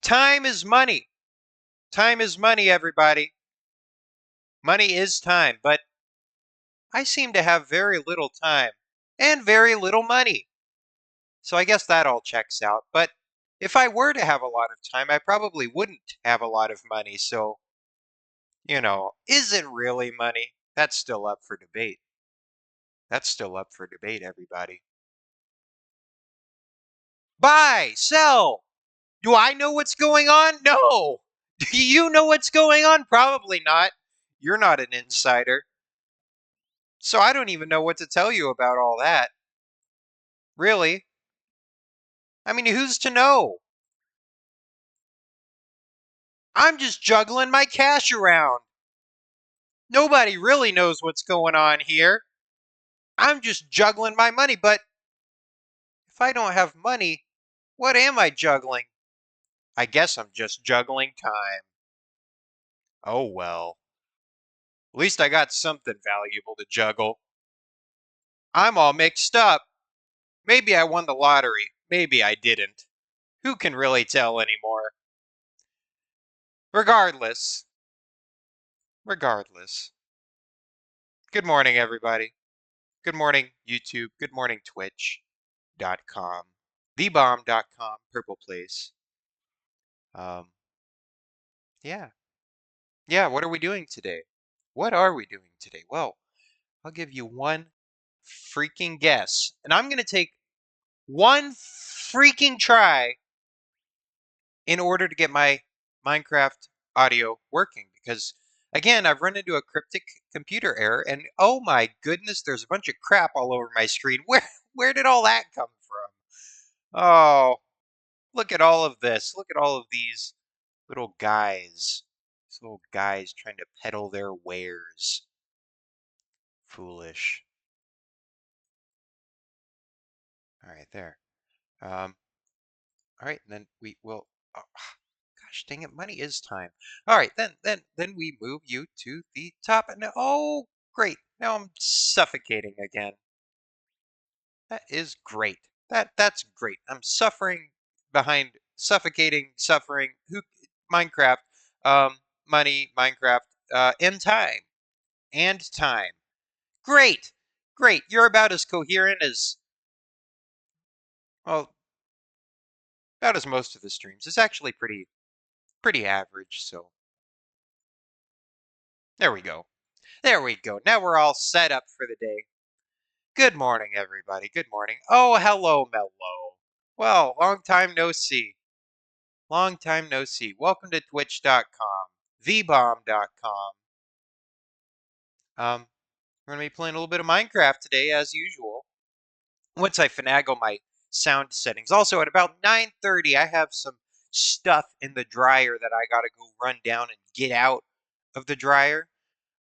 Time is money. Time is money, everybody. Money is time, but I seem to have very little time and very little money. So I guess that all checks out. But if I were to have a lot of time, I probably wouldn't have a lot of money. So, is it really money? That's still up for debate. That's still up for debate, everybody. Buy, sell. Do I know what's going on? No. Do you know what's going on? Probably not. You're not an insider. So I don't even know what to tell you about all that. Really? I mean, who's to know? I'm just juggling my cash around. Nobody really knows what's going on here. I'm just juggling my money, but if I don't have money, what am I juggling? I guess I'm just juggling time. Oh well. At least I got something valuable to juggle. I'm all mixed up. Maybe I won the lottery. Maybe I didn't. Who can really tell anymore? Regardless. Good morning, everybody. Good morning, YouTube. Good morning, Twitch.com. TheBomb.com. Purple Place. Um, yeah. Yeah, what are we doing today? What are we doing today? Well, I'll give you one freaking guess. And I'm going to take one freaking try in order to get my Minecraft audio working. Because, again, I've run into a cryptic computer error. And, oh my goodness, there's a bunch of crap all over my screen. Where did all that come from? Oh, look at all of this. Look at all of these little guys. These little guys trying to peddle their wares. Foolish. All right, there. All right, and then we will. Oh, gosh, dang it! Money is time. All right, then we move you to the top, and oh, great! Now I'm suffocating again. That is great. That's great. I'm suffering behind suffocating, suffering. Who? Minecraft. Money. Minecraft. And time. And time. Great. Great. You're about as coherent as, well, about as most of the streams. It's actually pretty average, so there we go. There we go. Now we're all set up for the day. Good morning, everybody. Good morning. Oh, hello, Mello. Well, long time no see. Long time no see. Welcome to Twitch.com, TheBomb.com. We're going to be playing a little bit of Minecraft today, as usual. Once I finagle my sound settings. Also, at about 9:30, I have some stuff in the dryer that I got to go run down and get out of the dryer.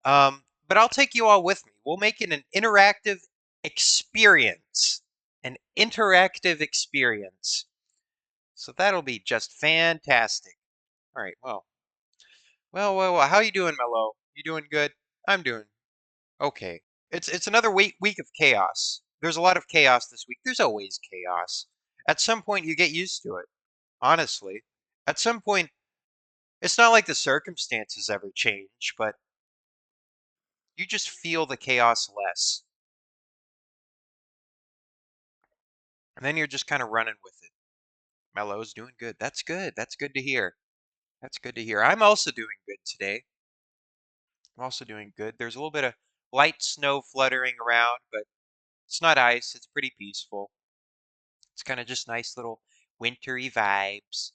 But I'll take you all with me. We'll make it an interactive experience. An interactive experience. So that'll be just fantastic. All right, well. How you doing, Mello? You doing good? I'm doing okay. It's another week of chaos. There's a lot of chaos this week. There's always chaos. At some point, you get used to it. Honestly, at some point, it's not like the circumstances ever change, but you just feel the chaos less. And then you're just kind of running with it. Mello's doing good. That's good. That's good to hear. That's good to hear. I'm also doing good today. I'm also doing good. There's a little bit of light snow fluttering around, but it's not ice. It's pretty peaceful. It's kind of just nice little wintry vibes.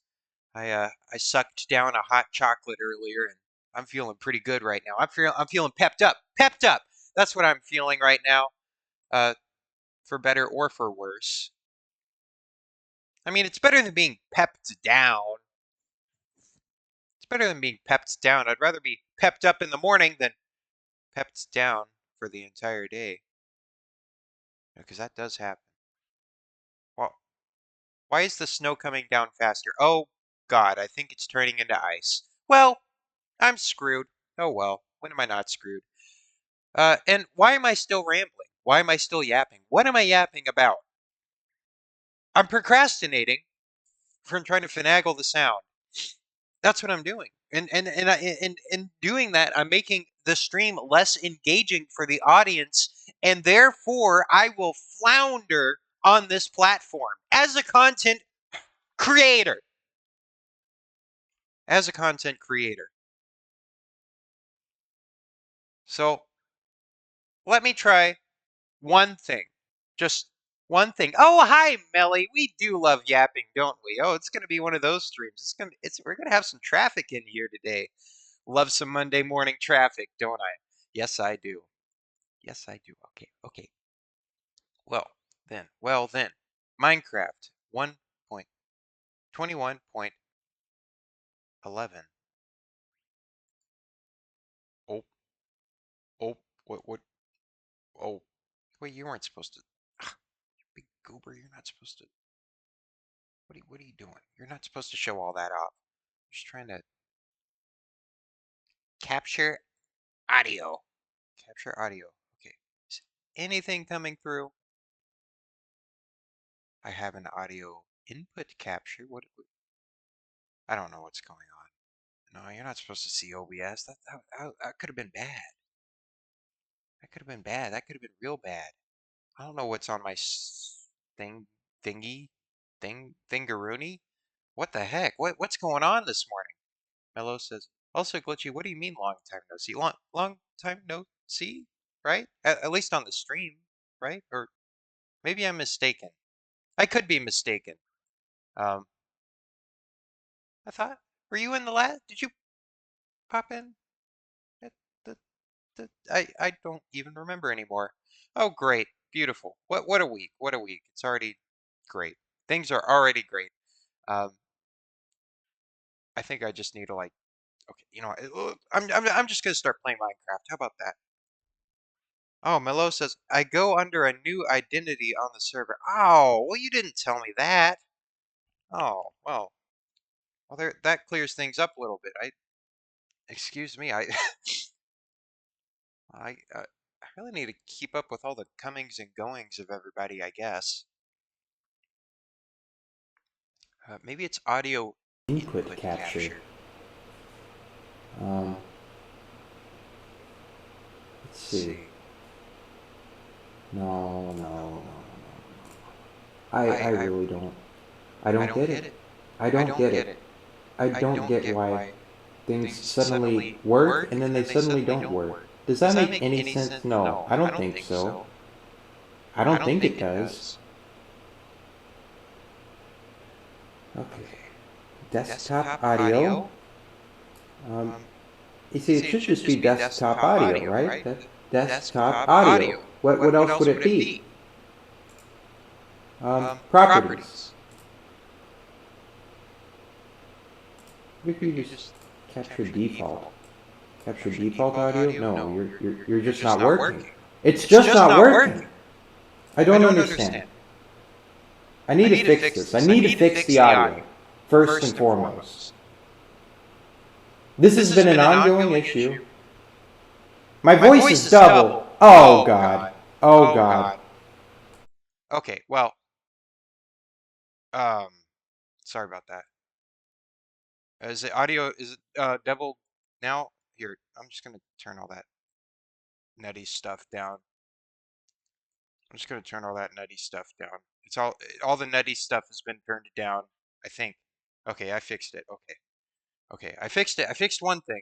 I sucked down a hot chocolate earlier, and I'm feeling pretty good right now. I'm feeling pepped up. Pepped up. That's what I'm feeling right now. For better or for worse. I mean, it's better than being pepped down. It's better than being pepped down. I'd rather be pepped up in the morning than pepped down for the entire day. Because that does happen. Well, why is the snow coming down faster? Oh, God, I think it's turning into ice. Well, I'm screwed. Oh, well. When am I not screwed? And why am I still rambling? Why am I still yapping? What am I yapping about? I'm procrastinating from trying to finagle the sound. That's what I'm doing. In doing that, I'm making the stream less engaging for the audience, and therefore I will flounder on this platform as a content creator. As a content creator. So let me try one thing. Just one thing. Oh, hi, Melly. We do love yapping, don't we? Oh, it's gonna be one of those streams. We're gonna have some traffic in here today. Love some Monday morning traffic, don't I? Yes, I do. Yes, I do. Okay, okay. Well then, Minecraft 1.21.11. Oh, oh, what? Oh, wait, you weren't supposed to. Ugh, big goober, you're not supposed to. What are you doing? You're not supposed to show all that off. I'm just trying to capture audio. Capture audio. Okay. Is anything coming through? I have an audio input capture. I don't know what's going on. No, you're not supposed to see OBS. That could have been bad. That could have been bad. That could have been real bad. I don't know what's on my thingaroonie. What the heck? What's going on this morning? Mello says, also Glitchy, what do you mean long time no see? Long time no see, right? At least on the stream, right? Or maybe I'm mistaken. I could be mistaken. Um, I thought, were you in the last? Did you pop in? At I don't even remember anymore. Oh, great, beautiful. What a week! What a week! It's already great. Things are already great. Um, I think I just need to like, okay, I'm just gonna start playing Minecraft. How about that? Oh, Melo says, I go under a new identity on the server. Oh, well, you didn't tell me that. Oh, well, that clears things up a little bit. Excuse me, I really need to keep up with all the comings and goings of everybody, I guess. Maybe it's audio input input capture. capture. Um, Um, let's let's see. see. No, no, no, no, No, no. I I really don't. I don't don't get it. get it. I I don't don't get it. get it. I I don't don't get get why why things things suddenly suddenly work work and then and they then they suddenly suddenly don't don't work. work. Does that Does that make make any any sense? sense? No, No, I I don't don't think think so. so. I I don't don't think think it it does. does. Okay. Okay. Desktop Desktop audio. audio. Um, Um, you see, you it see, it should should just be just be desktop desktop audio, audio, right? right? Desktop Desktop audio. audio. What What else would else would it it be? be? Properties. Properties. What if If you you just just capture capture default? default. Capture Capture default default audio? audio? No, No, you're you're just just not not working. working. It's It's just just not not working. working. I I don't don't understand. understand. I need I to need to fix fix this. I this. I need to need to fix fix the the audio audio, first and first and foremost. foremost. This has This has been an been an ongoing ongoing issue. issue. My My voice voice is is double. double. Oh Oh god. God. Oh Oh god. God. Okay, well, um, sorry about that. Is the audio is it double now? Here, I'm just gonna turn all that nutty stuff down. I'm just gonna turn all that nutty stuff down. It's all the nutty stuff has been turned down, I think. Okay, I fixed it. Okay. Okay, I fixed it. I fixed one thing,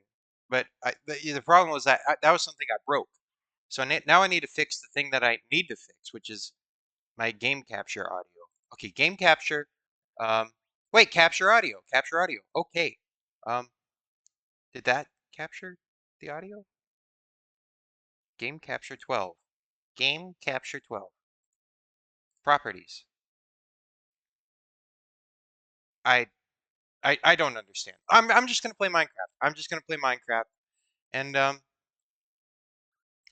but the problem was that that was something I broke. So now I need to fix the thing that I need to fix, which is my game capture audio. Okay, game capture. Wait, capture audio. Capture audio. Okay. Um, did that capture the audio? Game capture 12. Game capture 12. Properties. I I don't understand. I'm just gonna play Minecraft. I'm just gonna play Minecraft, and I'm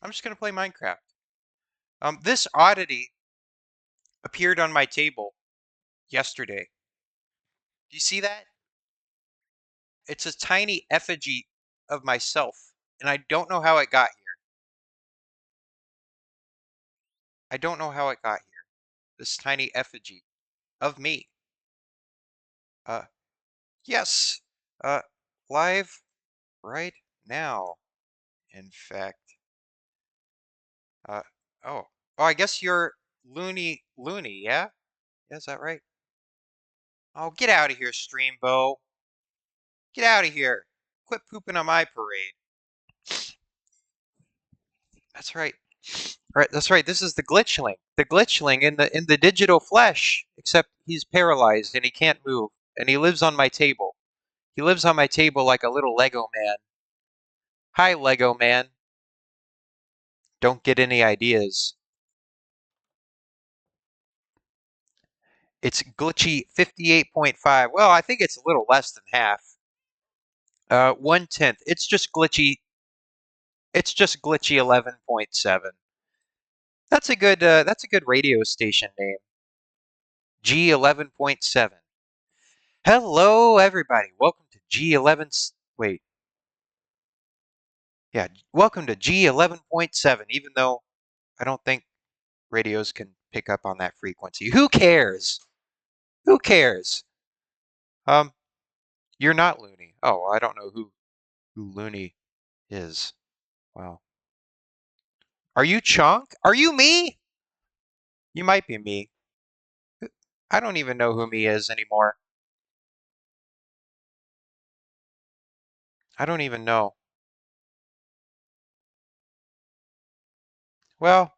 just gonna play Minecraft. This oddity appeared on my table yesterday. Do you see that? It's a tiny effigy of myself, and I don't know how it got here. I don't know how it got here. This tiny effigy of me. Uh, yes. live right now, in fact. Uh, oh. Oh, I guess you're Looney, yeah? Yeah, is that right? Oh, get out of here, Streambo. Get out of here. Quit pooping on my parade. That's right. Right, that's right. This is the glitchling. The glitchling in the digital flesh, except he's paralyzed and he can't move. And he lives on my table. He lives on my table like a little Lego man. Hi, Lego man. Don't get any ideas. It's glitchy 58.5. Well, I think it's a little less than half. 1/10. It's just glitchy. It's just glitchy 11.7. That's a good radio station name. G 11.7. Hello, everybody. Welcome to G11. Wait, yeah, welcome to G11.7. Even though I don't think radios can pick up on that frequency. Who cares? Who cares? Um, you're not Looney. Oh, I don't know who Looney is. Wow. Are you Chunk? Are you me? You might be me. I don't even know who me is anymore. I don't even know. Well,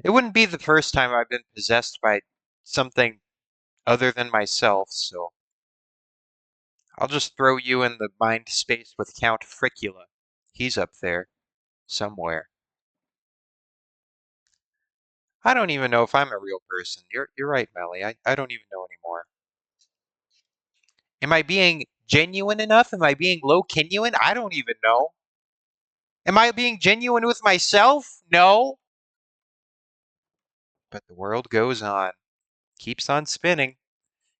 it wouldn't be the first time I've been possessed by something other than myself, so I'll just throw you in the mind space with Count Fricula. He's up there somewhere. I don't even know if I'm a real person. You're right, Melly. I don't even know anymore. Am I being genuine enough? Am I being low genuine? I don't even know. Am I being genuine with myself? No. But the world goes on, keeps on spinning,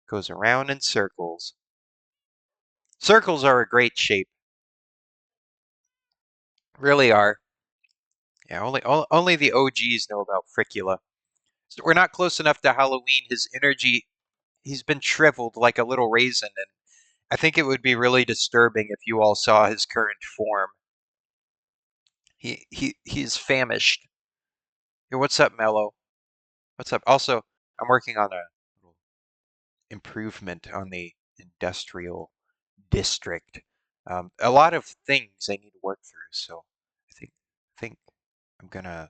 goes around in circles. Circles are a great shape, really are. Yeah, only the OGs know about Fricula. So we're not close enough to Halloween. His energy, he's been shriveled like a little raisin, and I think it would be really disturbing if you all saw his current form. He's famished. Hey, what's up, Mello? What's up? Also, I'm working on a little improvement on the industrial district. A lot of things I need to work through, so I think I'm gonna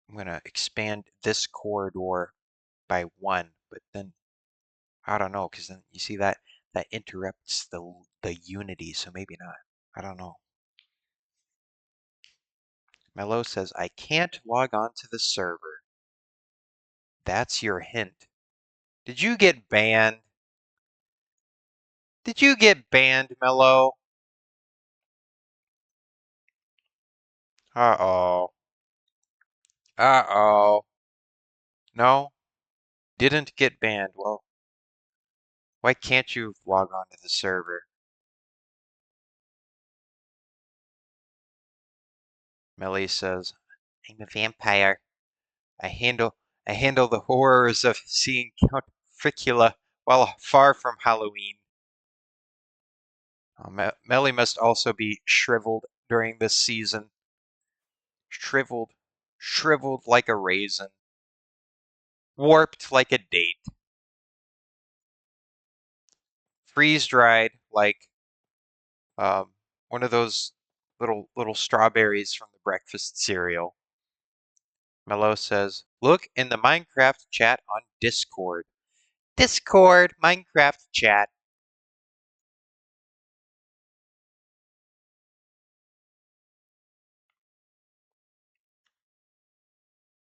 I'm gonna expand this corridor by one, but then I don't know, because then you see that interrupts the unity, so maybe not. I don't know. Mello says I can't log on to the server. That's your hint. Did you get banned? Did you get banned, Mello? Uh-oh. Uh-oh. No? Didn't get banned. Well, why can't you log on to the server? Melly says, I'm a vampire. I handle I handle the horrors of seeing Count Fricula while far from Halloween. Melly must also be shriveled during this season. Shriveled. Shriveled like a raisin. Warped like a date. Freeze dried like um, one of those little strawberries from the breakfast cereal. Mello says, look in the Minecraft chat on Discord. Discord, Minecraft chat.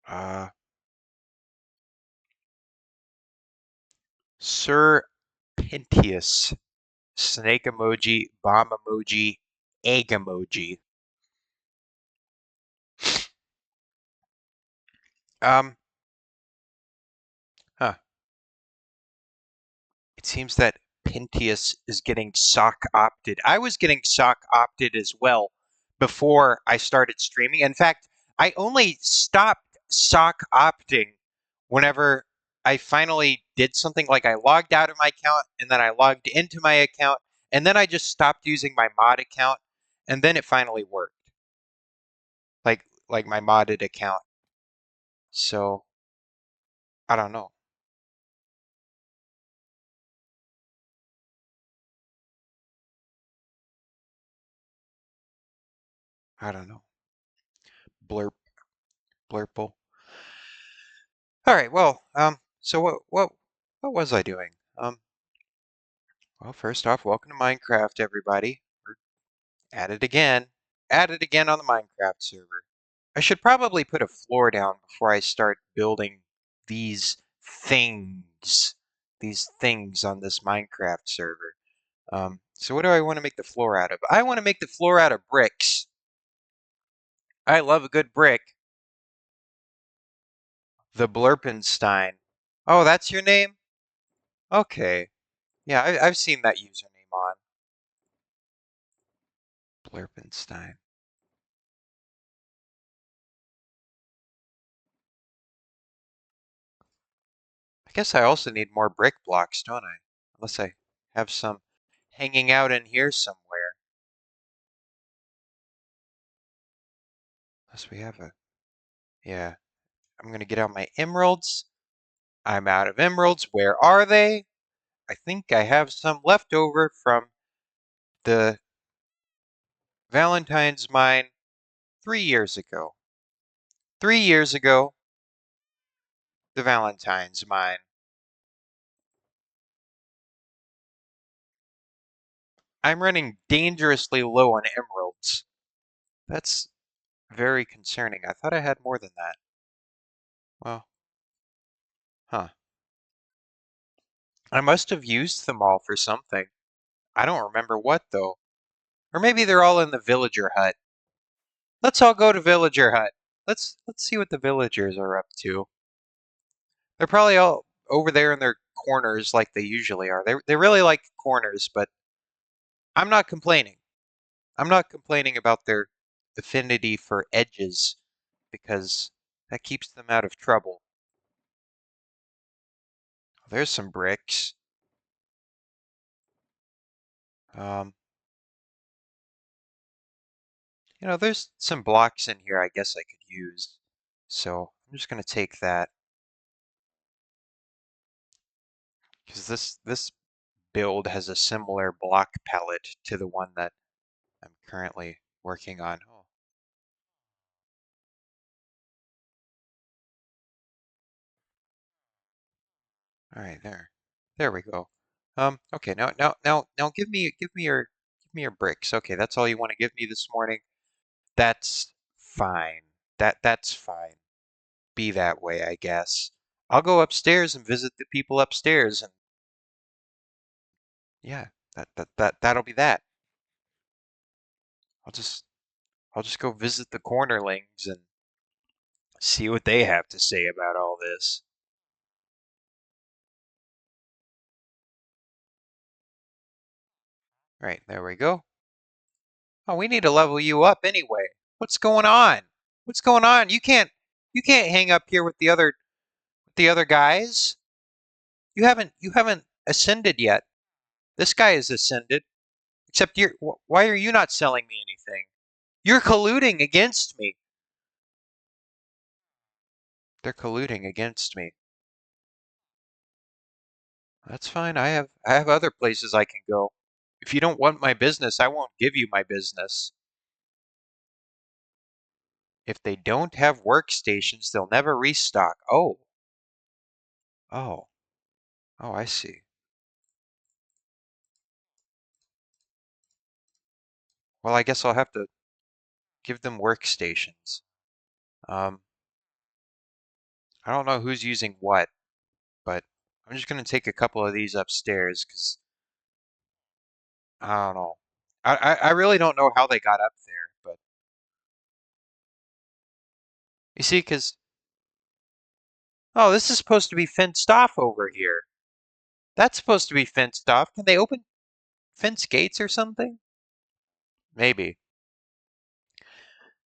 Uh, Sir Pentius. Snake emoji, bomb emoji, egg emoji. Um, huh. It seems that Pentius is getting sock opted. I was getting sock opted as well before I started streaming. In fact, I only stopped sock opting whenever I finally did something like I logged out of my account and then I logged into my account and then I just stopped using my mod account, and then it finally worked. Like my modded account. So I don't know. I don't know. Blurp, blurple. All right. Well, so what was I doing? Well, first off, welcome to Minecraft, everybody. We're at it again. At it again on the Minecraft server. I should probably put a floor down before I start building these things. These things on this Minecraft server. So what do I want to make the floor out of? I want to make the floor out of bricks. I love a good brick. The Blurpenstein. Oh, that's your name? Okay. Yeah, I've seen that username on. Blurpenstein. I guess I also need more brick blocks, don't I? Unless I have some hanging out in here somewhere. Unless we have a... Yeah. I'm gonna get out my emeralds. I'm out of emeralds. Where are they? I think I have some left over from the Valentine's mine 3 years ago. 3 years ago, the Valentine's mine. I'm running dangerously low on emeralds. That's very concerning. I thought I had more than that. Well, huh. I must have used them all for something. I don't remember what, though. Or maybe they're all in the villager hut. Let's all go to villager hut. Let's see what the villagers are up to. They're probably all over there in their corners like they usually are. They really like corners, but I'm not complaining. I'm not complaining about their affinity for edges because that keeps them out of trouble. There's some bricks. Um, there's some blocks in here I guess I could use. So I'm just gonna take that because this build has a similar block palette to the one that I'm currently working on. Oh, all right, there we go. Okay, now give me your bricks. Okay, that's all you want to give me this morning. That's fine. That's fine. Be that way, I guess. I'll go upstairs and visit the people upstairs, and yeah, that'll be that. I'll just I'll just go visit the cornerlings and see what they have to say about all this. Right, there we go. Oh, we need to level you up anyway. What's going on? What's going on? You can't hang up here with the other guys. You haven't ascended yet. This guy is ascended. Except why are you not selling me anything? You're colluding against me. They're colluding against me. That's fine. I have other places I can go. If you don't want my business, I won't give you my business. If they don't have workstations, they'll never restock. Oh. Oh. Oh, I see. Well, I guess I'll have to give them workstations. Um, I don't know who's using what, but I'm just gonna take a couple of these upstairs because I don't know. I really don't know how they got up there, but you see, because oh, this is supposed to be fenced off over here. That's supposed to be fenced off. Can they open fence gates or something? Maybe.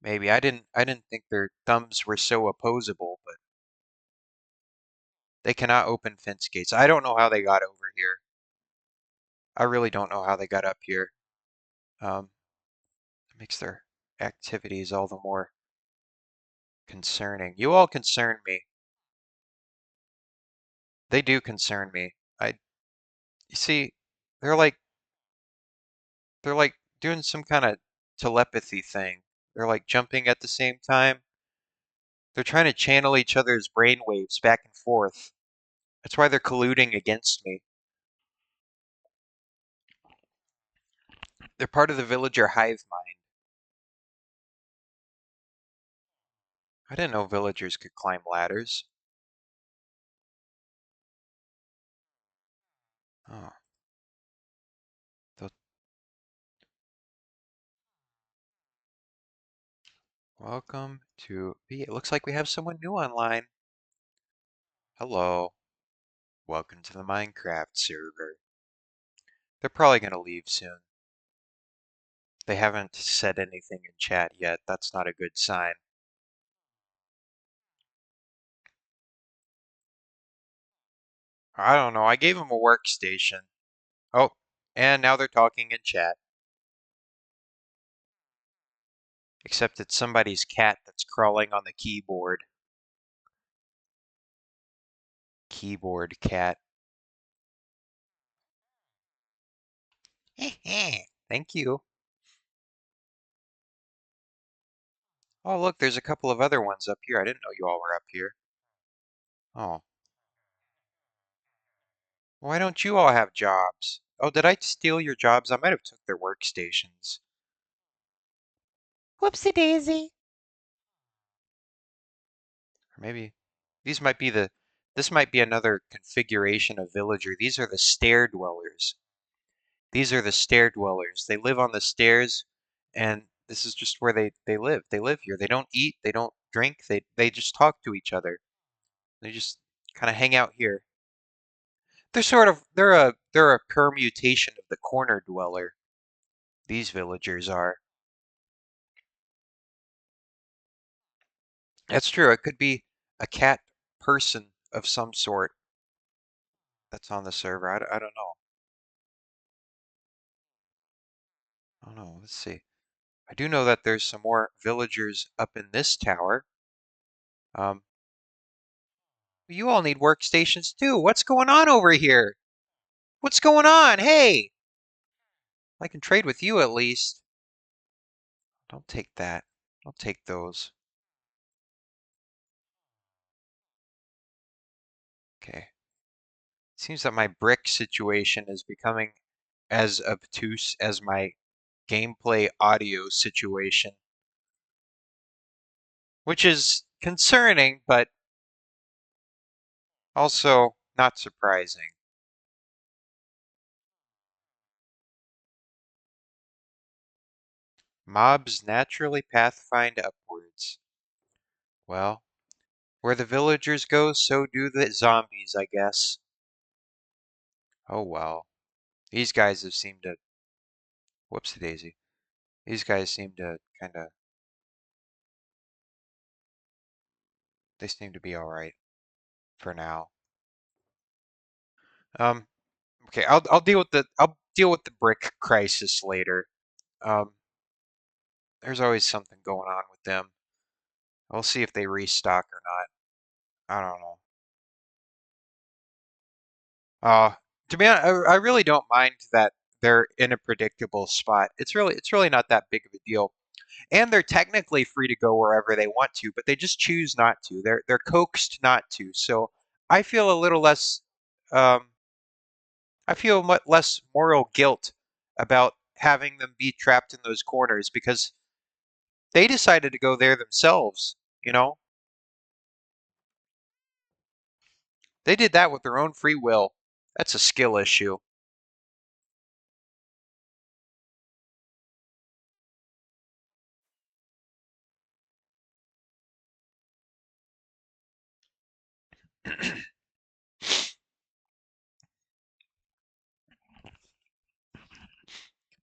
Maybe. I didn't think their thumbs were so opposable, but they cannot open fence gates. I don't know how they got over here. I really don't know how they got up here. It makes their activities all the more concerning. You all concern me. They do concern me. You see, they're like they're like doing some kind of telepathy thing. They're like jumping at the same time. They're trying to channel each other's brainwaves back and forth. That's why they're colluding against me. They're part of the villager hive mind. I didn't know villagers could climb ladders. Oh, welcome to B. It looks like we have someone new online. Hello. Welcome to the Minecraft server. They're probably going to leave soon. They haven't said anything in chat yet. That's not a good sign. I don't know. I gave them a workstation. Oh, and now they're talking in chat. Except it's somebody's cat that's crawling on the keyboard. Keyboard cat. Thank you. Oh, look, there's a couple of other ones up here. I didn't know you all were up here. Oh, why don't you all have jobs? Oh, did I steal your jobs? I might have took their workstations. Whoopsie daisy. Or maybe these might be the this might be another configuration of villager. These are the stair dwellers. These are the stair dwellers. They live on the stairs, and this is just where they live. They live here. They don't eat, they don't drink, they just talk to each other. They just kind of hang out here. They're a permutation of the corner dweller. These villagers are. That's true. It could be a cat person of some sort that's on the server. I don't know. I don't know. Let's see. I do know that there's some more villagers up in this tower. Um, you all need workstations too. What's going on over here? What's going on? Hey, I can trade with you at least. Don't take that. Don't take those. Okay. Seems that my brick situation is becoming as obtuse as my gameplay audio situation, which is concerning, but also not surprising. Mobs naturally pathfind upwards. Well, where the villagers go, so do the zombies, I guess. Oh well. These guys have seemed to. Whoopsie daisy. These guys seem to kind of. They seem to be alright for now. Um. Okay, I'll deal with the brick crisis later. Um. There's always something going on with them. We'll see if they restock or not. I don't know. Uh, to be honest, I really don't mind that they're in a predictable spot. It's really not that big of a deal. And they're technically free to go wherever they want to, but they just choose not to. They're coaxed not to. So I feel a little less um I feel much less moral guilt about having them be trapped in those corners because they decided to go there themselves, you know? They did that with their own free will. That's a skill issue.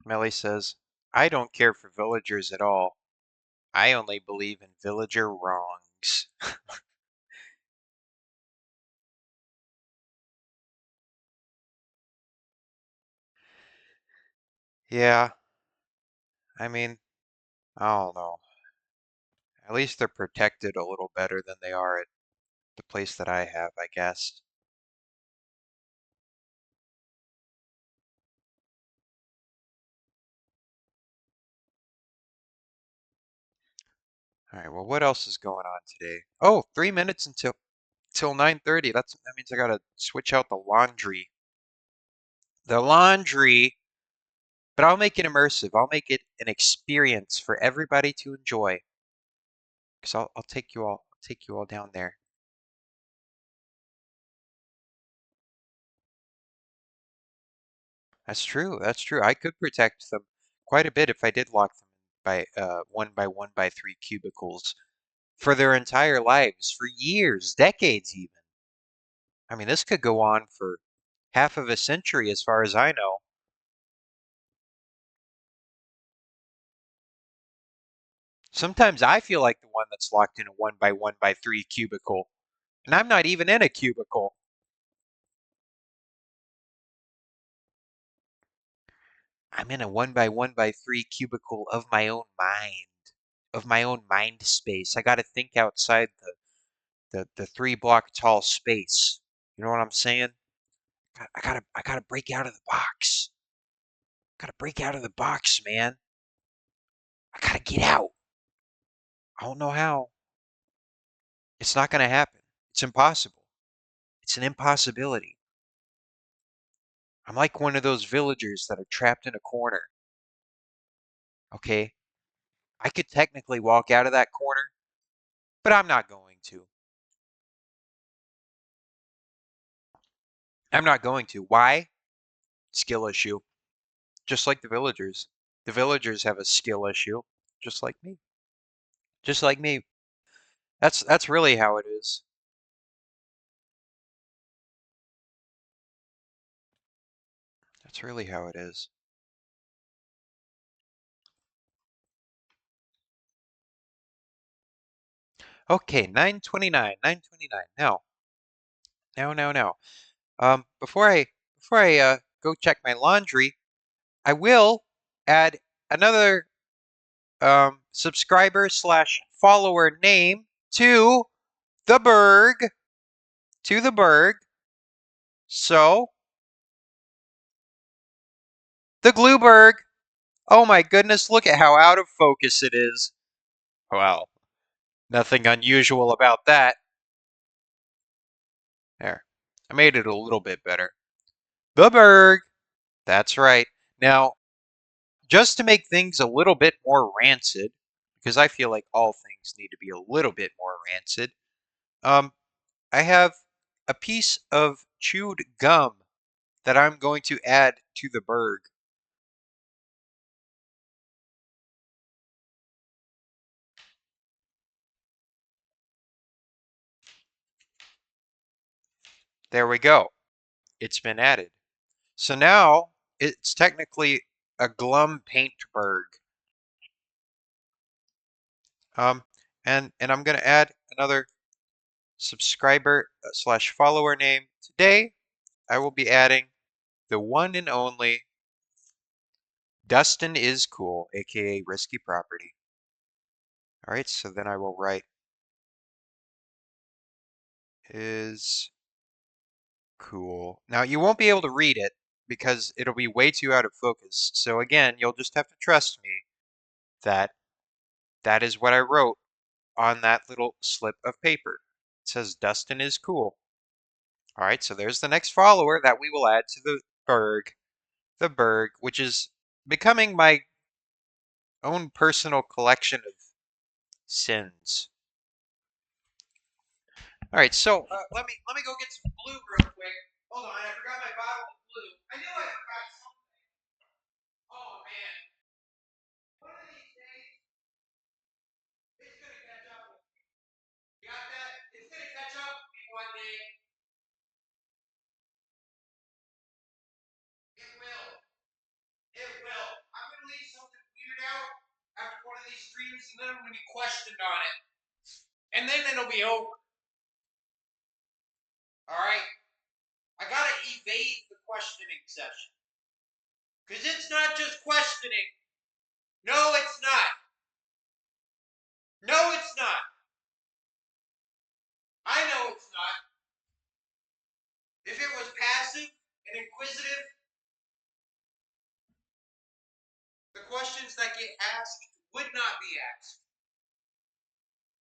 Melly says, I don't care for villagers at all. I only believe in villager wrongs. Yeah, I mean, I don't know. At least they're protected a little better than they are at the place that I have, I guess. All right, well, what else is going on today? Oh, 3 minutes until till 9:30. That means I gotta switch out the laundry. The laundry, but I'll make it immersive. I'll make it an experience for everybody to enjoy. Cause I'll take you all down there. That's true. That's true. I could protect them quite a bit if I did lock them by one by three cubicles for their entire lives, for years, decades even. I mean, this could go on for half of a century as far as I know. Sometimes I feel like the one that's locked in a one by three cubicle, and I'm not even in a cubicle. I'm in a one by three cubicle of my own mind space. I got to think outside the 3 block tall space. You know what I'm saying? I gotta break out of the box. Gotta break out of the box, man. I gotta get out. I don't know how. It's not gonna happen. It's impossible. It's an impossibility. I'm like one of those villagers that are trapped in a corner. Okay? I could technically walk out of that corner, but I'm not going to. I'm not going to. Why? Skill issue. Just like the villagers. The villagers have a skill issue, just like me. Just like me. That's really how it is. That's really how it is. Okay, 9:29, 9:29. Now. Before I go check my laundry, I will add another subscriber slash follower name to the Berg, to the Berg. So, the Glueberg. Oh my goodness, look at how out of focus it is. Wow, nothing unusual about that. There. I made it a little bit better. The Berg. That's right. Now, just to make things a little bit more rancid, because I feel like all things need to be a little bit more rancid, um, I have a piece of chewed gum that I'm going to add to the Berg. There we go. It's been added. So now it's technically a glum paint Berg. Um, and I'm going to add another subscriber slash follower name. Today, I will be adding the one and only Dustin is cool, aka risky property. All right, so then I will write is cool. Now you won't be able to read it because it'll be way too out of focus. So again, you'll just have to trust me that that is what I wrote on that little slip of paper. It says Dustin is cool. All right, so there's the next follower that we will add to the Berg, which is becoming my own personal collection of sins. All right, so let me go get some blue real quick. Hold on, I forgot my bottle of blue. I knew I forgot something. Oh man, one of these days it's gonna catch up with me. You got that? It's gonna catch up with me one day. It will. It will. I'm gonna leave something weird out after one of these streams, and then I'm gonna be questioned on it, and then it'll be over. All right. I gotta evade the questioning session because it's not just questions. procrastinating. No, it's not. No, it's not. I know it's not. If it was passive and inquisitive, the questions that get asked would not be asked.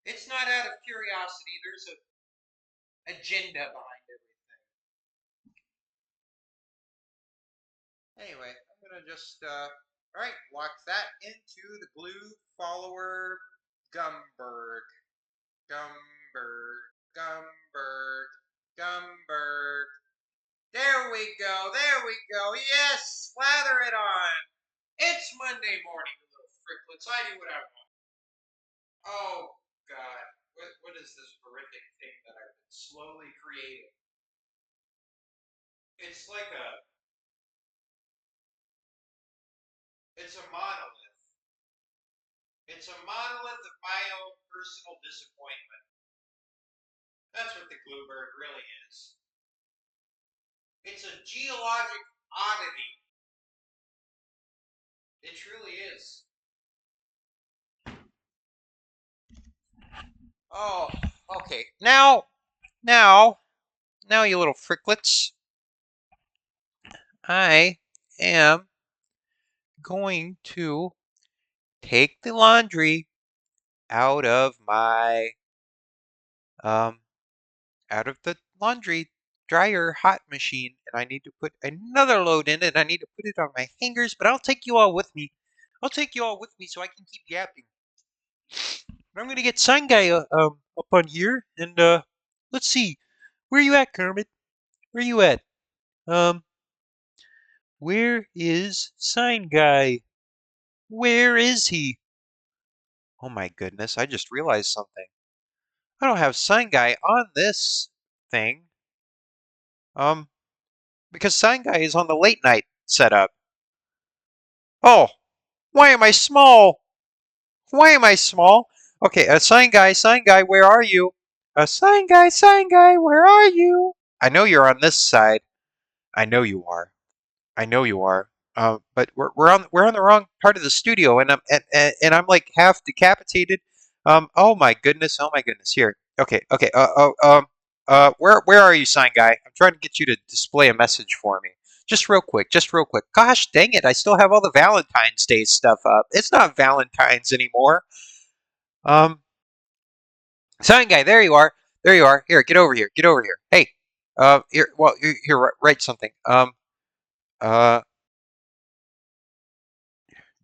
It's not out of curiosity. There's an agenda behind everything. Anyway, I'm gonna just all right, lock that into the glue follower Gumberg. Gumberg. Gumberg. Gumberg. There we go. There we go. Yes, slather it on. It's Monday morning, you little fricklets. I do what I want. Oh God, what is this horrific thing that I've been slowly creating? It's like it's a monolith. It's a monolith of my own personal disappointment. That's what the Glueberg really is. It's a geologic oddity. It truly is. Oh, okay. Now, now, you little fricklets, I am going to take the laundry out of my um out of the laundry dryer hot machine, and I need to put another load in it. I need to put it on my hangers, but I'll take you all with me. I'll take you all with me so I can keep yapping. I'm gonna get Sign Guy up on here, and let's see, where you at, Kermit? Where you at? Um, where is Sign Guy? Where is he? Oh my goodness! I just realized something. I don't have Sign Guy on this thing. Um, because Sign Guy is on the late night setup. Oh, why am I small? Why am I small? Okay, Sign Guy, where are you? Sign Guy, where are you? I know you're on this side. I know you are. I know you are. But we're on the wrong part of the studio, and I'm like half decapitated. Oh my goodness. Oh my goodness. Here. Okay. Okay. Where are you, Sign Guy? I'm trying to get you to display a message for me. Just real quick. Just real quick. Gosh dang it! I still have all the Valentine's Day stuff up. It's not Valentine's anymore. Um, Sign Guy, there you are. There you are. Here, get over here. Get over here. Hey. Here. Well, here. Write something. Uh,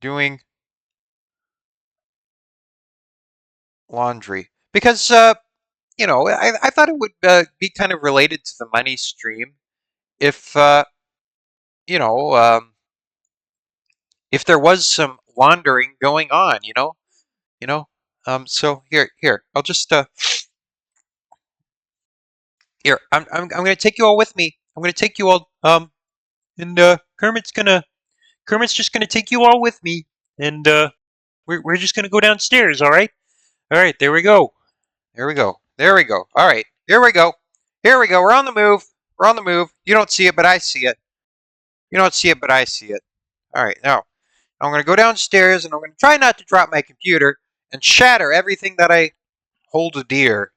doing laundry because I thought it would be kind of related to the money stream if you know if there was some laundering going on, you know. So here, I'll just here. I'm going to take you all with me. I'm going to take you all. And Kermit's just gonna take you all with me, and we're just gonna go downstairs. All right. All right. There we go. There we go. There we go. All right. Here we go. Here we go. We're on the move. We're on the move. You don't see it, but I see it. You don't see it, but I see it. All right, now I'm going to go downstairs and I'm going to try not to drop my computer and shatter everything that I hold dear.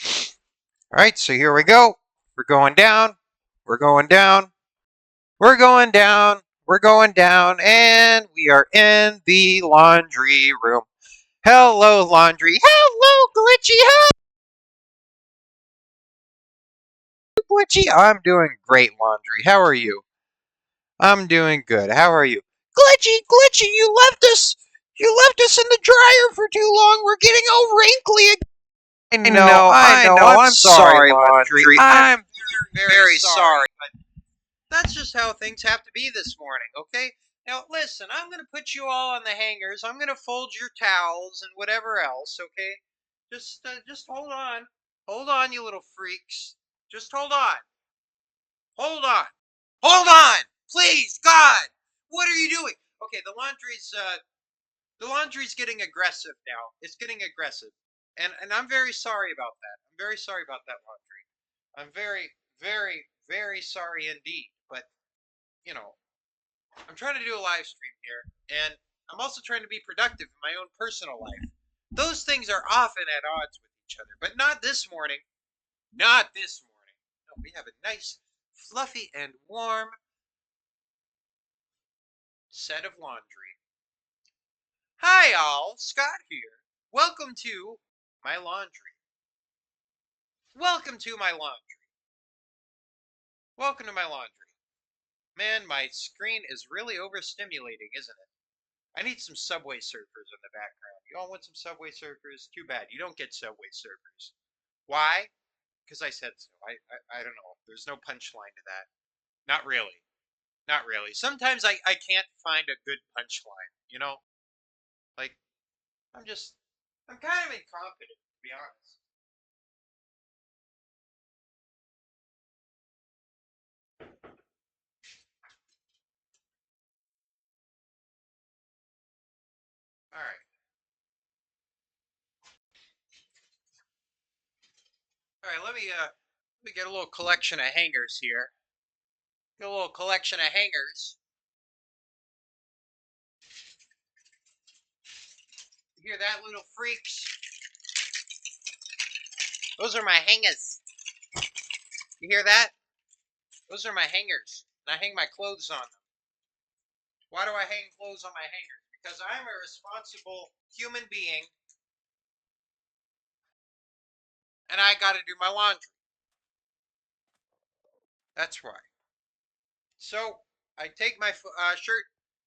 All right, so here we go. We're going down. We're going down. We're going down. We're going down. And we are in the laundry room. Hello, laundry. Hello, Glitchy. Hello, Glitchy. I'm doing great, laundry. How are you? I'm doing good. How are you? Glitchy, you left us. You left us in the dryer for too long. We're getting all wrinkly again. I know. I'm sorry, laundry. I'm very sorry. But that's just how things have to be this morning, okay? Now, listen, I'm going to put you all on the hangers. I'm going to fold your towels and whatever else, okay? Just hold on. Hold on, you little freaks. Just hold on. Hold on. Hold on! Please, God! What are you doing? Okay, the laundry's getting aggressive now. It's getting aggressive. And I'm very sorry about that. I'm very sorry about that, laundry. I'm very, very, very sorry indeed. But, you know, I'm trying to do a live stream here, and I'm also trying to be productive in my own personal life. Those things are often at odds with each other, but not this morning. Not this morning. No, we have a nice, fluffy, and warm set of laundry. Hi, all. Scott here. Welcome to my laundry. Welcome to my laundry. Welcome to my laundry. Man, my screen is really overstimulating, isn't it? I need some Subway Surfers in the background. You all want some Subway Surfers? Too bad. You don't get Subway Surfers. Why? Because I said so. I don't know. There's no punchline to that. Not really. Not really. Sometimes I can't find a good punchline, you know? Like, I'm just, I'm kind of incompetent, to be honest. All right. All right, let me get a little collection of hangers here. Get a little collection of hangers. You hear that, little freaks? Those are my hangers. You hear that? Those are my hangers. And I hang my clothes on them. Why do I hang clothes on my hangers? Because I'm a responsible human being and I got to do my laundry. That's why. So I take my shirt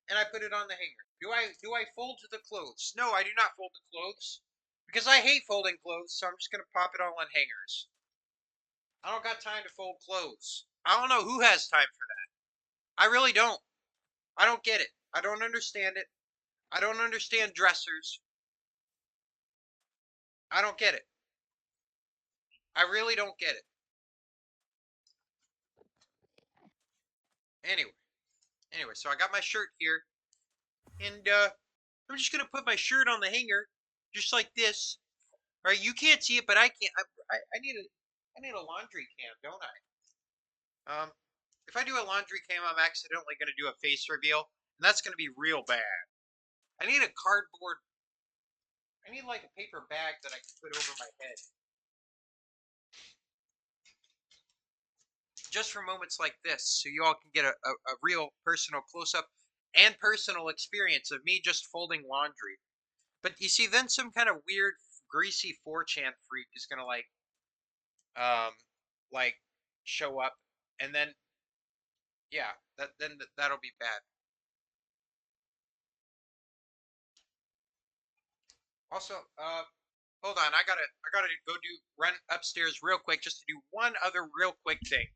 and I put it on the hanger. Do I fold the clothes? No, I do not fold the clothes because I hate folding clothes. So I'm just gonna pop it all on hangers. I don't got time to fold clothes. I don't know who has time for that. I really don't. I don't get it. I don't understand it. I don't understand dressers. I don't get it. I really don't get it. Anyway, so I got my shirt here, and I'm just gonna put my shirt on the hanger, just like this. All right, you can't see it, but I can. I need a laundry cam, don't I? If I do a laundry cam, I'm accidentally gonna do a face reveal, and that's gonna be real bad. I need a cardboard. I need like a paper bag that I can put over my head, just for moments like this, so you all can get a real personal close up and personal experience of me just folding laundry. But you see, then some kind of weird, greasy 4chan freak is gonna um, like show up, and then yeah, that'll be bad. Also, hold on, I gotta go run upstairs real quick just to do one other real quick thing.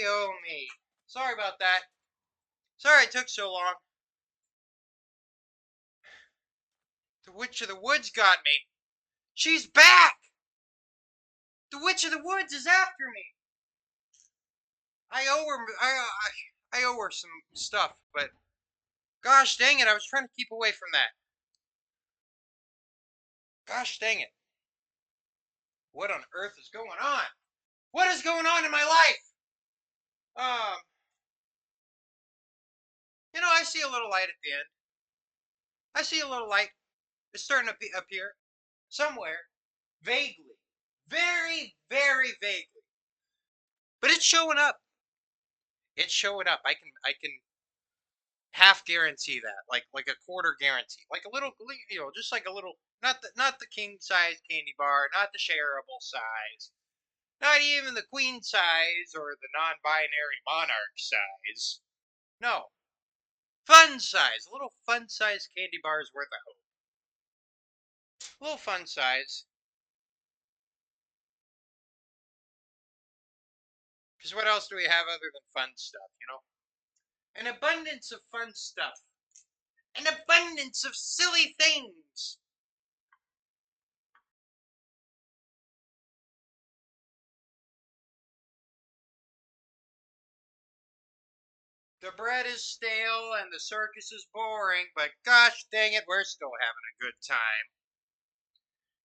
Oh me. Sorry about that. Sorry it took so long. The Witch of the Woods got me. She's back! The Witch of the Woods is after me. I owe her. I owe her some stuff, but gosh dang it, I was trying to keep away from that. Gosh dang it. What on earth is going on? What is going on in my life? Um, I see a little light at the end. I see a little light. It's starting to appear somewhere, vaguely, very, very vaguely, but it's showing up. It's showing up. I can half guarantee that, like a quarter guarantee, like a little, just like a little, not the king size candy bar, not the shareable size, not even the queen size or the non-binary monarch size. No, fun size, a little fun size candy bar's worth of hope. A little fun size. Because what else do we have other than fun stuff? An abundance of fun stuff, an abundance of silly things. The bread is stale and the circus is boring, but gosh dang it, we're still having a good time.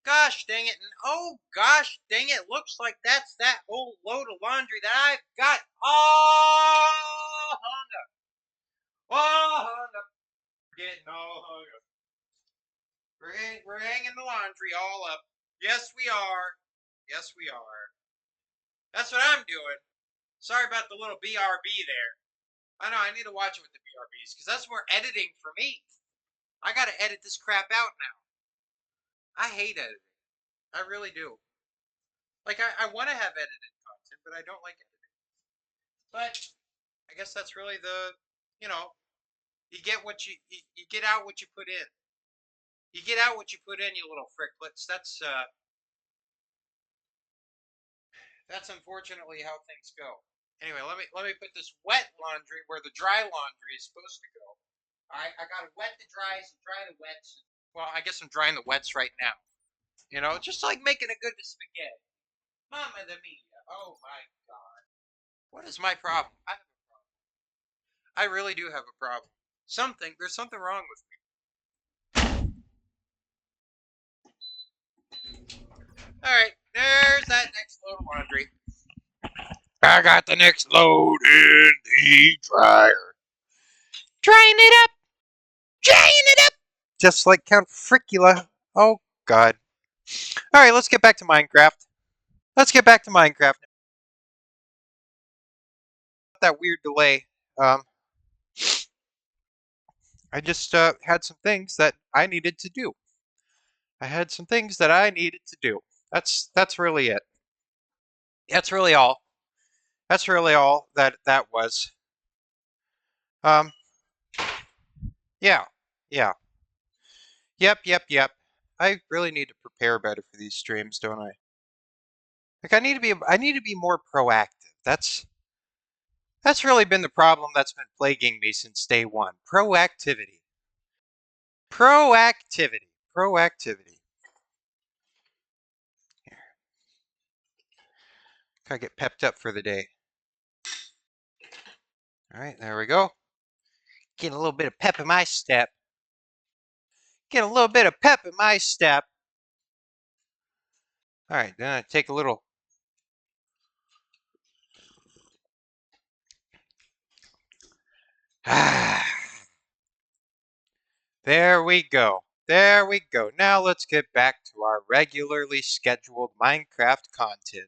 Gosh dang it, and oh gosh dang it, looks like that's that whole load of laundry that I've got all hung up. All hung up. Getting all hung up. We're hanging the laundry all up. Yes, we are. Yes, we are. That's what I'm doing. Sorry about the little BRB there. I know, I need to watch it with the BRBs, because that's more editing for me. I gotta edit this crap out now. I hate editing. I really do. Like, I want to have edited content, but I don't like editing. But I guess that's really you know, you get you get out what you put in. You get out what you put in, you little fricklets. That's unfortunately how things go. Anyway, let me put this wet laundry where the dry laundry is supposed to go. All right, I got to wet the dries and dry the wets. Well, I guess I'm drying the wets right now. Just like making a good spaghetti. Mama the mia. Oh my god. What is my problem? I have a problem. I really do have a problem. There's something wrong with me. All right, there's that next load of laundry. I got the next load in the dryer. Drying it up, drying it up. Just like Count Fricula. Oh god. All right, let's get back to Minecraft. Let's get back to Minecraft. That weird delay. Um, I just had some things that I needed to do. I had some things that I needed to do. That's really it. That's really all. That's really all that was. Um, yeah, yeah, yep. I really need to prepare better for these streams, don't I? Like I need to be more proactive. That's really been the problem that's been plaguing me since day one. Proactivity. Proactivity. Proactivity. Here, gotta get pepped up for the day. All right, there we go. Get a little bit of pep in my step. Get a little bit of pep in my step. All right, then I take a little. Ah, there we go. There we go. Now let's get back to our regularly scheduled Minecraft content.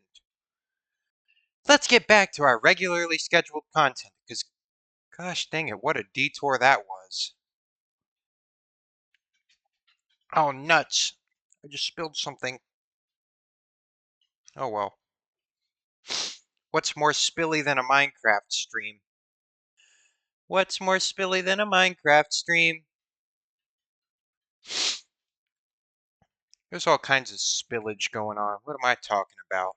Let's get back to our regularly scheduled content, because gosh dang it, what a detour that was. Oh, nuts. I just spilled something. Oh well. What's more spilly than a Minecraft stream? What's more spilly than a Minecraft stream? There's all kinds of spillage going on. What am I talking about?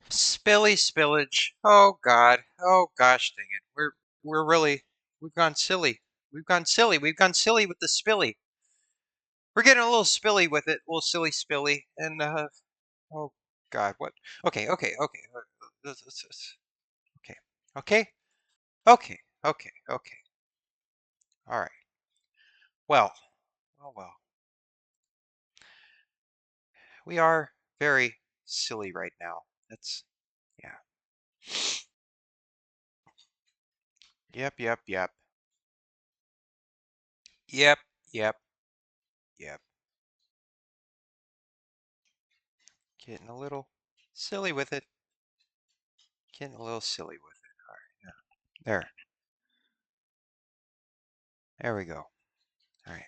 Spilly spillage. Oh God. Oh gosh dang it. We're really we've gone silly. We've gone silly. We've gone silly with the spilly. We're getting a little spilly with it. A little silly spilly. And oh God, what? Okay. Okay. Okay. Okay. Okay. All right. Well. Well. We are very silly right now. That's yeah. Yep. Yep. Yep. Yep. Getting a little silly with it. Getting a little silly with it. All right. Yeah. There. There we go. All right.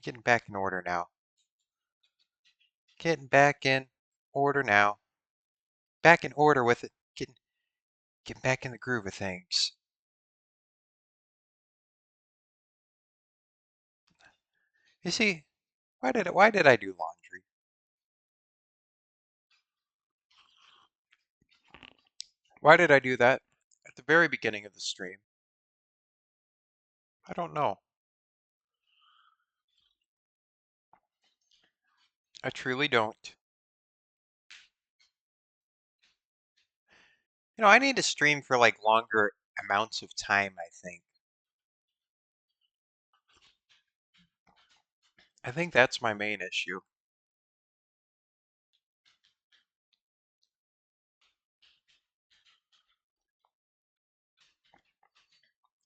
Getting back in order now. Getting back in order now. Back in order with it. Getting back in the groove of things. You see, why did I do laundry? Why did I do that at the very beginning of the stream? I don't know. I truly don't. I need to stream for like longer amounts of time, I think. I think that's my main issue.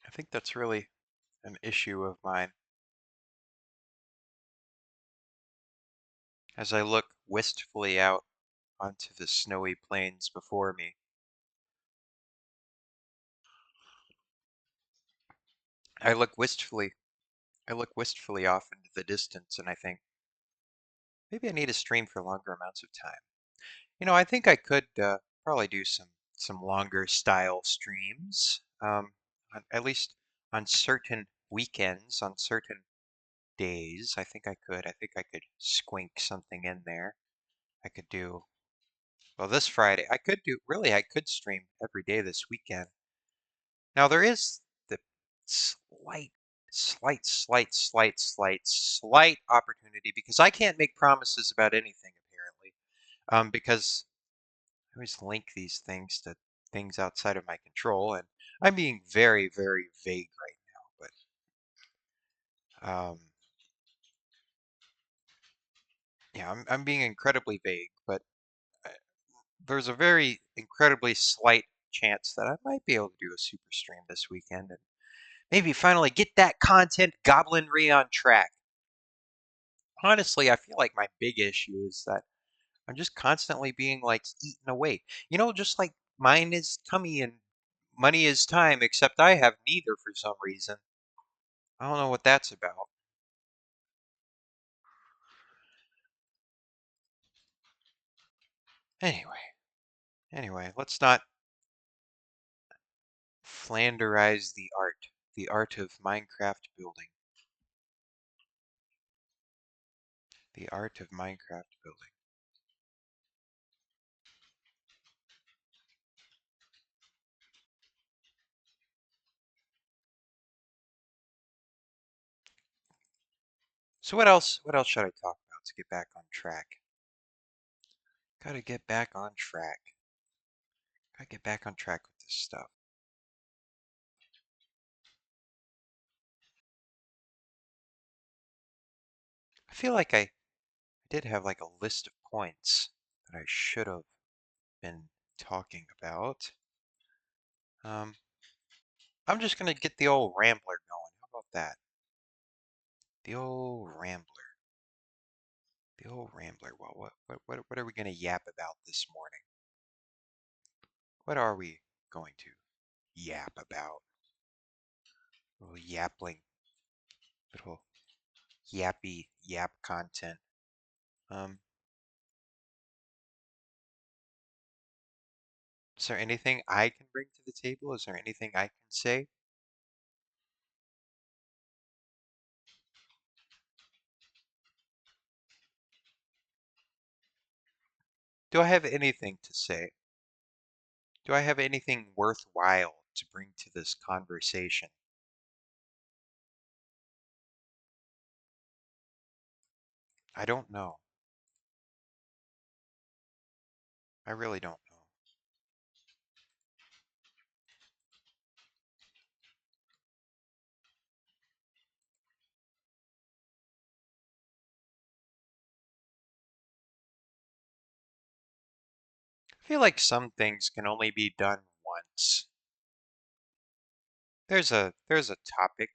I think that's really an issue of mine. As I look wistfully out onto the snowy plains before me, I look wistfully I look wistfully off into the distance and I think maybe I need to stream for longer amounts of time. I think I could probably do some longer style streams, at least on certain weekends, on certain days. I think I could. I think I could squink something in there. I could do, well, this Friday. I could stream every day this weekend. Now there is the slight, slight opportunity because I can't make promises about anything apparently. Because I always link these things to things outside of my control, and I'm being very, very vague right now. But yeah, I'm being incredibly vague. But uh, there's a very incredibly slight chance that I might be able to do a super stream this weekend and maybe finally get that content goblinry on track. Honestly, I feel like my big issue is that I'm just constantly being like eaten away. Just like mine is tummy and money is time, except I have neither for some reason. I don't know what that's about. Anyway, let's not flanderize the art of Minecraft building, the art of Minecraft building. So what else should I talk about to get back on track? Gotta get back on track. Gotta get back on track with this stuff. I feel like I did have like a list of points that I should have been talking about. Um, I'm just gonna get the old rambler going. How about that? The old rambler. The old rambler. Well, what are we gonna yap about this morning? What are we going to yap about? Little yapling, little yappy yap content. Um, is there anything I can bring to the table? Is there anything I can say? Do I have anything to say? Do I have anything worthwhile to bring to this conversation? I don't know. I really don't know. I feel like some things can only be done once. There's a topic,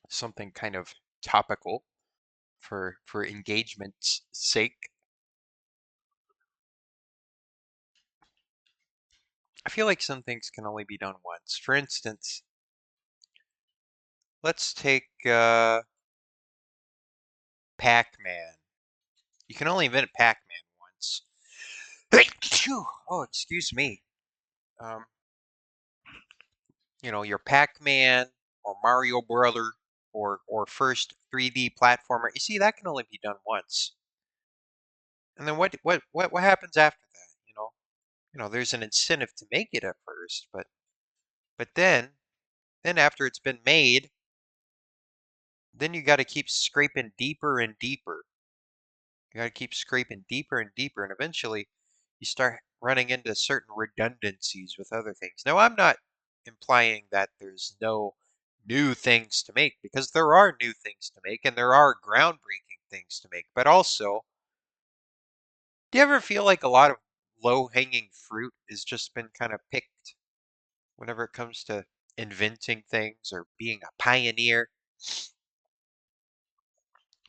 something kind of topical for engagement's sake. I feel like some things can only be done once. For instance, let's take Pac-Man. You can only invent Pac-Man once. Oh, excuse me. Um, your Pac-Man or Mario Brother or first 3D platformer. You see, that can only be done once. And then what happens after that? There's an incentive to make it at first, but then after it's been made, then you got to keep scraping deeper and deeper. You got to keep scraping deeper and deeper, and eventually you start running into certain redundancies with other things. Now, I'm not implying that there's no new things to make, because there are new things to make and there are groundbreaking things to make. But also, do you ever feel like a lot of low-hanging fruit has just been kind of picked whenever it comes to inventing things or being a pioneer?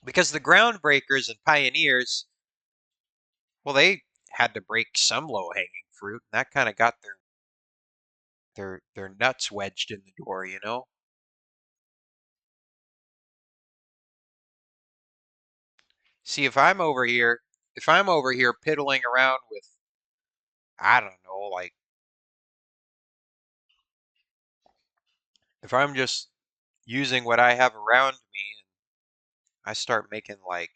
Because the groundbreakers and pioneers, well, they had to break some low-hanging fruit, and that kind of got their nuts wedged in the door. See, if I'm over here piddling around with, I don't know, like, if I'm just using what I have around me and I start making like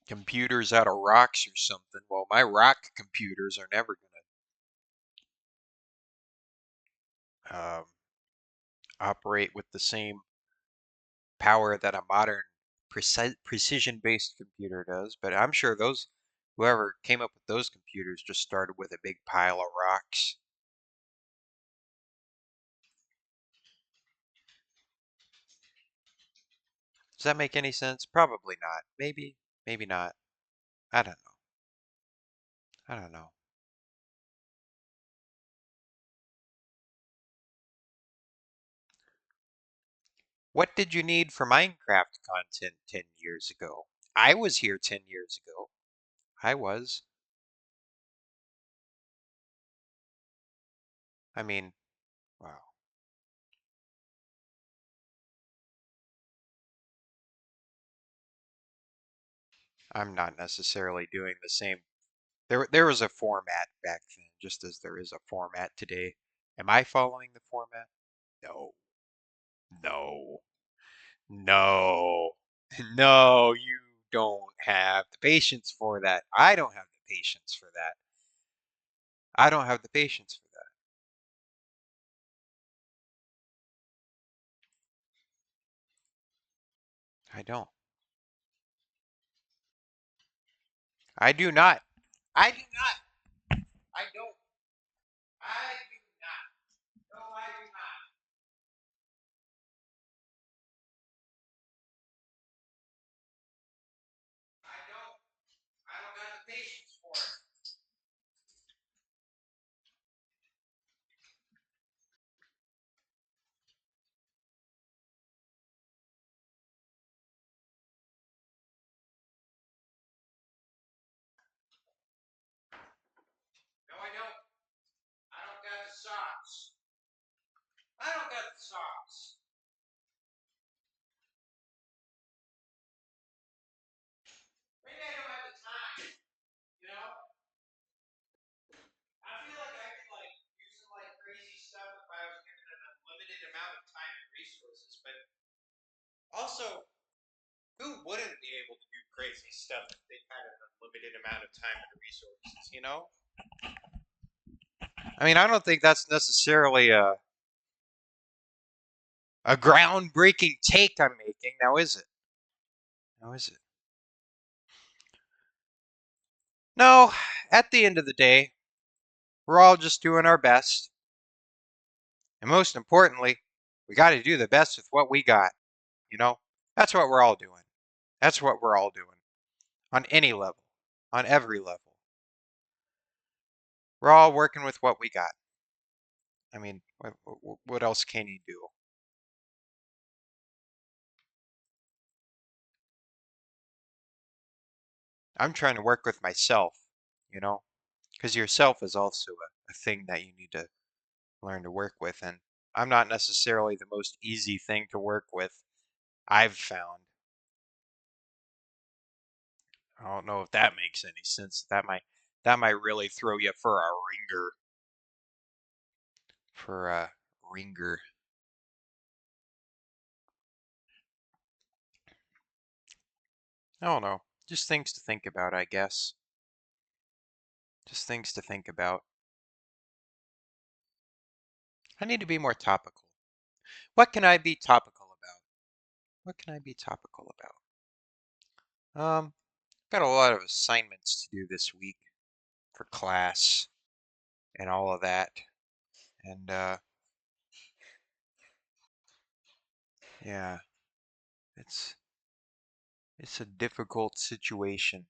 computers out of rocks or something, well, my rock computers are never gonna operate with the same power that a modern precision-based computer does. But I'm sure whoever came up with those computers just started with a big pile of rocks. Does that make any sense? Probably not. Maybe, maybe not. I don't know. I don't know. What did you need for Minecraft content 10 years ago? I was here 10 years ago. I was. I mean, wow. I'm not necessarily doing the same. There was a format back then, just as there is a format today. Am I following the format? No. No. No. No, you don't have the patience for that. I don't have the patience for that. I don't have the patience for that. I don't. I do not. I do not. I don't. I do not. No, I do not. I don't. I don't got the patience for it. No, I don't. I don't got the sauce. I don't got the sauce. Maybe I don't have the time. You know? I feel like I could like do some like crazy stuff if I was given an unlimited amount of time and resources. But also, who wouldn't be able to do crazy stuff if they had an unlimited amount of time and resources, you know? I mean, I don't think that's necessarily a groundbreaking take I'm making, now is it? Now is it? No, at the end of the day, we're all just doing our best. And most importantly, we got to do the best with what we got, you know? That's what we're all doing. That's what we're all doing. On any level, on every level. We're all working with what we got. I mean, what else can you do? I'm trying to work with myself, you know? Because yourself is also a thing that you need to learn to work with. And I'm not necessarily the most easy thing to work with, I've found. I don't know if that makes any sense. That might really throw you for a ringer. For a ringer. I don't know. Just things to think about, I guess. Just things to think about. I need to be more topical. What can I be topical about? What can I be topical about? Got a lot of assignments to do this week for class and all of that. And yeah, it's it's a difficult situation.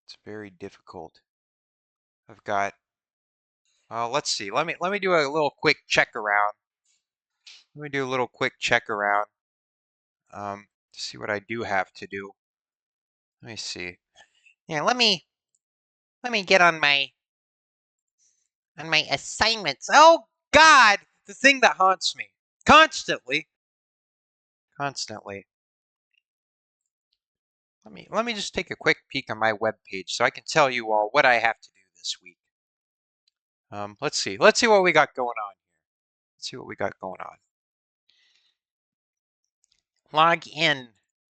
It's very difficult. I've got let's see. Let me do a little quick check around. Let me do a little quick check around. To see what I do have to do. Let me see. Yeah, let me get on my assignments. Oh God, the thing that haunts me constantly, constantly. Let me just take a quick peek on my web page so I can tell you all what I have to do this week. Let's see. Let's see what we got going on here. Let's see what we got going on. Log in.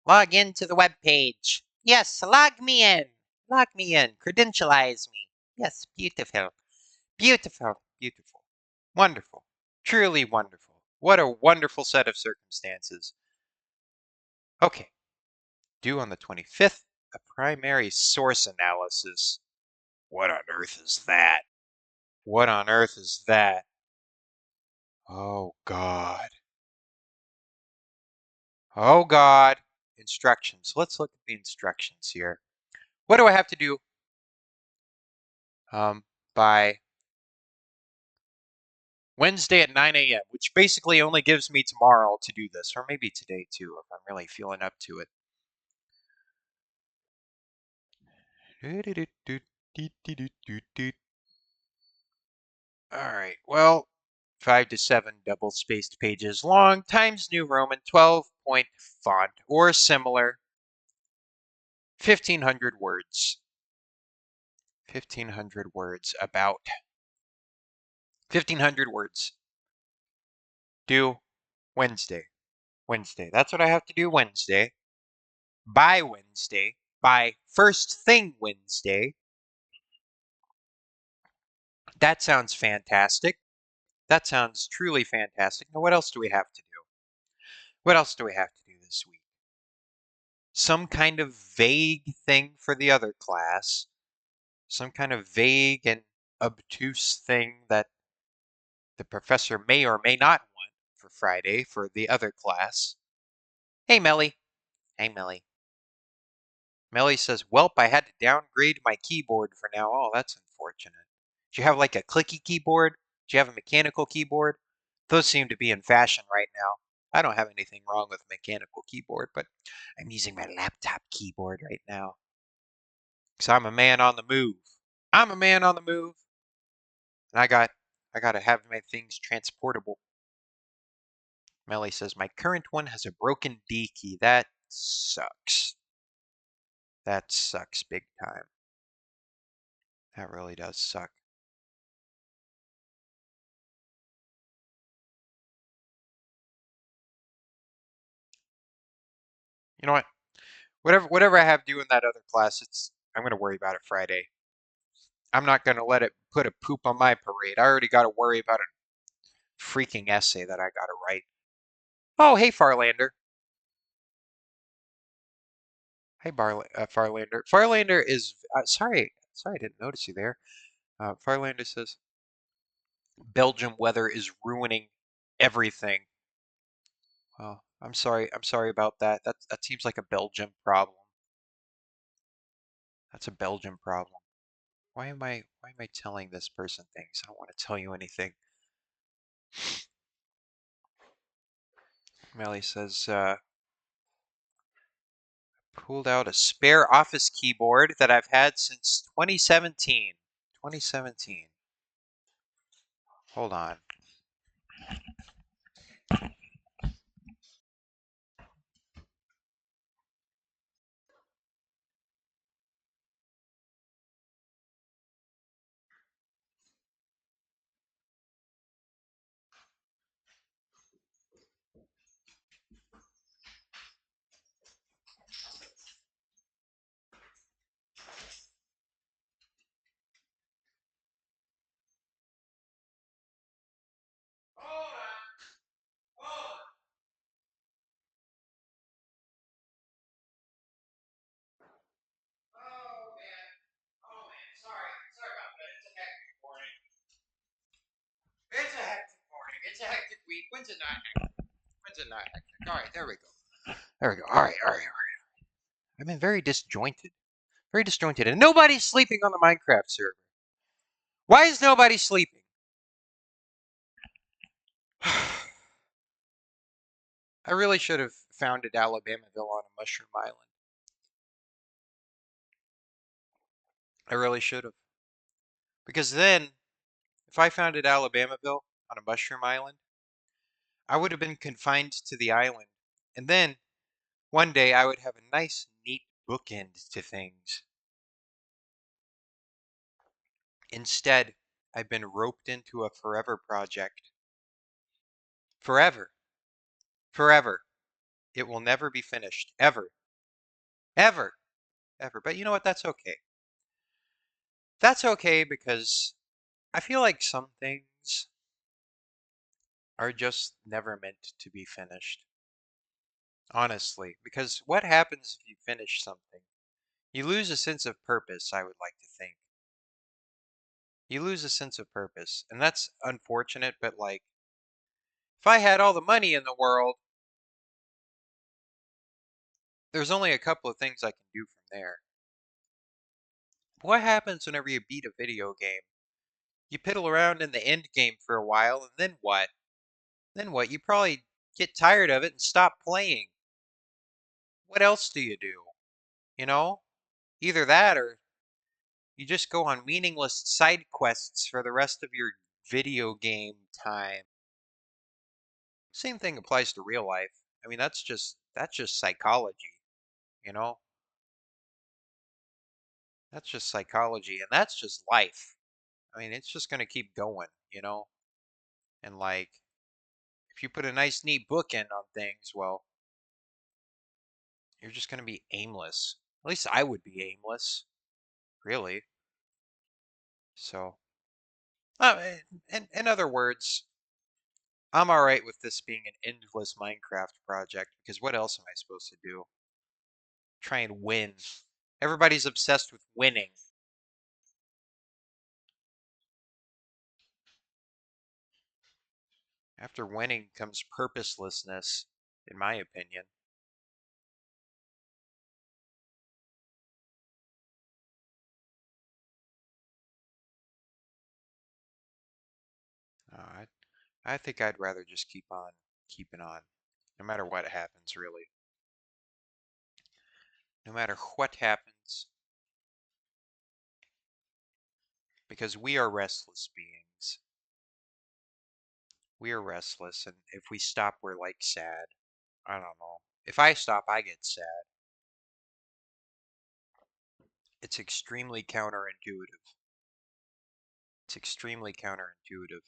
Log into the web page. Yes, log me in. Log me in. Credentialize me. Yes, beautiful. Beautiful. Beautiful. Wonderful. Truly wonderful. What a wonderful set of circumstances. Okay. Due on the 25th, a primary source analysis. What on earth is that? What on earth is that? Oh, God. Oh, God. Instructions. Let's look at the instructions here. What do I have to do by Wednesday at 9 a.m., which basically only gives me tomorrow to do this, or maybe today too, if I'm really feeling up to it. All right, well, 5 to 7 double-spaced pages long, Times New Roman 12-point font, or similar, 1,500 words. 1,500 words about. 1,500 words. Due Wednesday. Wednesday. That's what I have to do Wednesday. By Wednesday. By first thing Wednesday. That sounds fantastic. That sounds truly fantastic. Now, what else do we have to do? What else do we have to do this week? Some kind of vague thing for the other class. Some kind of vague and obtuse thing that the professor may or may not want for Friday for the other class. Hey, Melly. Hey, Melly. Melly says, Welp, I had to downgrade my keyboard for now. Oh, that's unfortunate. Do you have like a clicky keyboard? Do you have a mechanical keyboard? Those seem to be in fashion right now. I don't have anything wrong with mechanical keyboard, but I'm using my laptop keyboard right now. Because I'm a man on the move. I'm a man on the move. And I gotta have my things transportable. Melly says, my current one has a broken D key. That sucks. That sucks big time. That really does suck. You know what? Whatever I have due in that other class, I'm gonna worry about it Friday. I'm not gonna let it put a poop on my parade. I already got to worry about a freaking essay that I gotta write. Oh, hey, Farlander. Hey, Farlander. Farlander is sorry, I didn't notice you there. Farlander says Belgium weather is ruining everything. Well, I'm sorry about that. That seems like a Belgium problem. That's a Belgium problem. Why am I telling this person things? I don't want to tell you anything. Melly says, pulled out a spare office keyboard that I've had since 2017. 2017. Hold on. Hold on. Hold on. Oh man. Oh man. Sorry about that. It's a hectic morning. It's a hectic morning. It's a hectic week. When's it not hectic? When's it not hectic? All right, there we go. There we go. All right. I've been very disjointed. Very disjointed. And nobody's sleeping on the Minecraft server. Why is nobody sleeping? I really should have founded Alabamaville on a mushroom island. I really should have. Because then, if I founded Alabamaville on a mushroom island, I would have been confined to the island. And then, one day, I would have a nice, neat bookend to things. Instead, I've been roped into a forever project. Forever. Forever. It will never be finished. Ever. Ever. Ever. But you know what? That's okay. That's okay because I feel like some things are just never meant to be finished. Honestly. Because what happens if you finish something? You lose a sense of purpose, I would like to think. You lose a sense of purpose. And that's unfortunate, but like, if I had all the money in the world, there's only a couple of things I can do from there. What happens whenever you beat a video game? You piddle around in the end game for a while, and then what? Then what? You probably get tired of it and stop playing. What else do you do? You know? Either that or you just go on meaningless side quests for the rest of your video game time. Same thing applies to real life. I mean, that's just psychology, you know? That's just psychology and that's just life. I mean, it's just going to keep going, you know? And like if you put a nice neat bookend on things, well, you're just going to be aimless. At least I would be aimless, really. So, in other words, I'm all right with this being an endless Minecraft project because what else am I supposed to do? Try and win. Everybody's obsessed with winning. After winning comes purposelessness, in my opinion. I, I think I'd rather just keep on keeping on, no matter what happens, really. No matter what happens, because we are restless beings. We are restless, and if we stop, we're like sad. I don't know. If I stop, I get sad. It's extremely counterintuitive. It's extremely counterintuitive.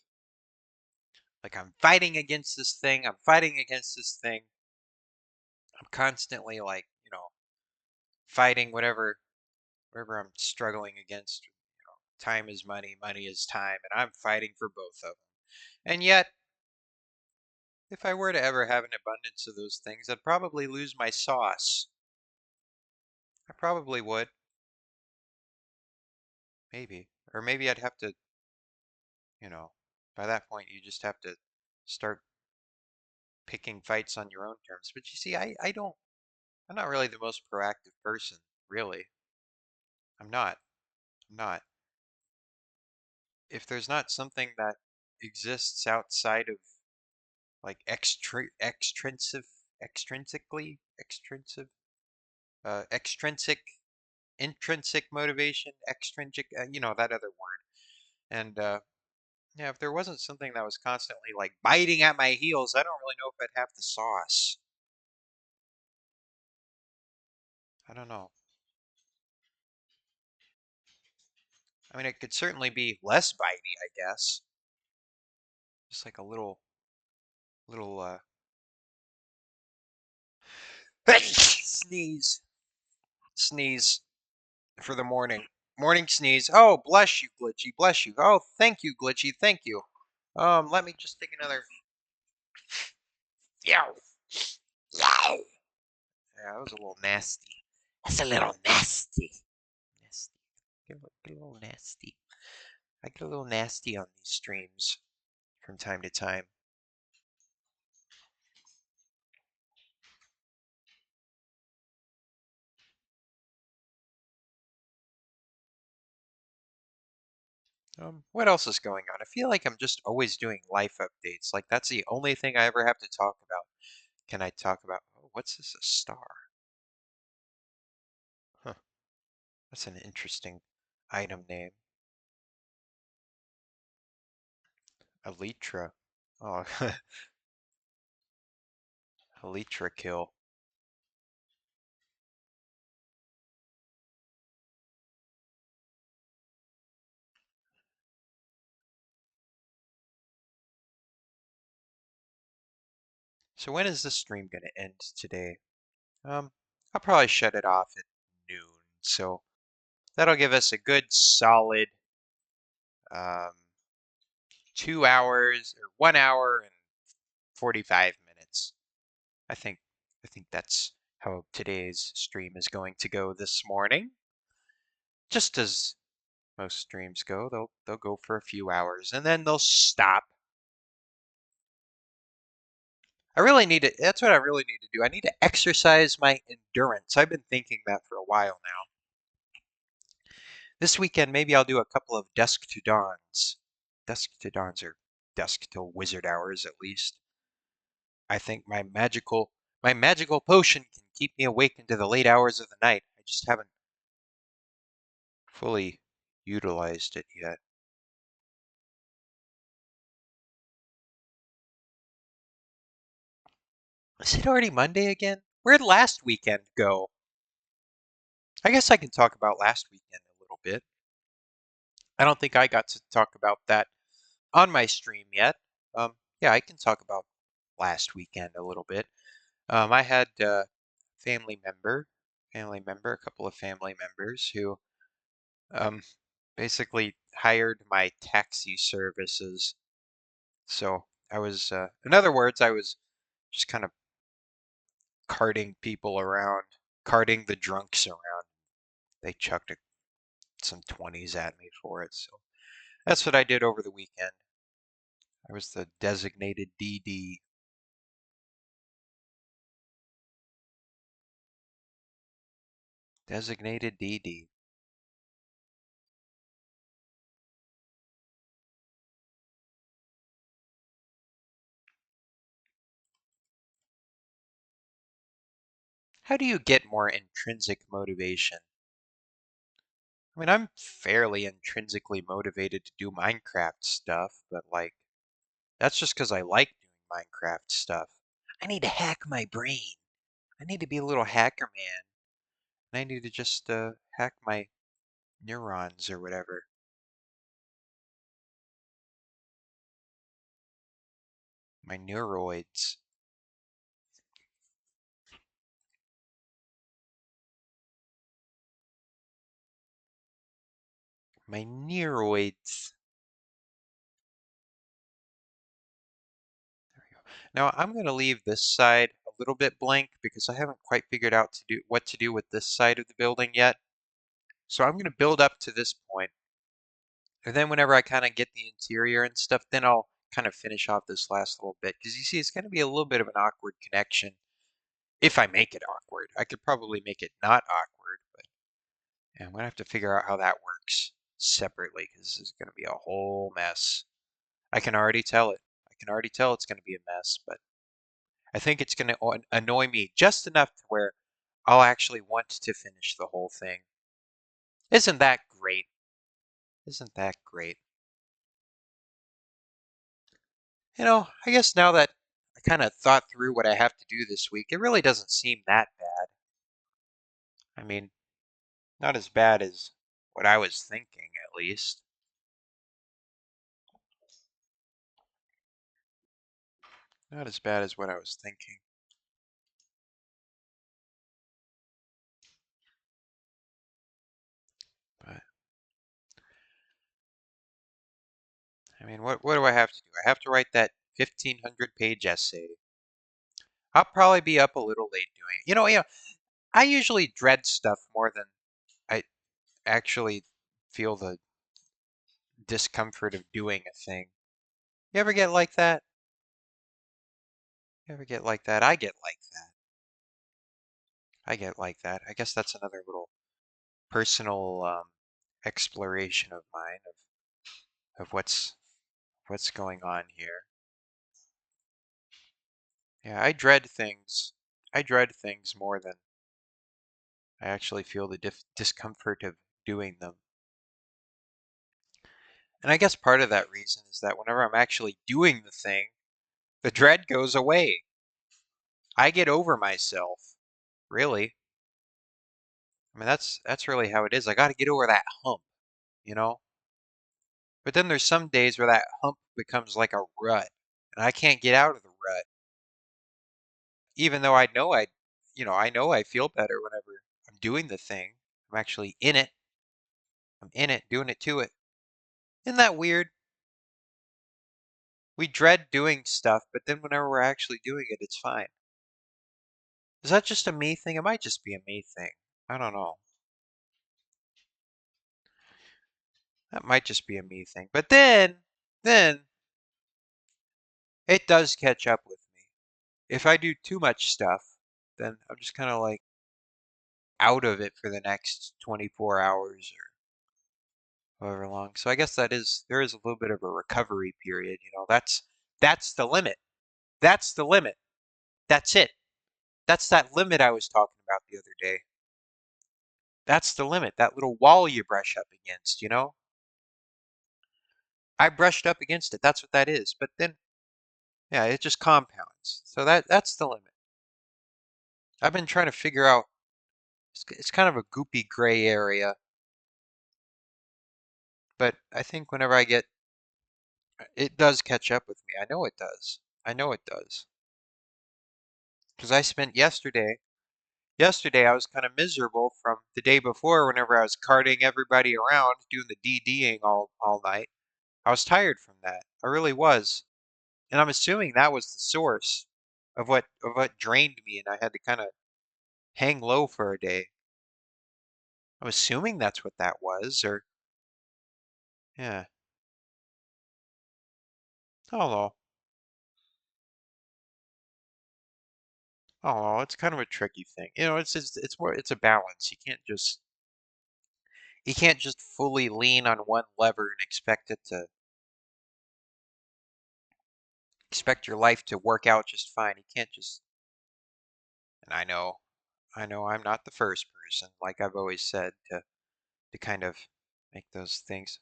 Like I'm fighting against this thing, I'm fighting against this thing, I'm constantly like, fighting whatever I'm struggling against. Time is money, money is time, and I'm fighting for both of them. And yet, if I were to ever have an abundance of those things, I'd probably lose my sauce. I probably would, maybe. Or maybe I'd have to, you know, by that point you just have to start picking fights on your own terms. But you see, I'm not really the most proactive person, really. I'm not. I'm not. If there's not something that exists outside of like extrinsic, intrinsic motivation, extrinsic, that other word. And yeah, if there wasn't something that was constantly like biting at my heels, I don't really know if I'd have the sauce. I don't know. I mean, it could certainly be less bitey, I guess. Just like a little sneeze, sneeze for the morning. Morning sneeze. Oh, bless you, Glitchy. Bless you. Oh, thank you, Glitchy. Thank you. Let me just take another. Yow. Yow. Yeah, that was a little nasty. That's a little nasty. Nasty. Get a little nasty. I get a little nasty on these streams from time to time. What else is going on? I feel like I'm just always doing life updates. Like that's the only thing I ever have to talk about. Can I talk about, oh, what's this, a star? Huh, that's an interesting item name. Elytra. Oh, Elytra kill. So when is this stream gonna end today? Um, I'll probably shut it off at noon. So that'll give us a good solid um 2 hours or 1 hour and 45 minutes. I think I think that's how today's stream is going to go this morning. Just as most streams go, they'll go for a few hours and then they'll stop. I really need to That's what I really need to do. I need to exercise my endurance. I've been thinking that for a while now. This weekend maybe I'll do a couple of dusk to dawns. Dusk to dawns or dusk till wizard hours at least. I think my magical potion can keep me awake into the late hours of the night. I just haven't fully utilized it yet. Is it already Monday again? Where'd last weekend go? I guess I can talk about last weekend a little bit. I don't think I got to talk about that on my stream yet. Yeah, I can talk about last weekend a little bit. I had family member, a couple of family members who um, basically hired my taxi services. So in other words, I was just kind of carting people around, carting the drunks around. They chucked some 20s at me for it. So that's what I did over the weekend. I was the designated DD. Designated DD. How do you get more intrinsic motivation? I mean, I'm fairly intrinsically motivated to do Minecraft stuff, but like, that's just because I like doing Minecraft stuff. I need to hack my brain. I need to be a little hacker man. And I need to just hack my neurons or whatever. My neuroids. My neroids. There we go. Now I'm going to leave this side a little bit blank because I haven't quite figured out what to do with this side of the building yet. So I'm going to build up to this point, and then whenever I kind of get the interior and stuff, then I'll kind of finish off this last little bit because you see it's going to be a little bit of an awkward connection if I make it awkward. I could probably make it not awkward, but I'm going to have to figure out how that works separately because this is going to be a whole mess. I can already tell it. I can already tell it's going to be a mess, but I think it's going to annoy me just enough to where I'll actually want to finish the whole thing. Isn't that great? Isn't that great? I guess now that I kind of thought through what I have to do this week, it really doesn't seem that bad. I mean, not as bad as what I was thinking, at least. Not as bad as what I was thinking. But, I mean, what do I have to do? I have to write that 1,500-page essay. I'll probably be up a little late doing it. I usually dread stuff more than I actually feel the discomfort of doing a thing. You ever get like that? You ever get like that? I get like that. I get like that. I guess that's another little personal exploration of mine of what's going on here. Yeah, I dread things. I dread things more than I actually feel the discomfort of doing them. And I guess part of that reason is that whenever I'm actually doing the thing, the dread goes away. I get over myself, really. I mean, that's really how it is. I got to get over that hump, you know? But then there's some days where that hump becomes like a rut, and I can't get out of the rut. Even though I know I feel better whenever I'm doing the thing. I'm actually in it. I'm in it, doing it to it. Isn't that weird? We dread doing stuff, but then whenever we're actually doing it, it's fine. Is that just a me thing? It might just be a me thing. I don't know. That might just be a me thing. But then it does catch up with me. If I do too much stuff, then I'm just kind of like out of it for the next 24 hours or however long. So I guess there is a little bit of a recovery period, that's the limit. That's the limit. That's it. That's that limit I was talking about the other day. That's the limit. That little wall you brush up against. I brushed up against it. That's what that is. But then yeah, it just compounds. So that's the limit. I've been trying to figure out it's kind of a goopy gray area, but I think whenever I get it does catch up with me. I know it does. I know it does. Because I spent yesterday I was kind of miserable from the day before whenever I was carting everybody around doing the DDing all night. I was tired from that. I really was. And I'm assuming that was the source of what drained me and I had to kind of hang low for a day. I'm assuming that's what that was or yeah. I don't know. I don't know. It's kind of a tricky thing. It's more it's a balance. You can't just fully lean on one lever and expect your life to work out just fine. You can't just and I know I'm not the first person, like I've always said, to kind of make those things.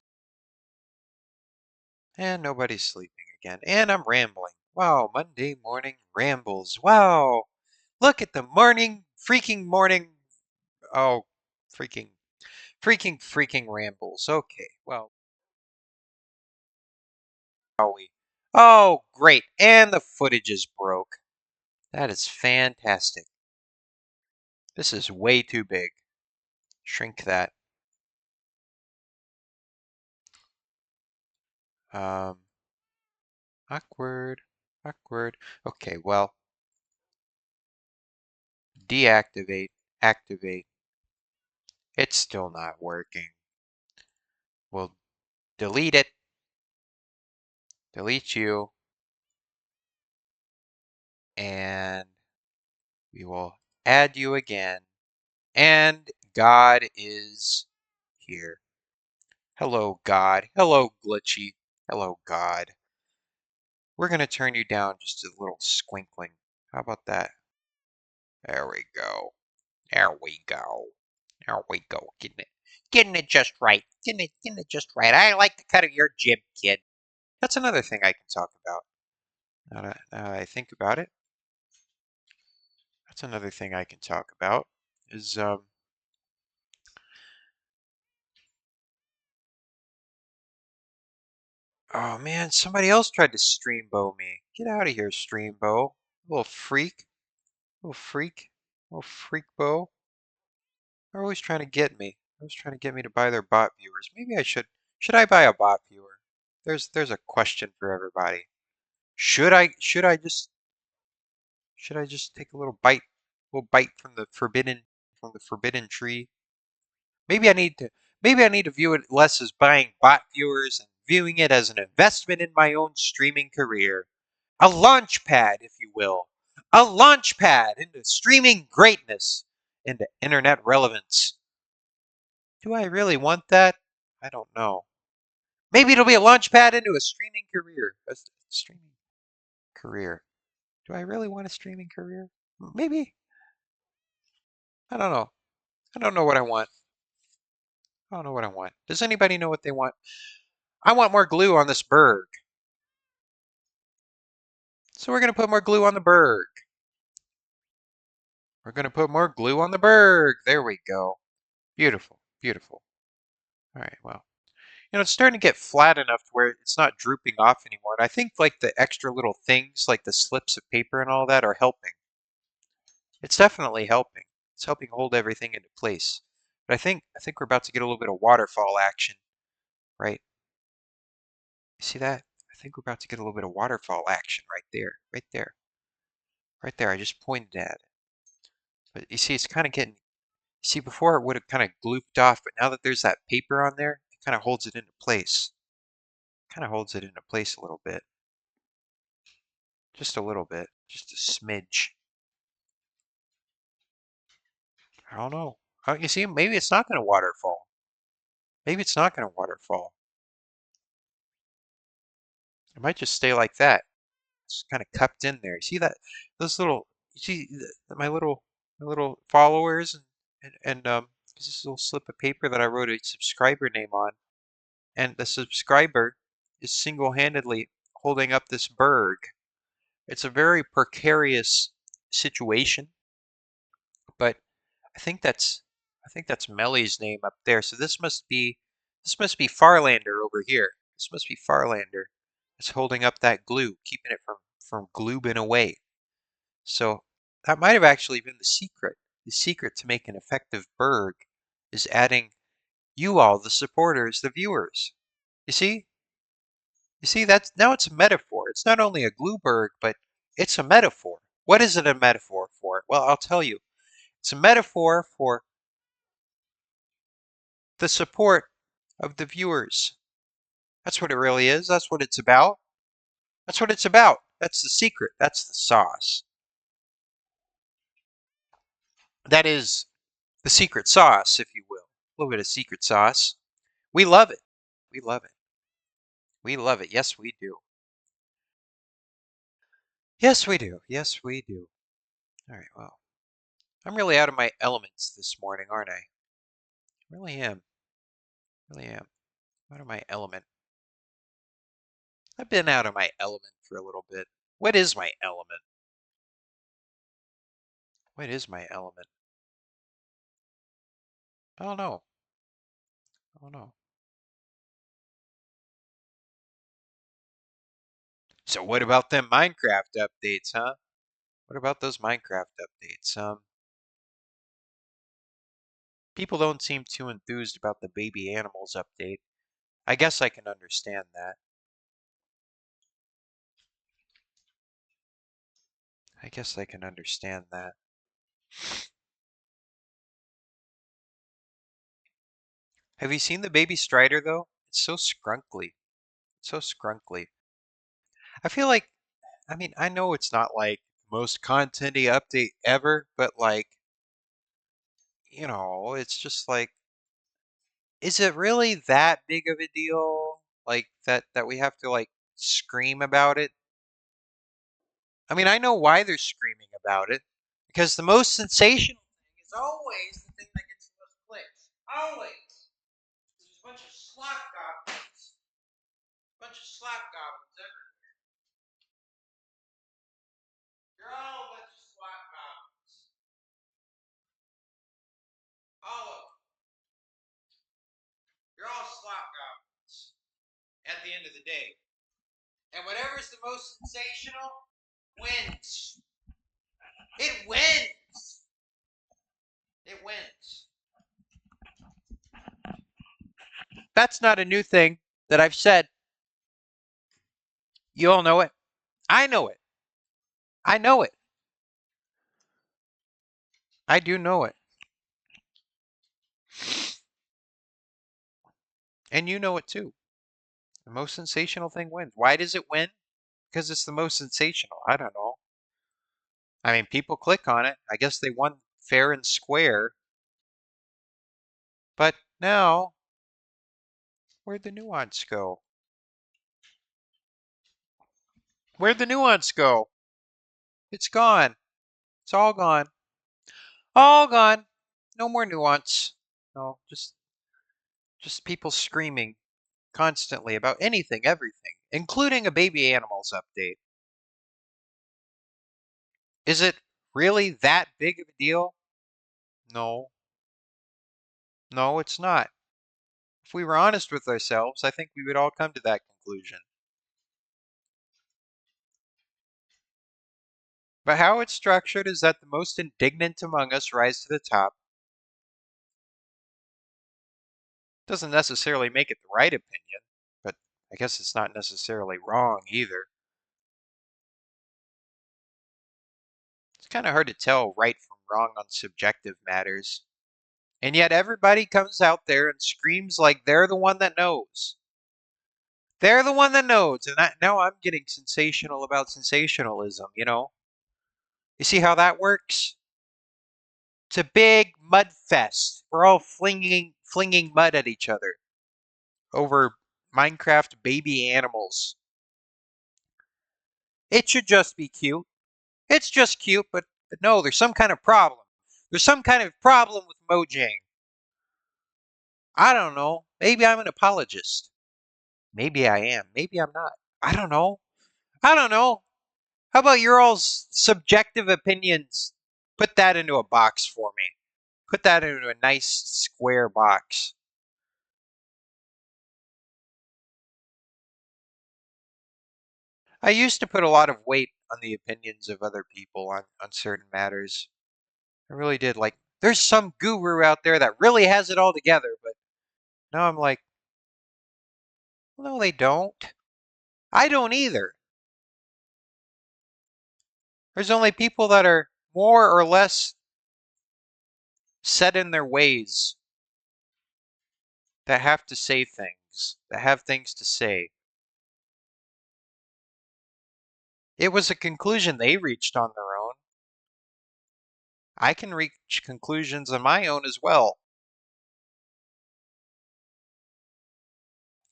And nobody's sleeping again. And I'm rambling. Wow, Monday morning rambles. Wow. Look at the freaking morning. Oh, freaking rambles. Okay, well, are we? Oh, great. And the footage is broke. That is fantastic. This is way too big. Shrink that. Um, awkward, awkward. Okay, well, deactivate, activate. It's still not working. We'll delete it, delete you, and we will add you again. And God is here. Hello, God. Hello, Glitchy. Hello, God. We're going to turn you down just a little squinkling. How about that? There we go. There we go. There we go. Getting it just right. Getting it just right. I like the cut of your jib, kid. That's another thing I can talk about. Now that I think about it, that's another thing I can talk about. Is oh man, somebody else tried to streambow me. Get out of here, streambow. Little freak. Little freak. Little freak bow. They're always trying to get me. Always trying to get me to buy their bot viewers. Maybe I should. Should I buy a bot viewer? There's a question for everybody. Should I just take a little bite from the forbidden tree? Maybe I need to maybe I need to view it less as buying bot viewers and viewing it as an investment in my own streaming career. A launch pad, if you will. A launch pad into streaming greatness, into internet relevance. Do I really want that? I don't know. Maybe it'll be a launch pad into a streaming career. A streaming career. Do I really want a streaming career? Maybe. I don't know. I don't know what I want. I don't know what I want. Does anybody know what they want? I want more glue on this berg. So we're going to put more glue on the berg. We're going to put more glue on the berg. There we go. Beautiful. Beautiful. All right, well. It's starting to get flat enough to where it's not drooping off anymore. And I think like the extra little things, like the slips of paper and all that, are helping. It's definitely helping. It's helping hold everything into place. But I think we're about to get a little bit of waterfall action, right? You see that? I think we're about to get a little bit of waterfall action right there, right there, right there. I just pointed at it. But you see, it's kind of getting. See, before it would have kind of glooped off, but now that there's that paper on there, it kind of holds it into place. Kind of holds it into place a little bit. Just a little bit. Just a smidge. I don't know. You see, maybe it's not going to waterfall. Maybe it's not going to waterfall. It might just stay like that. It's kind of cupped in there. You see that? Those little, you see my little followers and this little slip of paper that I wrote a subscriber name on, and the subscriber is single-handedly holding up this berg. It's a very precarious situation, but I think that's I think that's Melly's name up there. So this must be Farlander over here. This must be Farlander. It's holding up that glue, keeping it from gloobing away. So that might have actually been the secret. The secret to make an effective berg is adding you all, the supporters, the viewers. You see? You see, that's now it's a metaphor. It's not only a glue berg, but it's a metaphor. What is it a metaphor for? Well, I'll tell you. It's a metaphor for the support of the viewers. That's what it really is. That's what it's about. That's what it's about. That's the secret. That's the sauce. That is the secret sauce, if you will. A little bit of secret sauce. We love it. We love it. We love it. Yes, we do. Yes, we do. Yes, we do. All right, well, I'm really out of my elements this morning, aren't I? Really am. Really am. Out of my element. I've been out of my element for a little bit. What is my element? What is my element? I don't know. I don't know. So what about them Minecraft updates, huh? What about those Minecraft updates? People don't seem too enthused about the baby animals update. I guess I can understand that. I guess I can understand that. Have you seen the baby strider though? It's so scrunkly. So scrunkly. I feel like, I mean, I know it's not like the most contenty update ever, but like, it's just like, is it really that big of a deal? Like that we have to like scream about it? I mean, I know why they're screaming about it. Because the most sensational thing is always the thing that gets the most clicks. Always. There's a bunch of slop goblins. A bunch of slop goblins everywhere. You're all a bunch of slop goblins. All of them. You're all slop goblins at the end of the day. And whatever's the most sensational wins. It wins. It wins. That's not a new thing that I've said. You all know it. I know it. I know it. I do know it. And you know it too. The most sensational thing wins. Why does it win? Because it's the most sensational. I don't know. I mean, people click on it. I guess they won fair and square. But now, where'd the nuance go? Where'd the nuance go? It's gone. It's all gone. All gone. No more nuance. No, just people screaming constantly about anything, everything, including a baby animals update. Is it really that big of a deal? No. No, it's not. If we were honest with ourselves, I think we would all come to that conclusion. But how it's structured is that the most indignant among us rise to the top. Doesn't necessarily make it the right opinion, but I guess it's not necessarily wrong either. It's kind of hard to tell right from wrong on subjective matters. And yet everybody comes out there and screams like they're the one that knows. They're the one that knows. And now I'm getting sensational about sensationalism, you know? You see how that works? It's a big mud fest. We're all flinging mud at each other over Minecraft baby animals. It should just be cute. It's just cute, but no, there's some kind of problem. There's some kind of problem with Mojang. I don't know. Maybe I'm an apologist. Maybe I am. Maybe I'm not. I don't know. I don't know. How about your all's subjective opinions? Put that into a box for me. Put that into a nice square box. I used to put a lot of weight on the opinions of other people on certain matters. I really did. Like, there's some guru out there that really has it all together, but now I'm like, well, no, they don't. I don't either. There's only people that are more or less set in their ways that have to say things, that have things to say. It was a conclusion they reached on their own. I can reach conclusions on my own as well.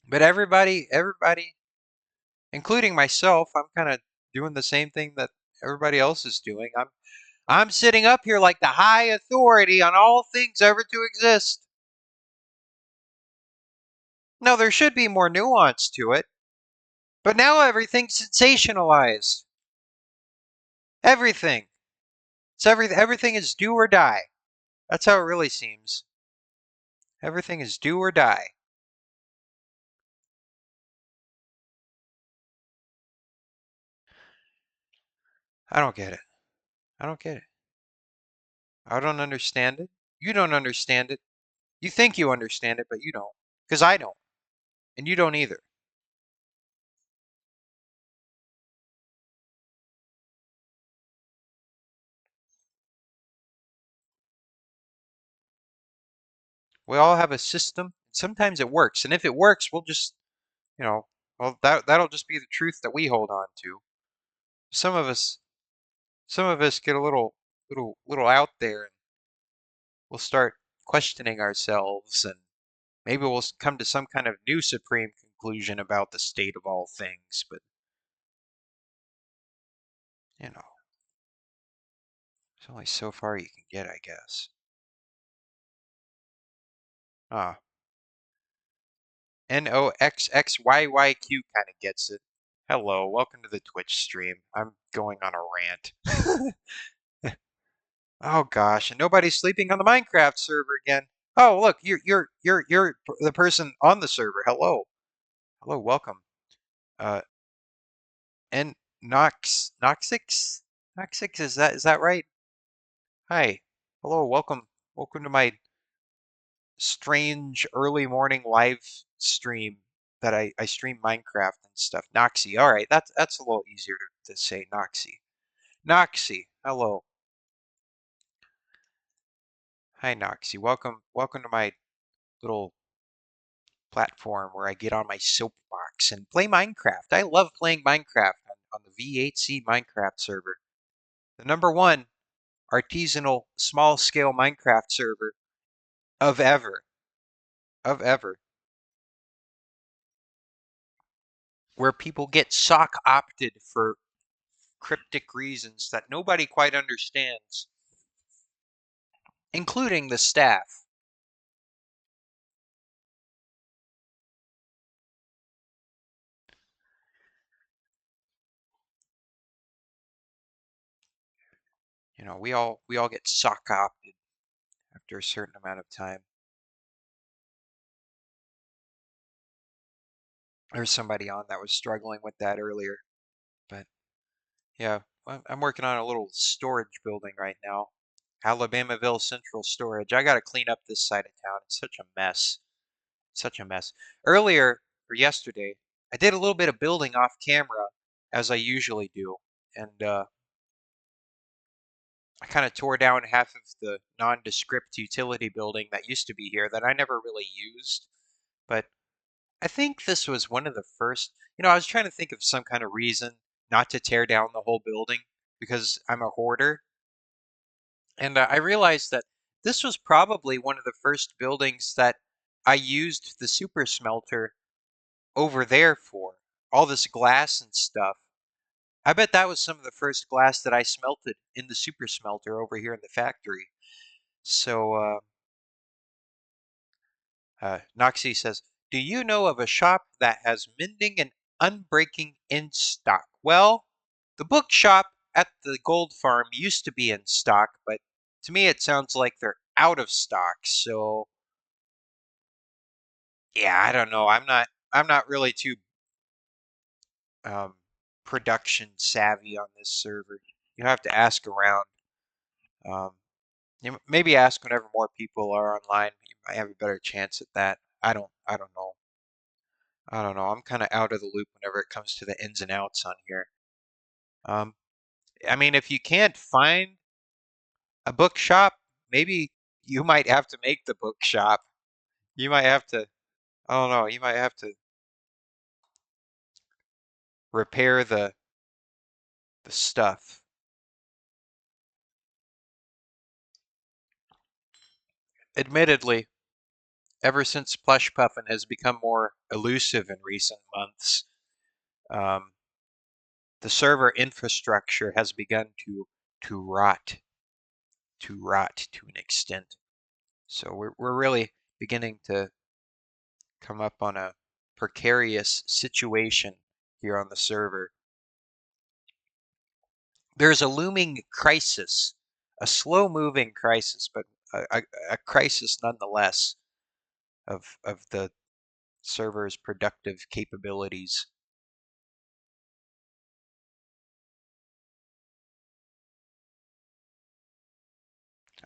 But everybody, including myself, I'm kind of doing the same thing that everybody else is doing. I'm sitting up here like the high authority on all things ever to exist. No, there should be more nuance to it. But now everything's sensationalized. Everything. Everything is do or die. That's how it really seems. Everything is do or die. I don't get it. I don't get it. I don't understand it. You don't understand it. You think you understand it, but you don't. Because I don't. And you don't either. We all have a system. Sometimes it works, and if it works, we'll just, you know, well, that'll just be the truth that we hold on to. Some of us, some of us get a little out there, and we'll start questioning ourselves, and maybe we'll come to some kind of new supreme conclusion about the state of all things. But you know, there's only so far you can get, I guess. Ah, NOXXYYQ kind of gets it. Hello, welcome to the Twitch stream. I'm going on a rant. Oh gosh, and nobody's sleeping on the Minecraft server again. Oh look, you're the person on the server. Hello, hello, welcome. Uh, and Noxix, is that right? Hi, hello, welcome to my strange early morning live stream that I stream Minecraft and stuff. Noxy, all right, that's a little easier to say. Noxy, Noxy, hello, hi Noxy, welcome to my little platform where I get on my soapbox and play Minecraft. I love playing Minecraft on the V8C Minecraft server, the number one artisanal small scale Minecraft server of ever, of ever, where people get sock opted for cryptic reasons that nobody quite understands, including the staff. You know, we all get sock opted after a certain amount of time. There's somebody on that was struggling with that earlier, but yeah, I'm working on a little storage building right now. Alabamaville Central Storage. I got to clean up this side of town. It's such a mess. Such a mess. Earlier, or yesterday, I did a little bit of building off camera, as I usually do. And I kind of tore down half of the nondescript utility building that used to be here that I never really used. But I think this was one of the first, I was trying to think of some kind of reason not to tear down the whole building because I'm a hoarder. And I realized that this was probably one of the first buildings that I used the super smelter over there for. All this glass and stuff. I bet that was some of the first glass that I smelted in the super smelter over here in the factory. So, Noxie says, do you know of a shop that has mending and unbreaking in stock? Well, the bookshop at the gold farm used to be in stock, but to me it sounds like they're out of stock. So, yeah, I don't know. I'm not really too um, production savvy on this server. You have to ask around. Um, maybe ask whenever more people are online. You might have a better chance at that. I don't know. I don't know. I'm kind of out of the loop whenever it comes to the ins and outs on here. Um, I mean, if you can't find a bookshop, maybe you might have to make the bookshop. You might have to, I don't know, you might have to repair the stuff. Admittedly, ever since Plush Puffin has become more elusive in recent months, um, the server infrastructure has begun to rot, to an extent. So we're really beginning to come up on a precarious situation here on the server. There's a looming crisis, a slow-moving crisis, but a crisis nonetheless of the server's productive capabilities.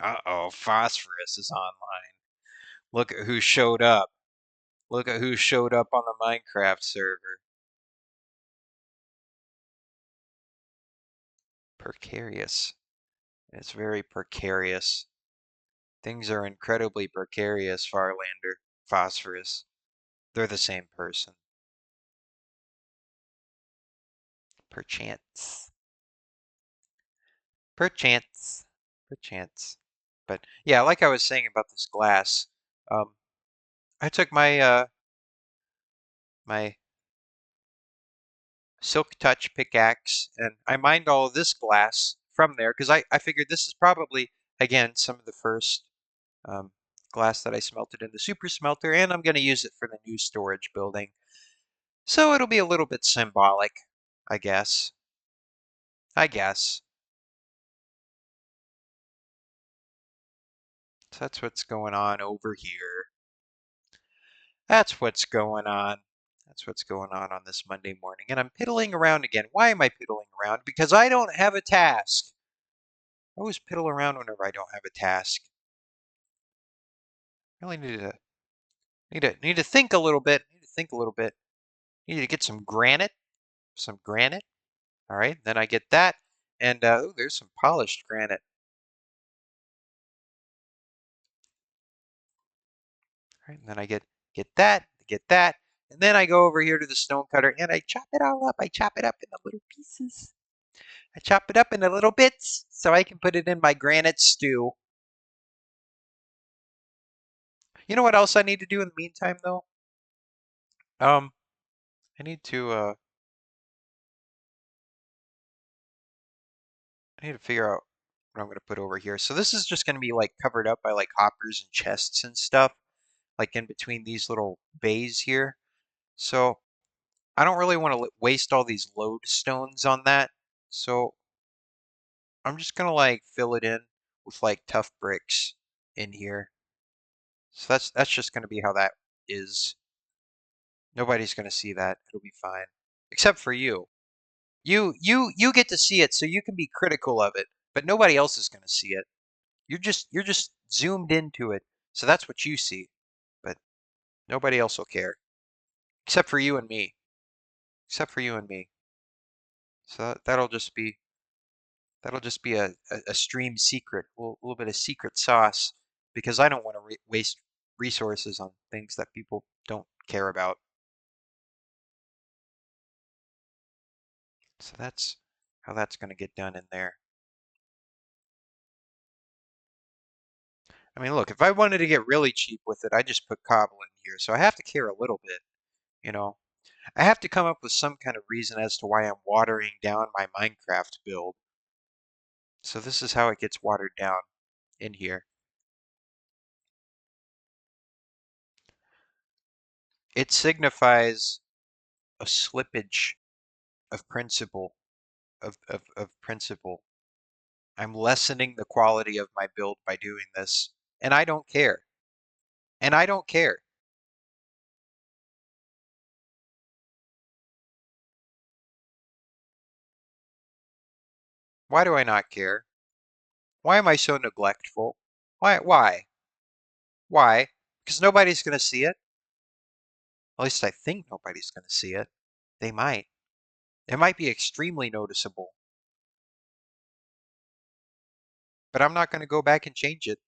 Uh-oh, Phosphorus is online. Look at who showed up. Look at who showed up on the Minecraft server. Precarious. It's very precarious. Things are incredibly precarious, Farlander. Phosphorus. They're the same person. Perchance. Perchance. Perchance. But yeah, like I was saying about this glass, um, I took my Silk Touch pickaxe and I mined all of this glass from there because I figured this is probably, again, some of the first um, glass that I smelted in the super smelter, and I'm going to use it for the new storage building. So it'll be a little bit symbolic, I guess. I guess. So that's what's going on over here. That's what's going on. That's what's going on this Monday morning. And I'm piddling around again. Why am I piddling around? Because I don't have a task. I always piddle around whenever I don't have a task. I really need to think a little bit. Need to think a little bit. Need to get some granite. Some granite. All right. Then I get that. And ooh, there's some polished granite. All right. And then I get that. And then I go over here to the stone cutter and I chop it all up. I chop it up into little pieces. I chop it up into little bits so I can put it in my granite stew. You know what else I need to do in the meantime, though? Um, I need to figure out what I'm gonna put over here. So this is just gonna be like covered up by like hoppers and chests and stuff, like in between these little bays here. So I don't really want to waste all these lodestones on that. So I'm just gonna like fill it in with like tough bricks in here. So that's just gonna be how that is. Nobody's gonna see that. It'll be fine. Except for you. You get to see it so you can be critical of it, but nobody else is gonna see it. You're just zoomed into it. So that's what you see. But nobody else will care. Except for you and me. Except for you and me. So that'll just be a stream secret, a little bit of secret sauce, because I don't want to waste resources on things that people don't care about. So that's how that's going to get done in there. I mean, look, if I wanted to get really cheap with it, I just put cobble in here. So I have to care a little bit, you know. I have to come up with some kind of reason as to why I'm watering down my Minecraft build. So this is how it gets watered down in here. It signifies a slippage of principle, of principle. I'm lessening the quality of my build by doing this, and I don't care. And I don't care. Why do I not care? Why am I so neglectful? Why? Why? Why? Because nobody's going to see it. At least I think nobody's going to see it. They might. It might be extremely noticeable, but I'm not going to go back and change it.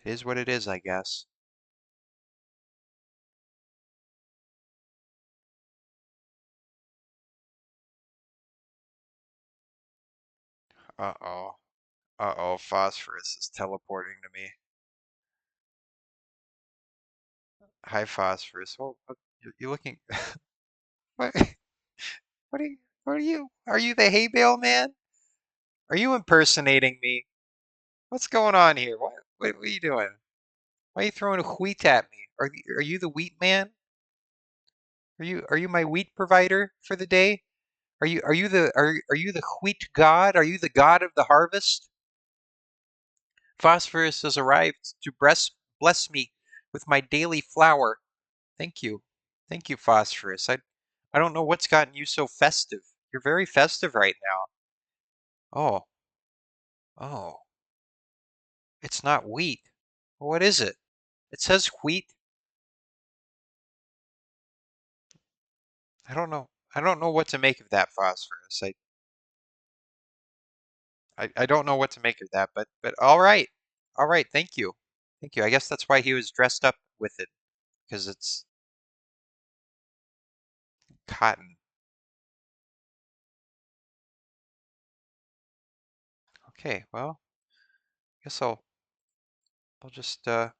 It is what it is, I guess. Uh-oh. Uh-oh, phosphorus is teleporting to me. Hi, phosphorus. Oh, you're looking. What? What are you? What are you? Are you the hay bale man? Are you impersonating me? What's going on here? What are you doing? Why are you throwing wheat at me? Are you the wheat man? Are you my wheat provider for the day? Are you the wheat god? Are you the god of the harvest? Phosphorus has arrived to bless me with my daily flour. Thank you. Thank you, Phosphorus. I don't know what's gotten you so festive. You're very festive right now. Oh, oh, it's not wheat. What is it? It says wheat. I don't know. I don't know what to make of that phosphorus. I don't know what to make of that, but all right. All right, thank you. Thank you. I guess that's why he was dressed up with it, because it's cotton. Okay, well, guess I'll just find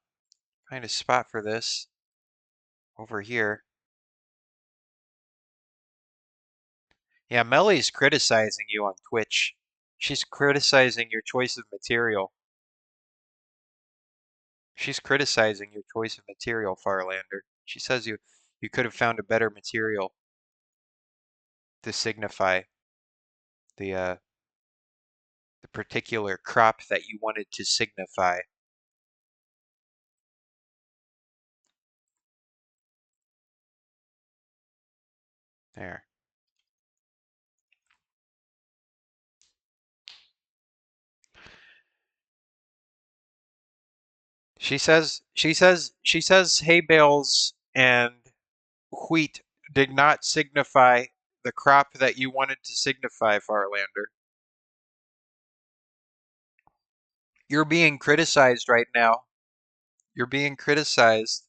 a spot for this over here. Yeah, Melly's criticizing you on Twitch. She's criticizing your choice of material. She's criticizing your choice of material, Farlander. She says you could have found a better material to signify the the particular crop that you wanted to signify. There. She says hay bales and wheat did not signify the crop that you wanted to signify, Farlander. You're being criticized right now. You're being criticized.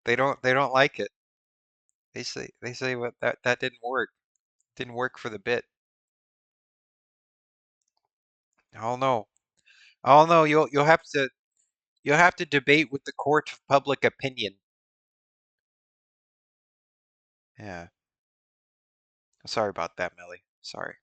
They don't like it. They say what that didn't work. Didn't work for the bit. Oh no. Oh no, you'll have to debate with the court of public opinion. Yeah. Sorry about that, Melly. Sorry.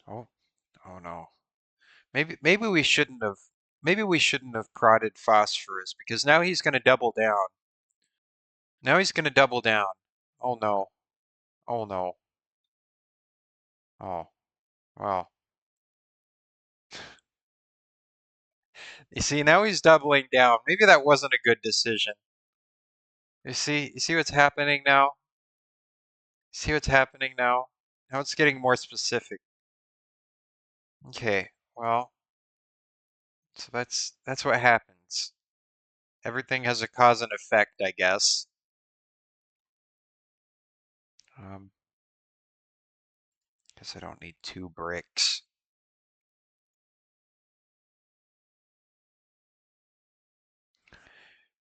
Oh, oh no. Maybe we shouldn't have prodded phosphorus because now he's going to double down. Now he's going to double down. Oh no. Oh no. Oh, well. You see, now he's doubling down. Maybe that wasn't a good decision. You see what's happening now? See what's happening now? Now it's getting more specific. Okay, well, so that's what happens. Everything has a cause and effect, I guess. Um, guess I don't need 2 bricks.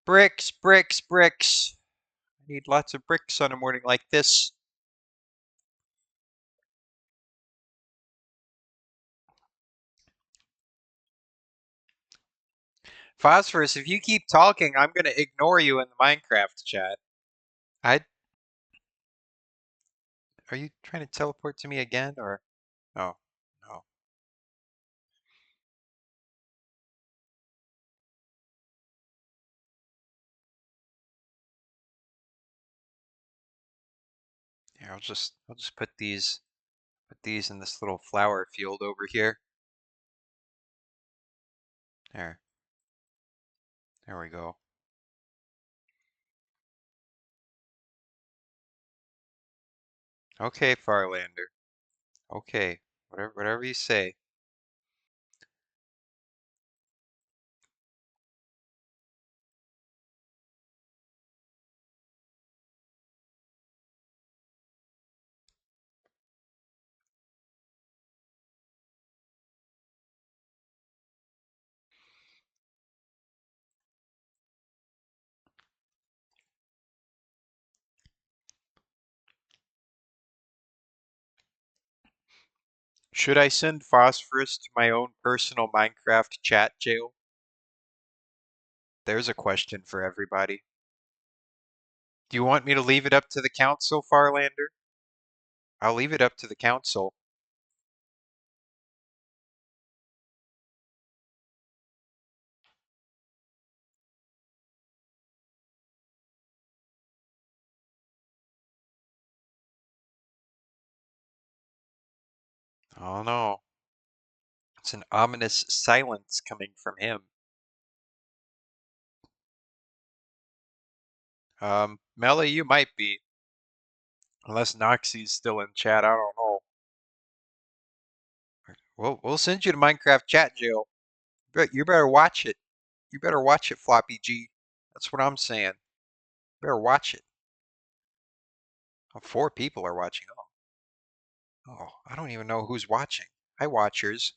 Bricks, bricks, bricks. I need lots of bricks on a morning like this. Phosphorus, if you keep talking, I'm gonna ignore you in the Minecraft chat. I Are you trying to teleport to me again or no? No. Here, I'll just put these in this little flower field over here. There. There we go. Okay, Farlander. Okay. Whatever you say. Should I send phosphorus to my own personal Minecraft chat jail? There's a question for everybody. Do you want me to leave it up to the council, Farlander? I'll leave it up to the council. Oh no. It's an ominous silence coming from him. Melly, you might be. Unless Noxie's still in chat, I don't know. We'll send you to Minecraft chat jail. But you better watch it. You better watch it, Floppy G. That's what I'm saying. You better watch it. Oh, 4 people are watching. Oh, I don't even know who's watching. Hi, watchers.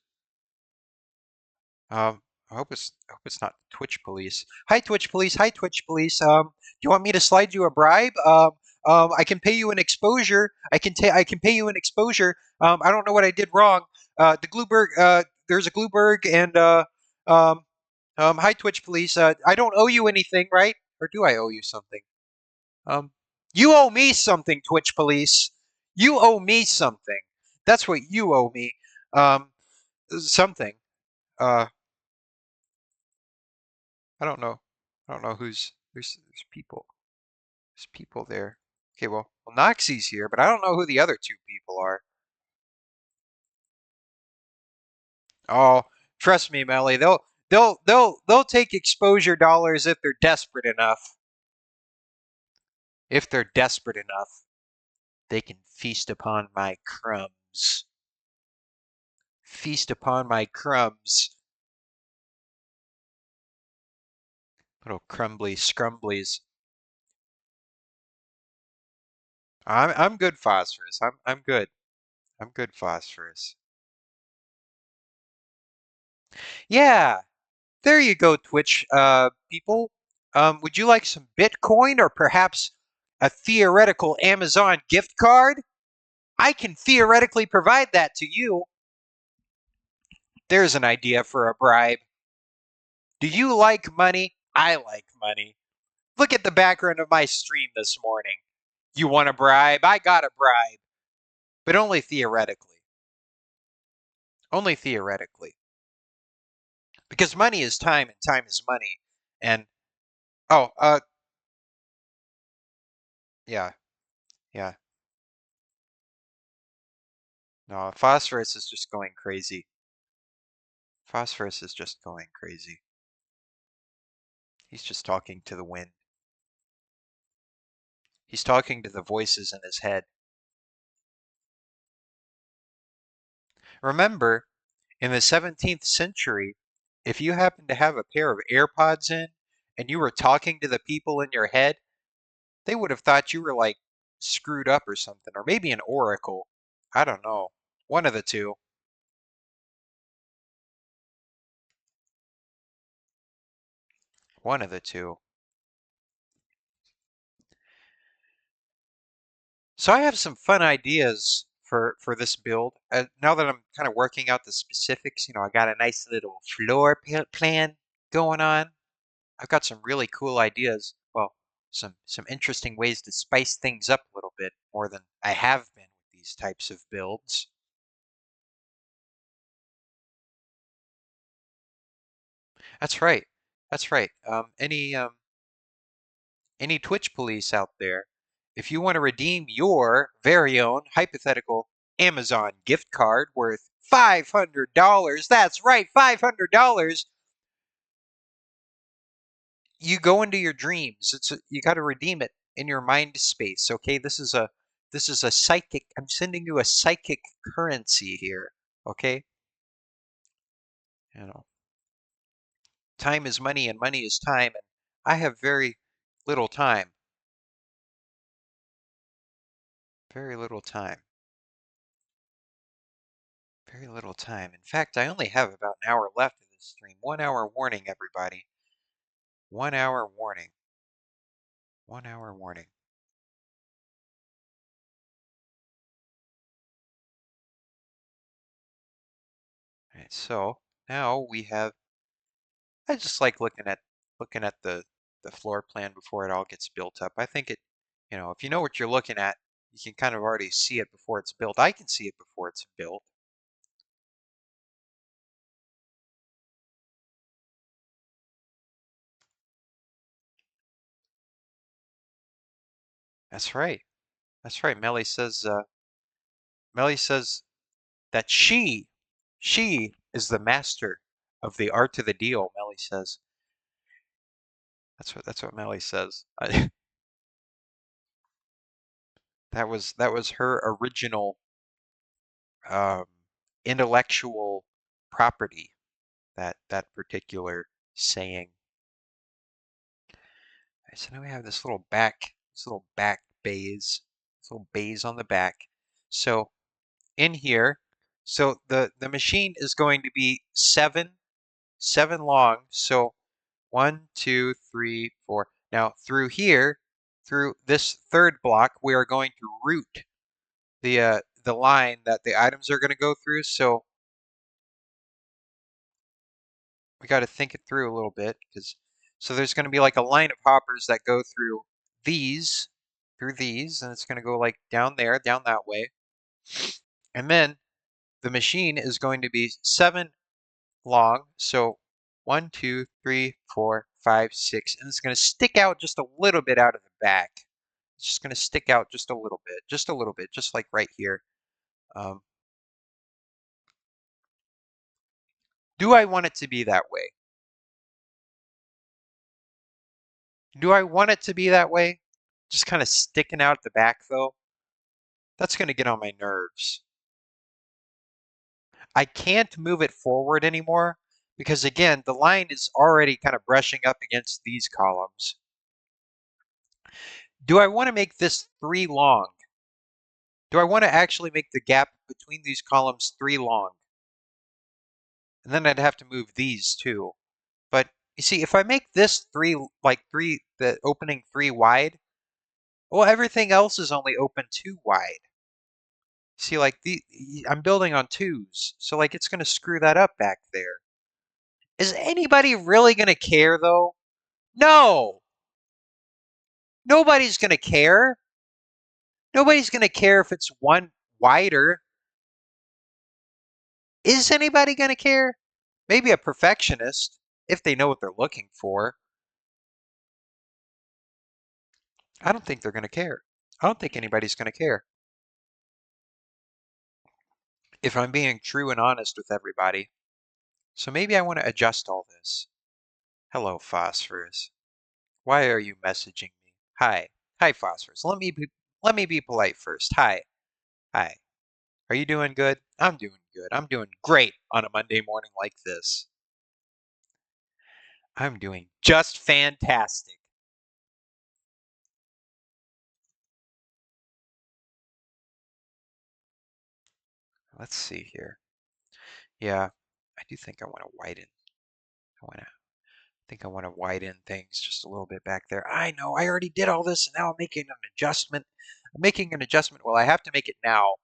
I hope it's not Twitch police. Hi, Twitch police. Hi, Twitch police. Do you want me to slide you a bribe? I can pay you an exposure. I can pay you an exposure. I don't know what I did wrong. The Glueberg. There's a Glueberg and um, hi, Twitch police. I don't owe you anything, right? Or do I owe you something? Um, you owe me something, Twitch police. You owe me something. That's what you owe me. Um, something. Uh, I don't know. I don't know who's there's people. There's people there. Okay, well, Noxie's here, but I don't know who the other 2 people are. Oh, trust me, Melly. They'll take exposure dollars if they're desperate enough. If they're desperate enough, they can feast upon my crumbs. Feast upon my crumbs. Little crumbly scrumblies. I'm good, phosphorus. I'm good. I'm good, phosphorus. Yeah, there you go, Twitch people. Would you like some Bitcoin or perhaps a theoretical Amazon gift card? I can theoretically provide that to you. There's an idea for a bribe. Do you like money? I like money. Look at the background of my stream this morning. You want a bribe? I got a bribe. But only theoretically. Only theoretically. Because money is time and time is money. And, oh, yeah, yeah. No, phosphorus is just going crazy. Phosphorus is just going crazy. He's just talking to the wind. He's talking to the voices in his head. Remember, in the 17th century, if you happened to have a pair of AirPods in and you were talking to the people in your head, they would have thought you were like screwed up or something, or maybe an oracle. I don't know. One of the two. One of the two. So I have some fun ideas for this build. Now that I'm kind of working out the specifics, I got a nice little floor plan going on. I've got some really cool ideas. Well, some interesting ways to spice things up a little bit more than I have been with these types of builds. That's right. That's right. Any Twitch police out there, if you want to redeem your very own hypothetical Amazon gift card worth $500, that's right, $500, you go into your dreams. You got to redeem it in your mind space. Okay, this is a psychic. I'm sending you a psychic currency here. Okay, you know, time is money and money is time, and I have very little time. Very little time. Very little time. In fact, I only have about an hour left of this stream. 1 hour warning, everybody. 1 hour warning. 1 hour warning. All right, so now we have. I just like looking at the floor plan before it all gets built up. I think if you know what you're looking at, you can kind of already see it before it's built. I can see it before it's built. That's right. That's right. Melly says that she is the master of the art of the deal, Melly says. That's what Melly says. That was her original um, intellectual property. That particular saying. So now we have this little back bays, this little bays on the back. So in here, so the machine is going to be seven long. So 1, 2, 3, 4. Now through here, through this third block, we are going to route the line that the items are going to go through. So we got to think it through a little bit because so there's going to be like a line of hoppers that go these, through these, and it's going to go like down there, down that way, and then the machine is going to be 7 long. So 1, 2, 3, 4, 5, 6, and it's going to stick out just a little bit out of the back. It's just going to stick out just a little bit, just like right here. Um, do I want it to be that way? Do I want it to be that way? Just kind of sticking out the back though? That's going to get on my nerves. I can't move it forward anymore because again, the line is already kind of brushing up against these columns. Do I want to make this 3 long? Do I want to actually make the gap between these columns 3 long? And then I'd have to move these too. But you see, if I make this 3, the opening 3 wide, well, everything else is only open 2 wide. See, like I'm building on 2s, so like it's going to screw that up back there. Is anybody really going to care though? No! Nobody's going to care. Nobody's going to care if it's 1 wider. Is anybody going to care? Maybe a perfectionist, if they know what they're looking for. I don't think they're going to care. I don't think anybody's going to care. If I'm being true and honest with everybody. So maybe I want to adjust all this. Hello, Phosphorus. Why are you messaging me? Hi. Hi, Phosphorus. Let me be polite first. Hi. Hi. Are you doing good? I'm doing good. I'm doing great on a Monday morning like this. I'm doing just fantastic. Let's see here. Yeah, I do think I want to widen. I want to widen things just a little bit back there. I know I already did all this and now I'm making an adjustment. I'm making an adjustment. Well, I have to make it now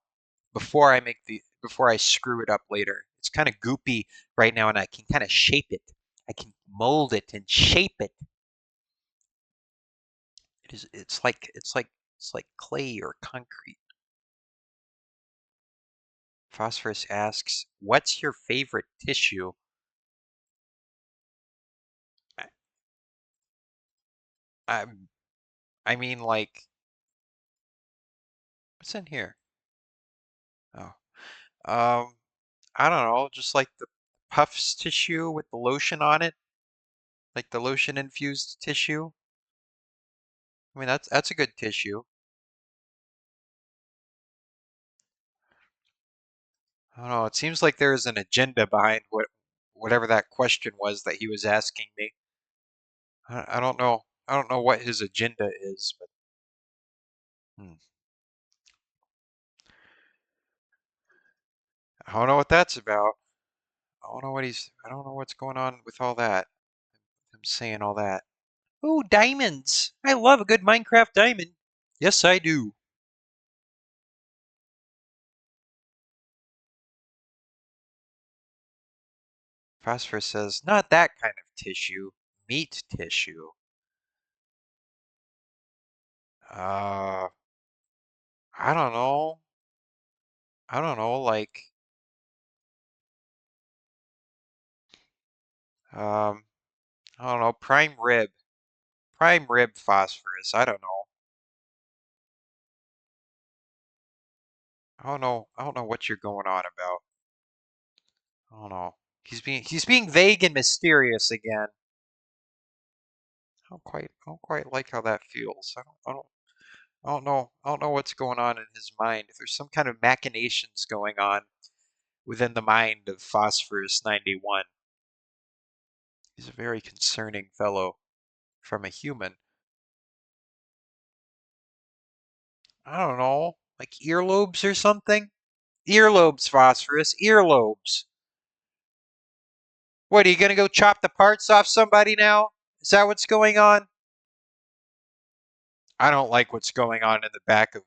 before I screw it up later. It's kind of goopy right now and I can kind of shape it. I can mold it and shape it. It's like clay or concrete. Phosphorus asks, "What's your favorite tissue?" I, I, I mean, like, what's in here? Oh, um, I don't know, just like the puffs tissue with the lotion on it, like the lotion infused tissue. I mean, that's a good tissue. I don't know. It seems like there is an agenda behind whatever that question was that he was asking me. I don't know. I don't know what his agenda is, but hmm. I don't know what that's about. I don't know what's going on with all that. I'm saying all that. Oh, diamonds! I love a good Minecraft diamond. Yes, I do. Phosphorus says, not that kind of tissue. Meat tissue. Uh, I don't know. I don't know, like, um, I don't know, prime rib. Prime rib phosphorus. I don't know. I don't know. I don't know what you're going on about. I don't know. He's being vague and mysterious again. I don't quite like how that feels. I don't know what's going on in his mind. If there's some kind of machinations going on within the mind of Phosphorus 91. He's a very concerning fellow from a human. I don't know, like earlobes or something? Earlobes, Phosphorus, earlobes. What, are you gonna go chop the parts off somebody now? Is that what's going on? I don't like what's going on in the back of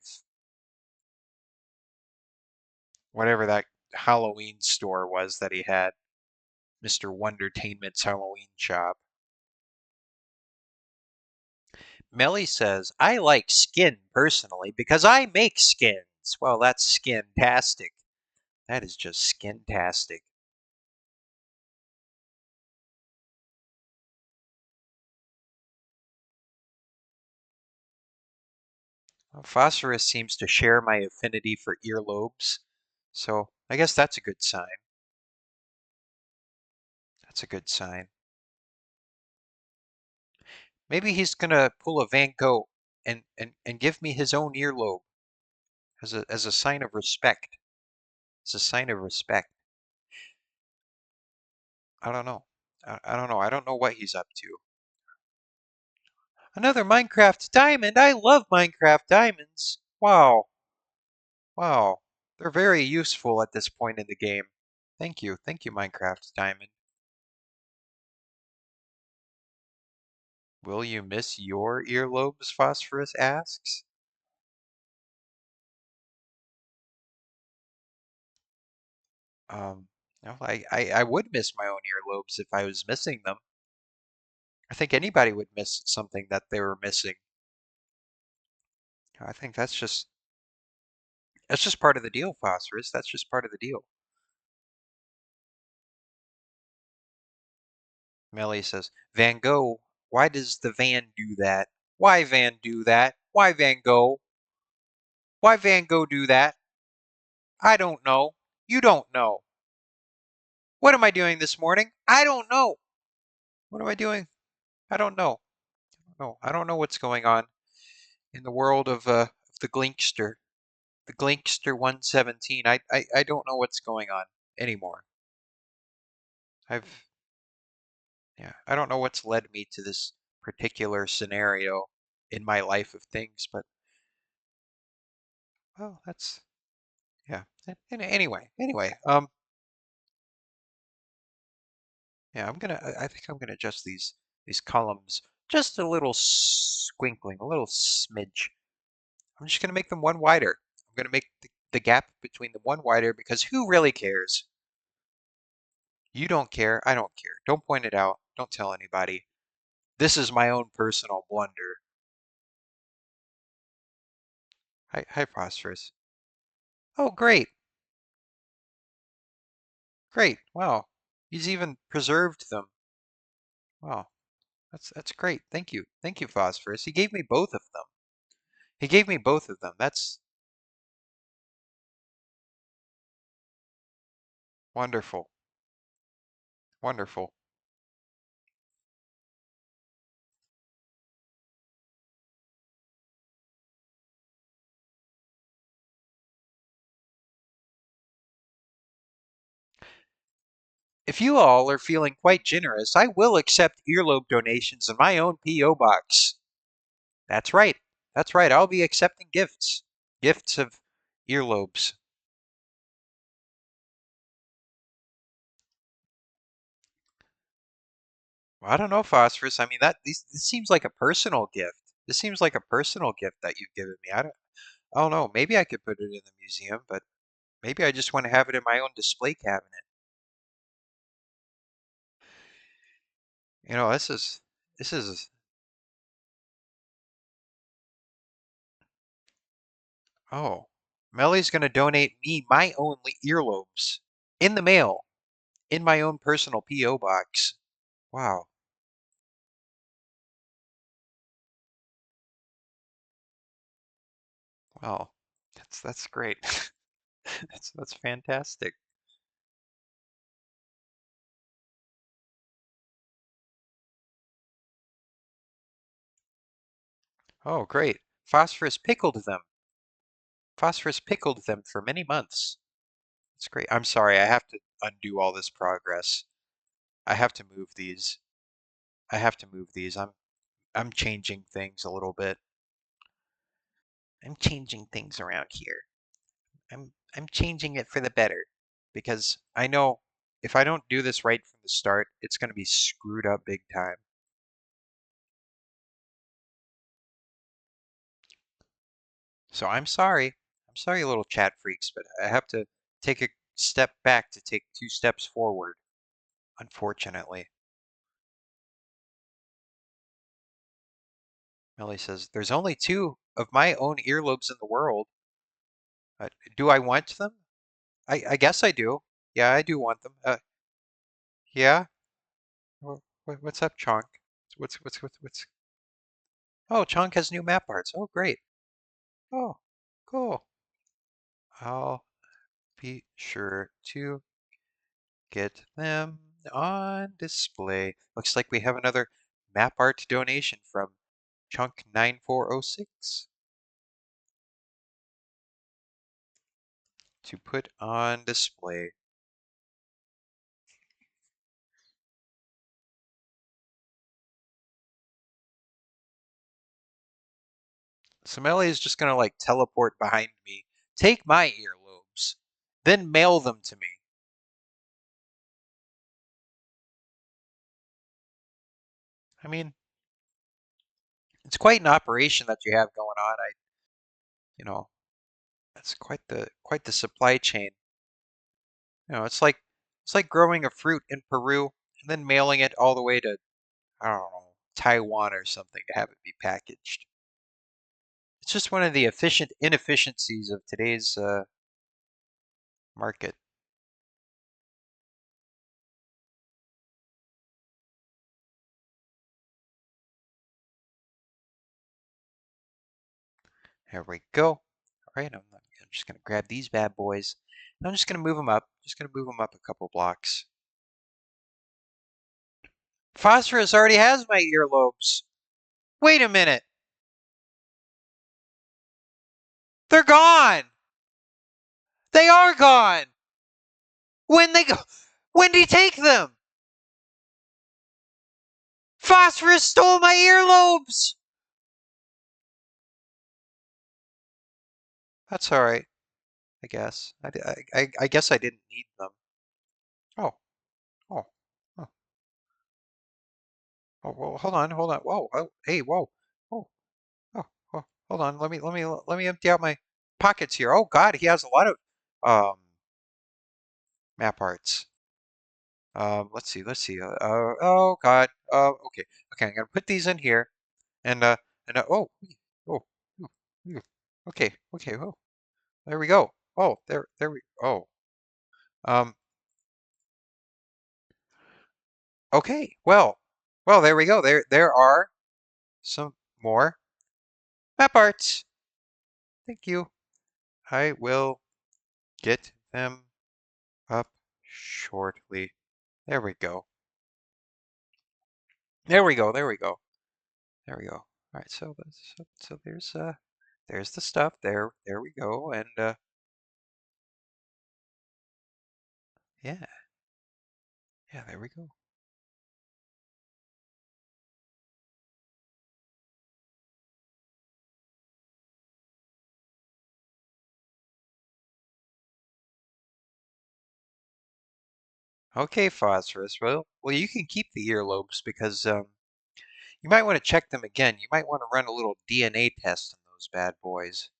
whatever that Halloween store was that he had. Mr. Wondertainment's Halloween shop. Melly says, I like skin personally because I make skins. Well, that's skin-tastic. That is just skin-tastic. Well, Phosphorus seems to share my affinity for earlobes, so I guess that's a good sign. That's a good sign. Maybe he's gonna pull a Van Gogh and give me his own earlobe as a sign of respect. As a sign of respect. I don't know. I don't know. I don't know what he's up to. Another Minecraft diamond. I love Minecraft diamonds. Wow. Wow. They're very useful at this point in the game. Thank you. Thank you, Minecraft diamond. Will you miss your earlobes? Phosphorus asks. Um, no, I would miss my own earlobes if I was missing them. I think anybody would miss something that they were missing. I think that's just part of the deal, Phosphorus. That's just part of the deal. Melly says, Van Gogh, why does the van do that? Why Van do that? Why Van Gogh? Why Van Gogh do that? I don't know. You don't know. What am I doing this morning? I don't know. What am I doing? I don't know. No, I don't know what's going on in the world of the Glinkster. The Glinkster 117. I don't know what's going on anymore. I've yeah, I don't know what's led me to this particular scenario in my life of things, but well, that's yeah. Anyway, yeah, I think I'm gonna adjust these columns just a little squinkling, a little smidge. I'm just gonna make them one wider. I'm gonna make the gap between them one wider because who really cares? You don't care. I don't care. Don't point it out. Don't tell anybody. This is my own personal blunder. Hi, Phosphorus. Oh, great. Great. Wow. He's even preserved them. Wow. That's great. Thank you. Thank you, Phosphorus. He gave me both of them. He gave me both of them. That's wonderful. Wonderful. If you all are feeling quite generous, I will accept earlobe donations in my own P.O. box. That's right. That's right. I'll be accepting gifts. Gifts of earlobes. Well, I don't know, Phosphorus. I mean, this seems like a personal gift. This seems like a personal gift that you've given me. I don't know. Maybe I could put it in the museum, but maybe I just want to have it in my own display cabinet. This is oh, Melly's gonna donate me my own earlobes in the mail in my own personal P.O. box. Wow. Well, that's great. That's fantastic. Oh, great. Phosphorus pickled them. Phosphorus pickled them for many months. It's great. I'm sorry, I have to undo all this progress. I have to move these. I have to move these. I'm changing things a little bit. I'm changing things around here. I'm changing it for the better because I know if I don't do this right from the start, it's going to be screwed up big time. So I'm sorry. I'm sorry, little chat freaks, but I have to take a step back to take 2 steps forward, unfortunately. Melly says, there's only 2 of my own earlobes in the world. Do I want them? I guess I do. Yeah, I do want them. Yeah. What's up, Chonk? What's? Oh, Chonk has new map arts. Oh, great. Oh, cool. I'll be sure to get them on display. Looks like we have another map art donation from Chunk9406 to put on display. Sameli is just gonna like teleport behind me, take my earlobes, then mail them to me. I mean, it's quite an operation that you have going on. You know, that's quite the supply chain. It's like growing a fruit in Peru and then mailing it all the way to, I don't know, Taiwan or something to have it be packaged. It's just one of the efficient inefficiencies of today's market. There we go. All right, I'm just gonna grab these bad boys. And I'm just gonna move them up. Just gonna move them up a couple blocks. Phosphorus already has my earlobes. Wait a minute. They're gone. They are gone. When they go, when did he take them? Phosphorus stole my earlobes. That's all right, I guess. I guess I didn't need them. Oh, oh, oh, oh, well, hold on. Whoa, oh, hey, whoa, oh, oh, oh, hold on. Let me empty out my pockets here. Oh God, he has a lot of um map arts. Let's see. Oh God. Okay, okay. I'm gonna put these in here, and oh, oh, ooh, ooh. Okay, okay. Oh, there we go. Oh, there we. Oh, um. Okay. Well, there we go. There are some more map arts. Thank you. I will get them up shortly. There we go. There we go. There we go. There we go. All right. So there's the stuff. There we go. And yeah, yeah. There we go. Okay, Phosphorus. Well, you can keep the earlobes because you might want to check them again. You might want to run a little DNA test on those bad boys.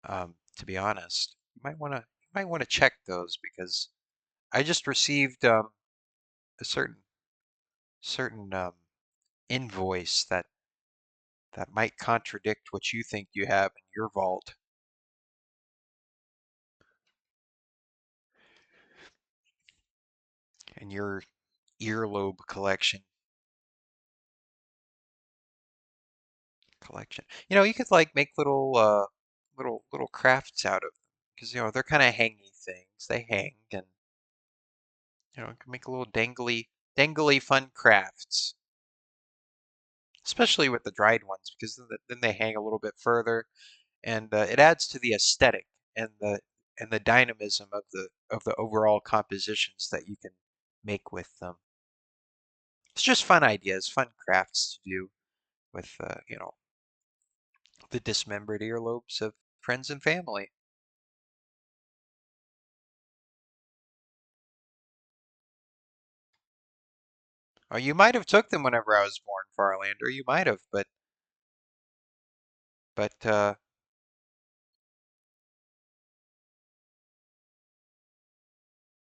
To be honest, you might want to check those because I just received a certain invoice that might contradict what you think you have in your vault and your earlobe collection. You could like make little crafts out of them because they're kind of hangy things. They hang and you can make little dangly fun crafts. especially with the dried ones, because then they hang a little bit further, and it adds to the aesthetic and the dynamism of the overall compositions that you can make with them. It's just fun ideas, fun crafts to do with the dismembered earlobes of friends and family. Oh, you might have took them whenever I was born, Farlander. You might have, but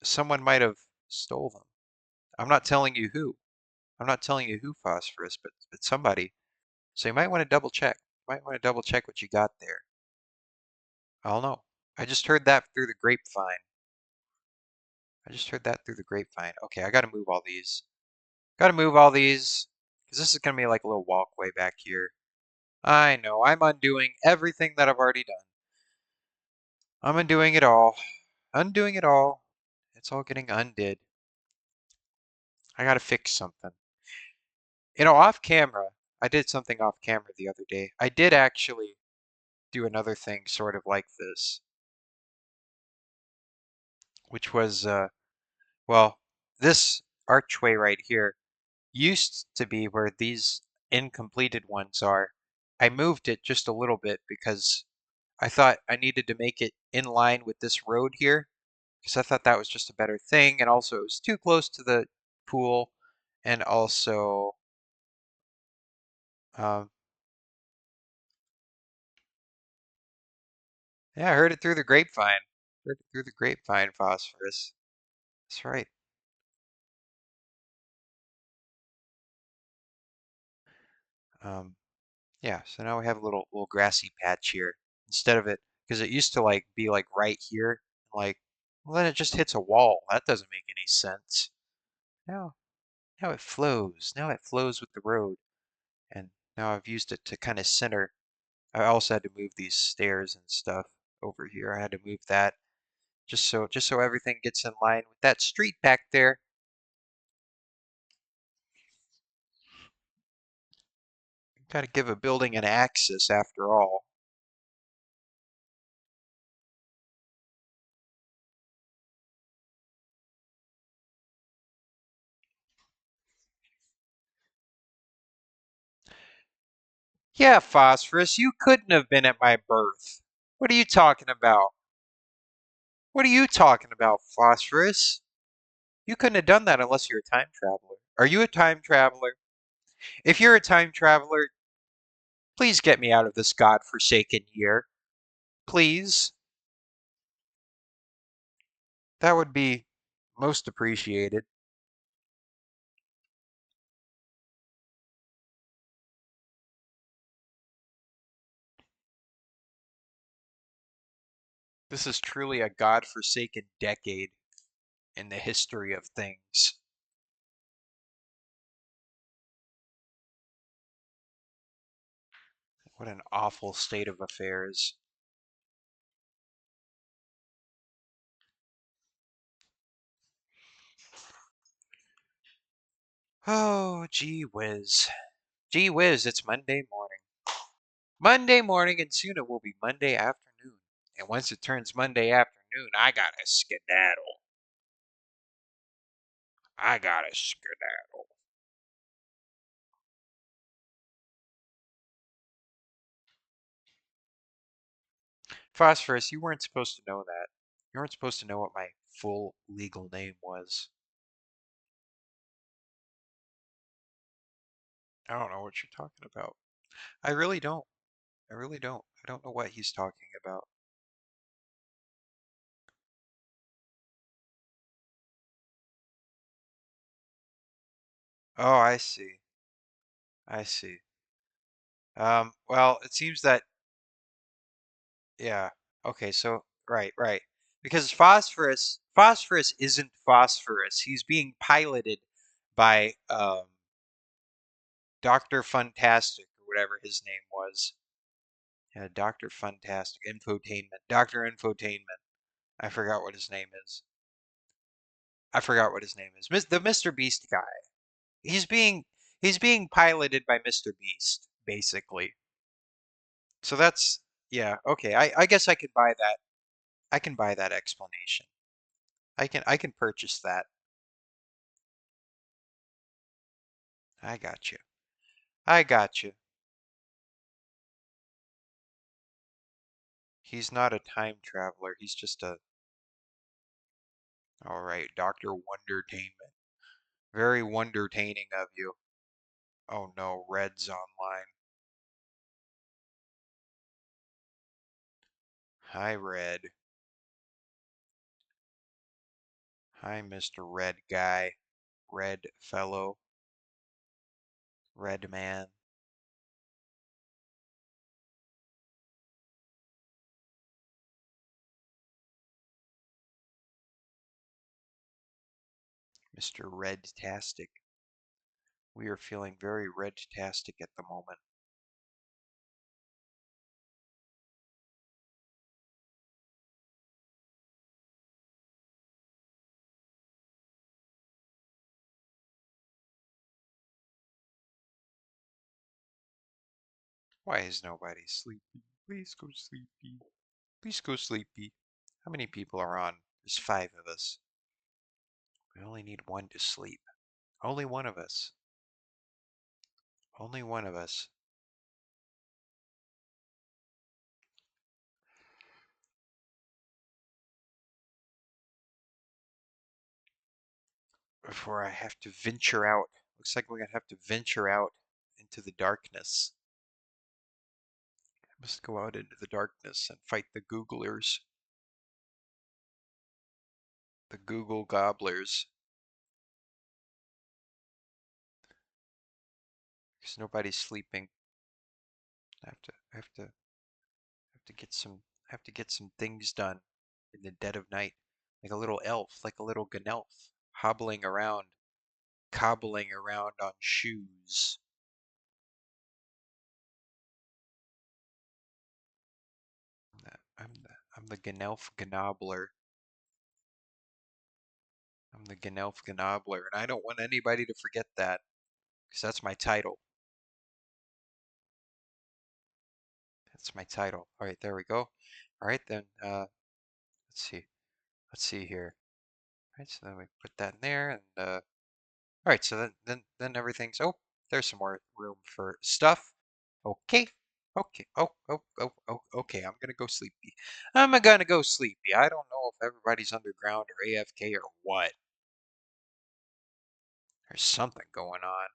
someone might have stole them. I'm not telling you who. I'm not telling you who, Phosphorus, but somebody. So you might want to double check. You might want to double check what you got there. I don't know. I just heard that through the grapevine. I just heard that through the grapevine. Okay, I gotta move all these. Gotta move all these, because this is gonna be like a little walkway back here. I know, I'm undoing everything that I've already done. I'm undoing it all. Undoing it all. It's all getting undid. I gotta fix something. Off camera, I did something off camera the other day. I did actually do another thing sort of like this, which was, well, this archway right here used to be where these incompleted ones are. I moved it just a little bit because I thought I needed to make it in line with this road here because I thought that was just a better thing, and also it was too close to the pool, and also, um, yeah, I heard it through the grapevine. Heard it through the grapevine, Phosphorus. That's right. Um, yeah, so now we have a little grassy patch here instead of it because it used to like be like right here, like well then it just hits a wall. That doesn't make any sense. Now now it flows. Now it flows with the road, and now I've used it to kind of center. I also had to move these stairs and stuff over here. I had to move that just so everything gets in line with that street back there. Got to give a building an axis after all. Yeah, Phosphorus, you couldn't have been at my birth. What are you talking about? What are you talking about, Phosphorus? You couldn't have done that unless you're a time traveler. Are you a time traveler? If you're a time traveler, please get me out of this godforsaken year. Please. That would be most appreciated. This is truly a godforsaken decade in the history of things. What an awful state of affairs. Oh, gee whiz. Gee whiz, it's Monday morning. Monday morning, and soon it will be Monday afternoon. And once it turns Monday afternoon, I gotta skedaddle. I gotta skedaddle. Phosphorus, you weren't supposed to know that. You weren't supposed to know what my full legal name was. I don't know what you're talking about. I really don't. I really don't. I don't know what he's talking about. Oh, I see. I see. Well, it seems that, yeah. Okay, so, right. Because phosphorus isn't phosphorus. He's being piloted by, Dr. Funtastic, or whatever his name was. Yeah, Dr. Funtastic, Infotainment, Dr. Infotainment. I forgot what his name is. I forgot what his name is. The Mr. Beast guy. He's being He's being piloted by Mr. Beast, basically. So that's yeah, okay. I guess I can buy that. I can buy that explanation. I can purchase that. I got you. I got you. He's not a time traveler. He's just a all right, Dr. Wondertainment. Very wondertaining of you. Oh no, Red's online. Hi, Red. Hi, Mr. Red guy. Red fellow. Red man. Mr. Red-tastic. We are feeling very red-tastic at the moment. Why is nobody sleepy? Please go sleepy. Please go sleepy. How many people are on? There's 5 of us. We only need one to sleep. Only one of us. Only one of us. Before I have to venture out. Looks like we're gonna have to venture out into the darkness. I must go out into the darkness and fight the Googlers. The Google Gobblers. Because nobody's sleeping. I have to get some things done in the dead of night. Like a little elf, like a little gnelf, hobbling around, cobbling around on shoes. I'm the Gnelf Gnobler. I'm the Gnelf Gnobler, and I don't want anybody to forget that, because that's my title. That's my title. All right, there we go. All right, then, let's see. Let's see here. All right, so then we put that in there, and all right, so then everything's. Oh, there's some more room for stuff. Okay. Okay. Oh. Okay. I'm gonna go sleepy. I'm gonna go sleepy. I don't know if everybody's underground or AFK or what. There's something going on.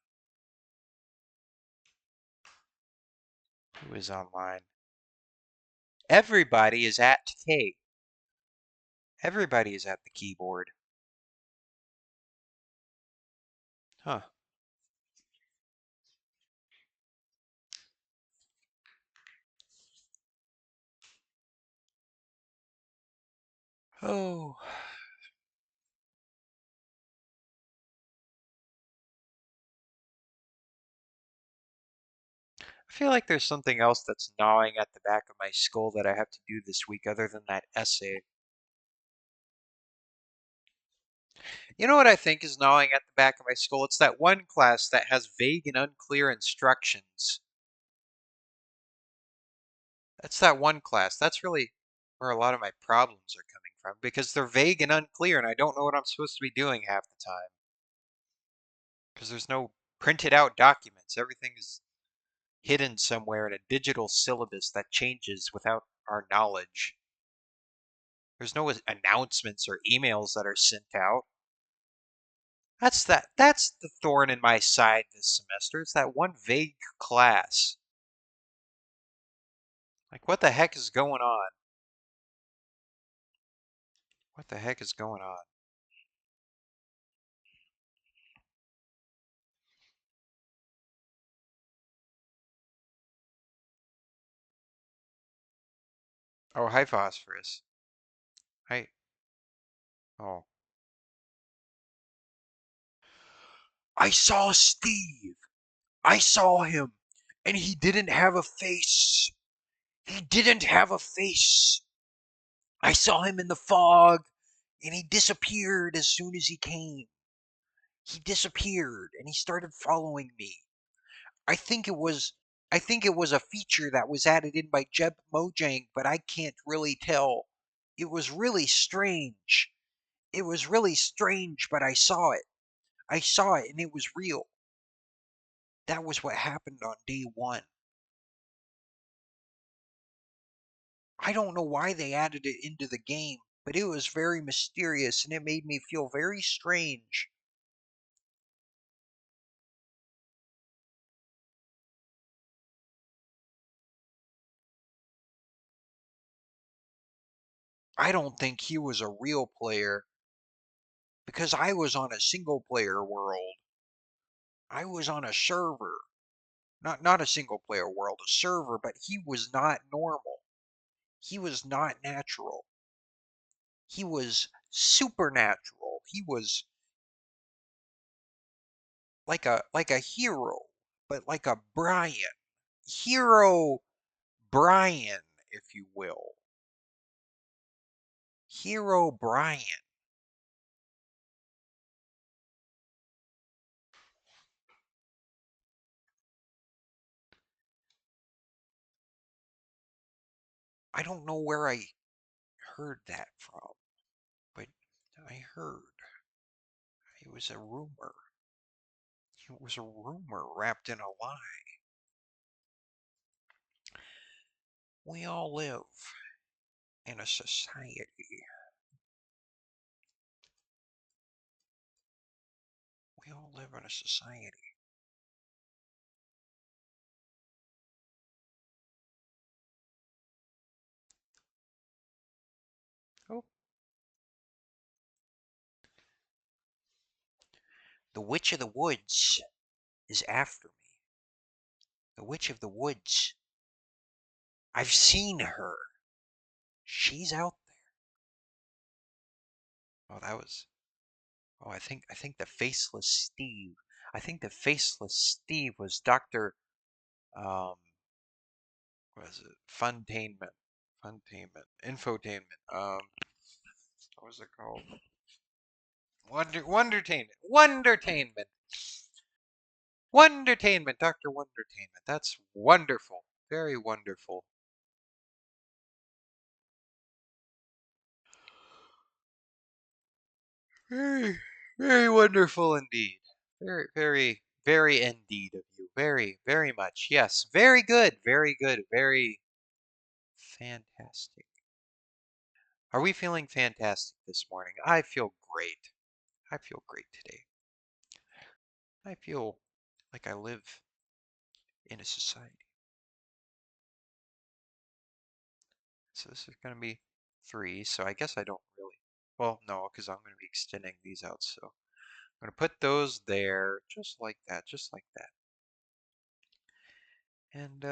Who is online? Everybody is at K. Everybody is at the keyboard. Huh. Oh. I feel like there's something else that's gnawing at the back of my skull that I have to do this week other than that essay. You know what I think is gnawing at the back of my skull? It's that one class that has vague and unclear instructions. That's that one class. That's really where a lot of my problems are coming from because they're vague and unclear and I don't know what I'm supposed to be doing half the time. Because there's no printed out documents. Everything is hidden somewhere in a digital syllabus that changes without our knowledge. There's no announcements or emails that are sent out. That's the thorn in my side this semester. It's that one vague class. Like what the heck is going on? What the heck is going on? Oh, hi phosphorus. Hi. Oh. I saw Steve. I saw him. And he didn't have a face. He didn't have a face. I saw him in the fog and he disappeared as soon as he came. He disappeared and he started following me. I think it was I think it was a feature that was added in by Jeb Mojang, but I can't really tell. It was really strange. It was really strange, but I saw it. I saw it and it was real. That was what happened on day 1. I don't know why they added it into the game, but it was very mysterious and it made me feel very strange. I don't think he was a real player because I was on a single player world. I was on a server. Not a single player world, a server, but he was not normal. He was not natural. He was supernatural. He was like a hero, but like a Brian. Hero Brian, if you will. Hero Brian. I don't know where I heard that from, but I heard it was a rumor. It was a rumor wrapped in a lie. We all live in a society. We all live in a society. Oh, the Witch of the Woods is after me. The Witch of the Woods. I've seen her. She's out there. Oh, that was. Oh, I think the faceless Steve. I think the faceless Steve was Doctor. Um, what was it? Funtainment. Infotainment. What was it called? Wondertainment. Wondertainment. Doctor Wondertainment. That's wonderful. Very wonderful. Very, very wonderful indeed. Very indeed of you. Very much. Yes. Very good. Very good. Very fantastic. Are we feeling fantastic this morning? I feel great. I feel great today. I feel like I live in a society. So this is going to be 3, so I guess I don't really. Well, no, because I'm going to be extending these out, so I'm going to put those there, just like that, just like that. And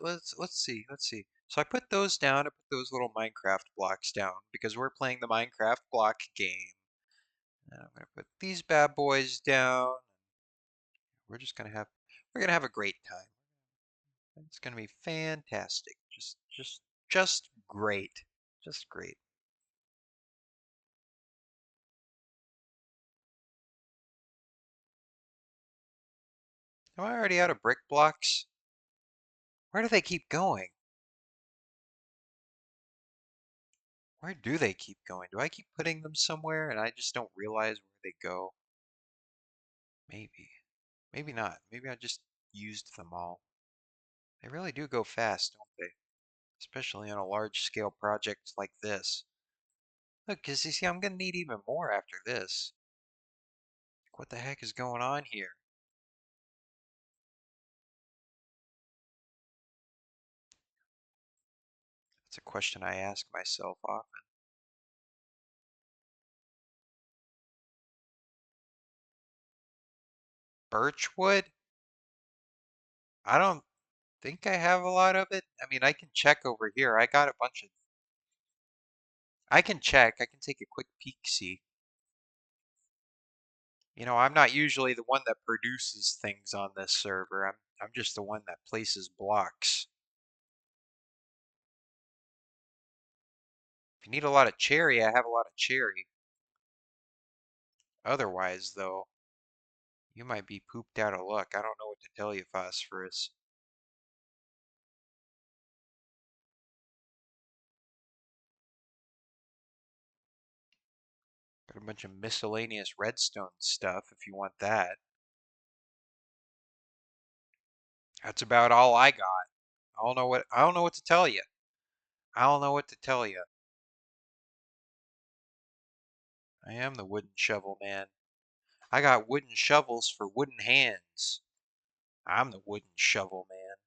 let's see. So I put those down. I put those little Minecraft blocks down because we're playing the Minecraft block game. And I'm gonna put these bad boys down. We're gonna have a great time. It's gonna be fantastic. Just great. Just great. Am I already out of brick blocks? Where do they keep going? Where do they keep going? Do I keep putting them somewhere and I just don't realize where they go? Maybe. Maybe not. Maybe I just used them all. They really do go fast, don't they? Especially on a large scale project like this. Look, because you see, I'm going to need even more after this. Like, what the heck is going on here? That's a question I ask myself often. Birchwood? I don't think I have a lot of it. I mean, I can check over here. I got a bunch of. I can check. I can take a quick peek, see. I'm not usually the one that produces things on this server. I'm just the one that places blocks. If you need a lot of cherry, I have a lot of cherry. Otherwise, though, you might be pooped out of luck. I don't know what to tell you, Phosphorus. Got a bunch of miscellaneous redstone stuff if you want that. That's about all I got. I don't know what to tell you. I don't know what to tell you. I am the wooden shovel man. I got wooden shovels for wooden hands. I'm the wooden shovel man.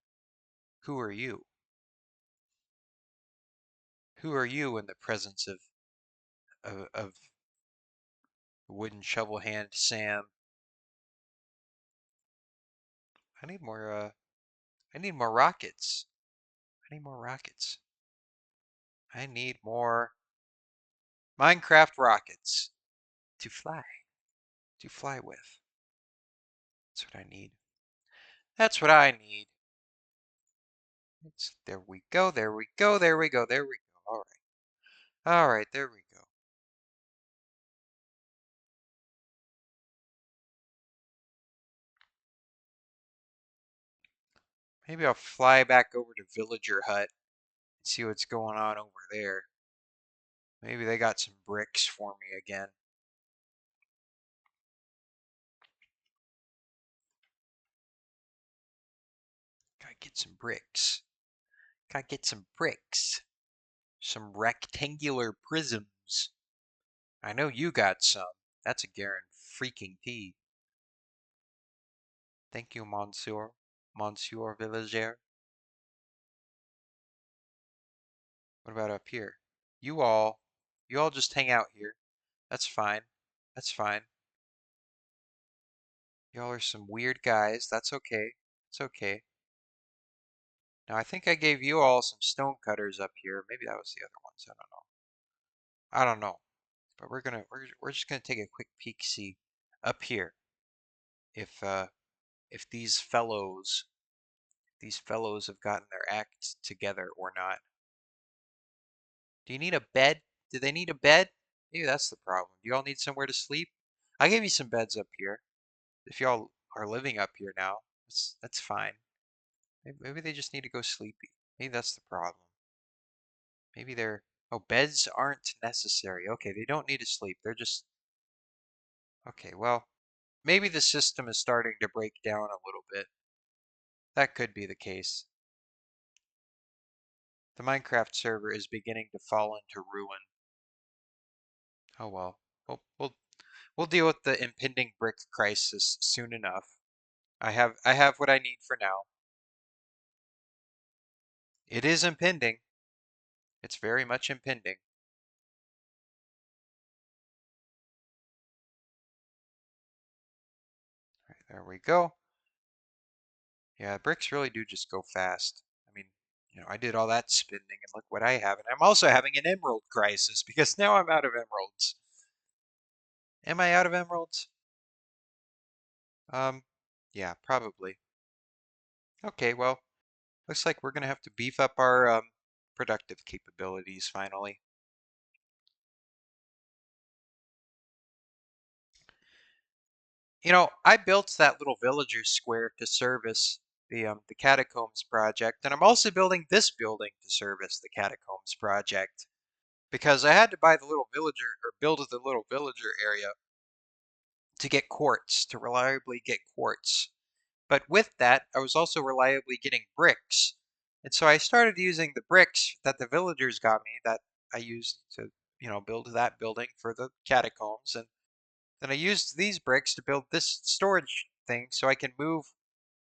Who are you? Who are you in the presence of wooden shovel hand Sam? I need more I need more rockets. I need more rockets. I need more Minecraft rockets to fly. To fly with. That's what I need. That's what I need. There we go, there we go, there we go, there we go. All right. All right, there we go. Maybe I'll fly back over to Villager Hut and see what's going on over there. Maybe they got some bricks for me again. Gotta get some bricks. Gotta get some bricks. Some rectangular prisms. I know you got some. That's a Garen freaking T. Thank you, Monsieur. Monsieur Villager. What about up here? You all, you all just hang out here. That's fine. That's fine. Y'all are some weird guys. That's okay. It's okay. Now I think I gave you all some stone cutters up here. Maybe that was the other ones. I don't know. I don't know. But we're just gonna take a quick peek see up here if if these fellows have gotten their act together or not. Do you need a bed? Do they need a bed? Maybe that's the problem. Do y'all need somewhere to sleep? I gave you some beds up here. If y'all are living up here now, that's fine. Maybe they just need to go sleepy. Maybe that's the problem. Maybe they're oh, beds aren't necessary. Okay, they don't need to sleep. They're just okay, well, maybe the system is starting to break down a little bit. That could be the case. The Minecraft server is beginning to fall into ruin. Oh well. We'll deal with the impending brick crisis soon enough. I have what I need for now. It is impending. It's very much impending. Right, there we go. Yeah, bricks really do just go fast. I mean, I did all that spending and look what I have. And I'm also having an emerald crisis because now I'm out of emeralds. Am I out of emeralds? Um, yeah, probably. Okay, well, looks like we're gonna have to beef up our productive capabilities finally. I built that little villager square to service the catacombs project, and I'm also building this building to service the catacombs project because I had to buy the little villager or build the little villager area to get quartz, to reliably get quartz. But with that, I was also reliably getting bricks. And so I started using the bricks that the villagers got me that I used to, build that building for the catacombs. And then I used these bricks to build this storage thing so I can move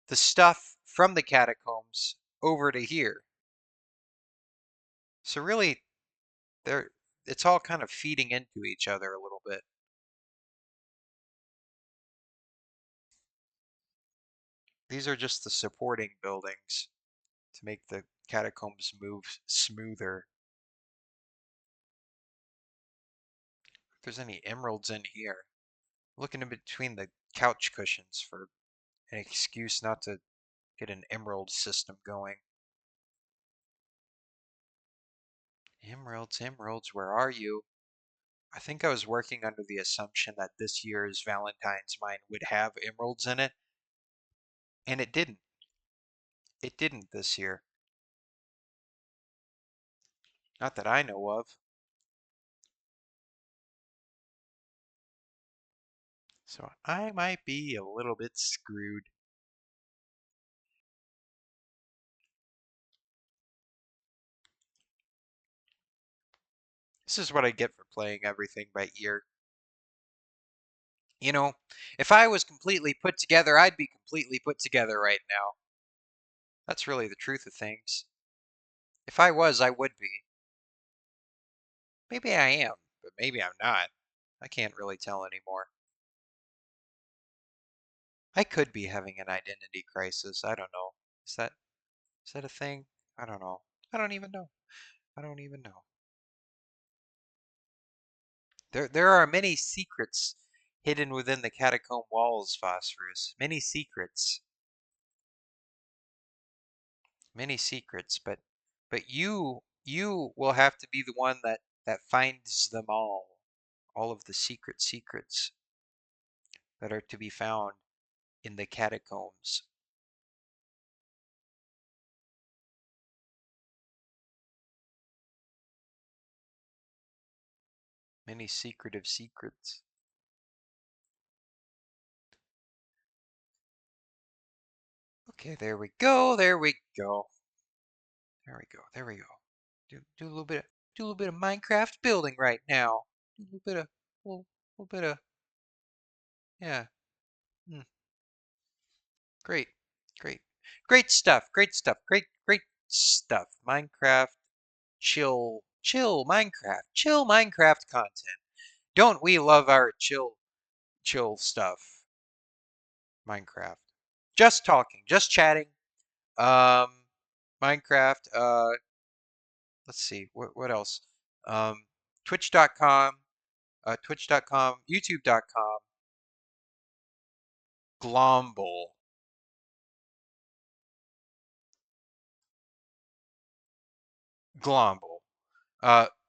the stuff from the catacombs over to here. So really, they're it's all kind of feeding into each other a little bit. These are just the supporting buildings to make the catacombs move smoother. If there's any emeralds in here. Looking in between the couch cushions for an excuse not to get an emerald system going. Emeralds, emeralds, where are you? I think I was working under the assumption that this year's Valentine's mine would have emeralds in it, and it didn't. It didn't this year. Not that I know of. So I might be a little bit screwed. This is what I get for playing everything by ear. You know, if I was completely put together, I'd be completely put together right now. That's really the truth of things. If I was, I would be. Maybe I am, but maybe I'm not. I can't really tell anymore. I could be having an identity crisis. I don't know. Is that is that a thing? I don't know. I don't even know. I don't even know. There are many secrets hidden within the catacomb walls, Phosphorus. Many secrets. Many secrets, but you will have to be the one that finds them all of the secrets that are to be found in the catacombs. Many secretive secrets. Okay, there we go. There we go. There we go. There we go. Do a little bit do a little bit of Minecraft building right now. Do a little bit of little, little bit of yeah. Mm, great. Great. Great stuff. Great stuff. Great stuff. Minecraft chill Minecraft. Chill Minecraft content. Don't we love our chill stuff? Minecraft. Just talking, just chatting. Um Minecraft, let's see, what else? Um twitch.com, twitch.com, youtube.com, Glomble. Glomble.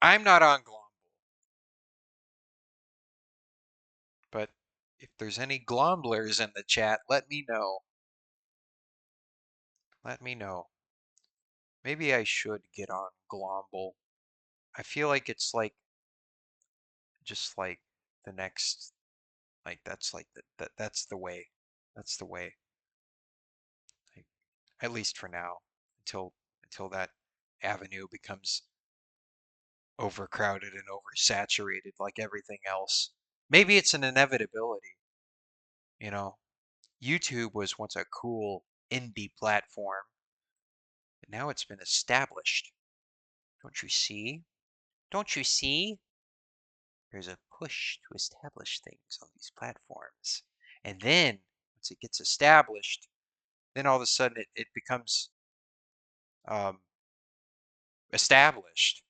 I'm not on Glomble, but if there's any Glomblers in the chat, let me know. Let me know. Maybe I should get on Glomble. I feel like it's like just like the next like that's like that's the way. That's the way. Like, at least for now, until that avenue becomes overcrowded and oversaturated like everything else. Maybe it's an inevitability, you know. YouTube was once a cool indie platform, but now it's been established. Don't you see? Don't you see? There's a push to establish things on these platforms. And then, once it gets established, then all of a sudden it becomes um, established.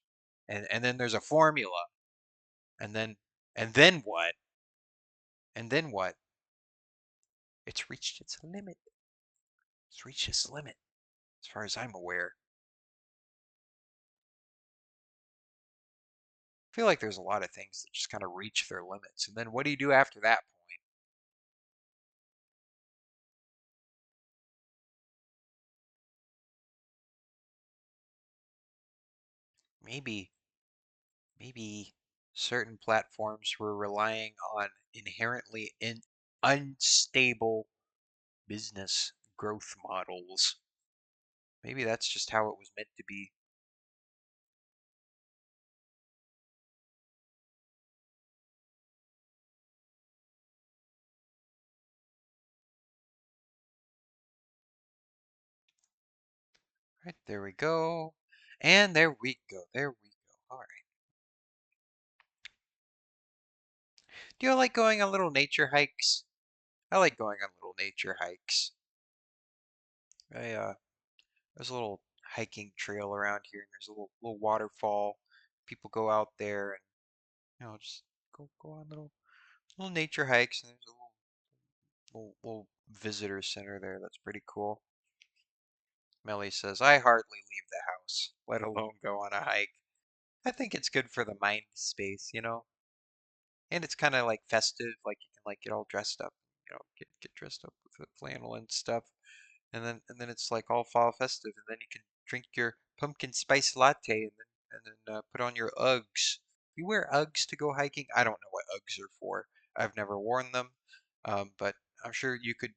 And then there's a formula. And then what? And then what? It's reached its limit. It's reached its limit, as far as I'm aware. I feel like there's a lot of things that just kind of reach their limits. And then what do you do after that point? Maybe, maybe certain platforms were relying on inherently unstable business growth models. Maybe that's just how it was meant to be. Right, there we go. And there we go. There we go. All right. Do you like going on little nature hikes? I like going on little nature hikes. There's a little hiking trail around here, and there's a little waterfall. People go out there and just go on little nature hikes, and there's a little visitor center there. That's pretty cool. Melly says, I hardly leave the house, let alone go on a hike. I think it's good for the mind space, you know? And it's kind of like festive, like you can like get all dressed up, get dressed up with the flannel and stuff. And then it's like all fall festive, and then you can drink your pumpkin spice latte and then put on your Uggs. You wear Uggs to go hiking? I don't know what Uggs are for. I've never worn them, but I'm sure you could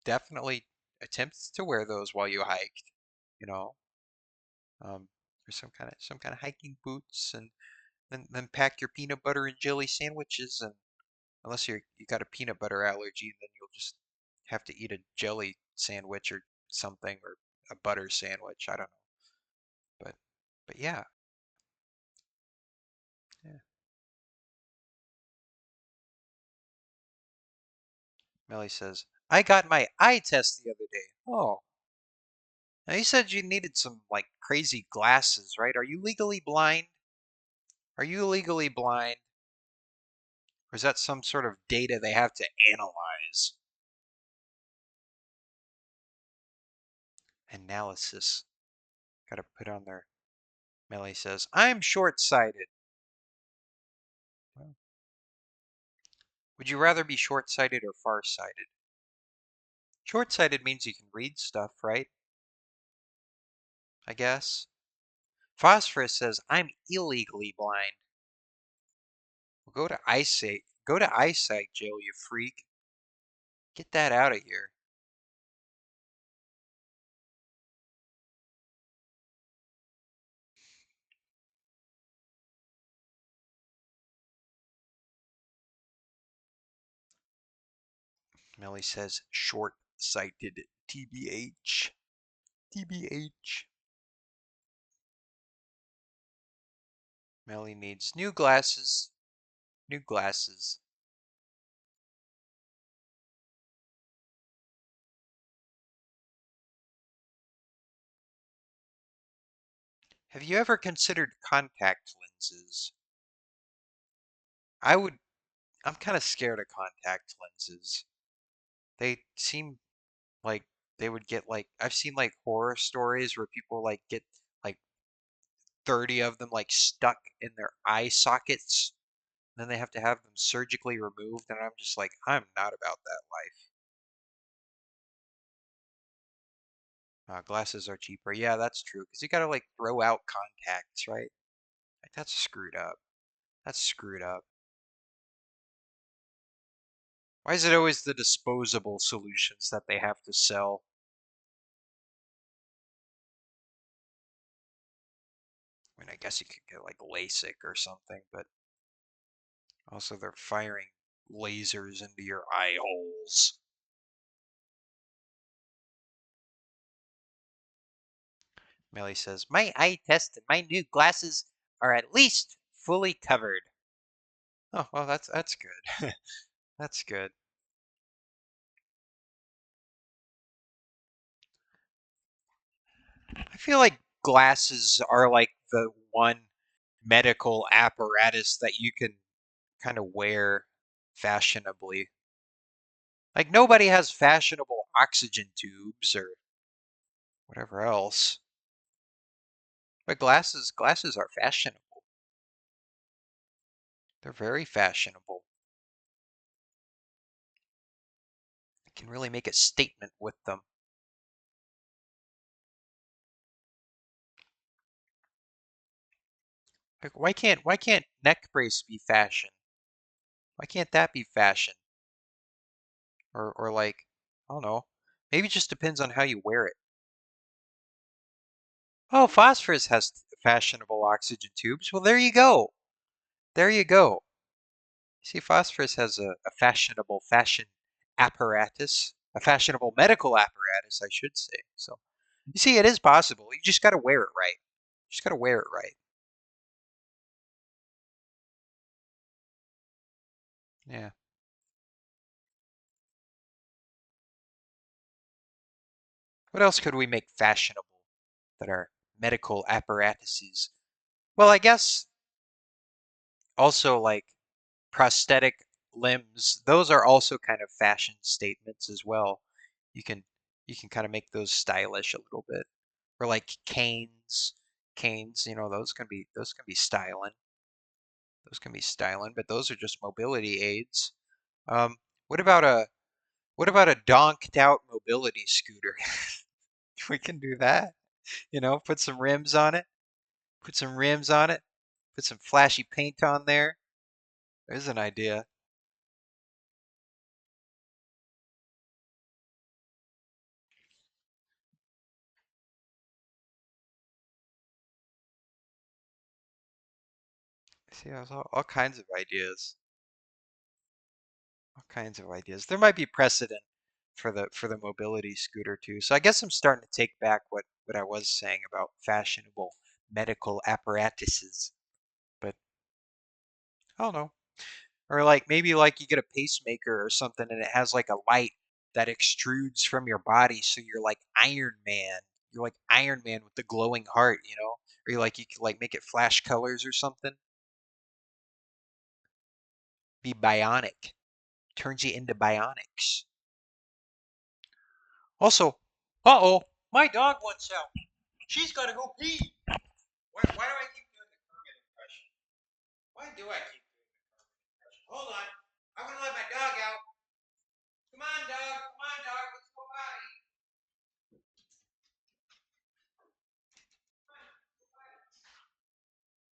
definitely attempt to wear those while you hiked. You know, or some kind of hiking boots, and then pack your peanut butter and jelly sandwiches. And unless you got a peanut butter allergy, then you'll just have to eat a jelly sandwich or something, or a butter sandwich. I don't know, but but yeah, yeah. Melly says, I got my eye test the other day. Oh, now you said you needed some like crazy glasses, right? Are you legally blind? Are you legally blind? Or is that some sort of data they have to analyze? Analysis. Gotta put on their. Melly says, I'm short-sighted. Well, would you rather be short-sighted or far-sighted? Short-sighted means you can read stuff, right? I guess. Phosphorus says, I'm illegally blind. Well, Go to eyesight jail, you freak. Get that out of here. Melly says, short-sighted. TBH. TBH. Melly needs new glasses. New glasses. Have you ever considered contact lenses? I would, I'm kind of scared of contact lenses. They seem like they would get like, I've seen like horror stories where people like get like 30 of them like stuck in their eye sockets. And then they have to have them surgically removed. And I'm just like, I'm not about that life. Glasses are cheaper. Yeah, that's true. Because you gotta like throw out contacts, right? Like that's screwed up. That's screwed up. Why is it always the disposable solutions that they have to sell? I mean, I guess you could get like LASIK or something, but also they're firing lasers into your eye holes. Melly says, my eye test and my new glasses are at least fully covered. Oh, well, that's good. That's good. I feel like glasses are like the one medical apparatus that you can kind of wear fashionably. Like nobody has fashionable oxygen tubes or whatever else. But glasses are fashionable. They're very fashionable. You can really make a statement with them. Like why can't neck brace be fashion? Why can't that be fashion? Or like, I don't know. Maybe it just depends on how you wear it. Oh, phosphorus has fashionable oxygen tubes. Well, there you go. There you go. See, phosphorus has a fashionable fashion apparatus, a fashionable medical apparatus, I should say. So, you see, it is possible. You just got to wear it right. You just got to wear it right. Yeah. What else could we make fashionable that are medical apparatuses? Well, I guess also like prosthetic limbs, those are also kind of fashion statements as well. You can you can kind of make those stylish a little bit. Or like canes, those can be styling. Those can be styling, but those are just mobility aids. Um, what about a what about a donked out mobility scooter? We can do that. Put some rims on it. Put some rims on it. Put some flashy paint on there. There's an idea. See, there's all kinds of ideas. All kinds of ideas. There might be precedent for the mobility scooter too. So I guess I'm starting to take back what I was saying about fashionable medical apparatuses. But I don't know. Or like maybe like you get a pacemaker or something and it has like a light that extrudes from your body so you're like Iron Man. You're like Iron Man with the glowing heart. Or you could like make it flash colors or something. Be bionic. Turns you into bionics. Also, uh-oh, my dog wants out. She's got to go pee. Why do I keep doing the Kermit impression? Why do I keep doing the Kermit impression? Hold on. I'm going to let my dog out. Come on, dog. Come on, dog. Let's go potty. Come on. Go potty.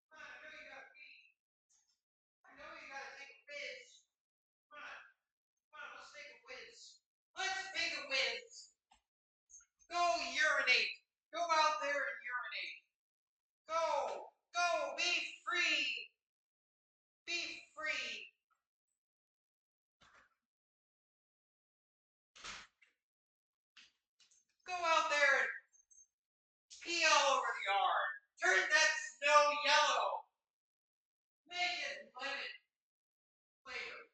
Come on. I know you got to pee. I know you got to take a whiz. Come on. Come on. Let's take a whiz. Let's take a whiz. Go urinate. Go out there and urinate. Go. Go. Be free. Be free. Go out there and pee all over the yard. Turn that snow yellow. Make it lemon flavor.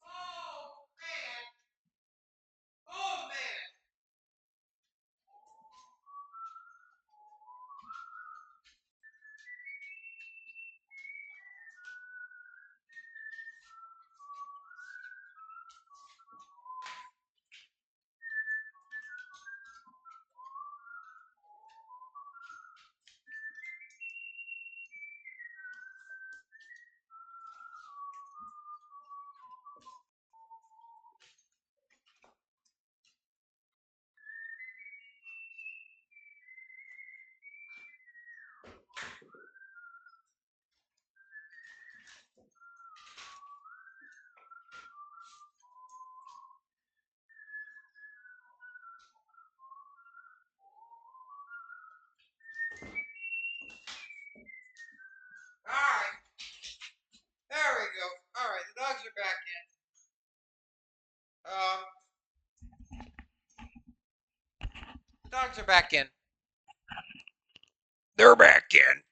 Oh man. Oh man. All right. There we go. All right. The dogs are back in. The dogs are back in. They're back in.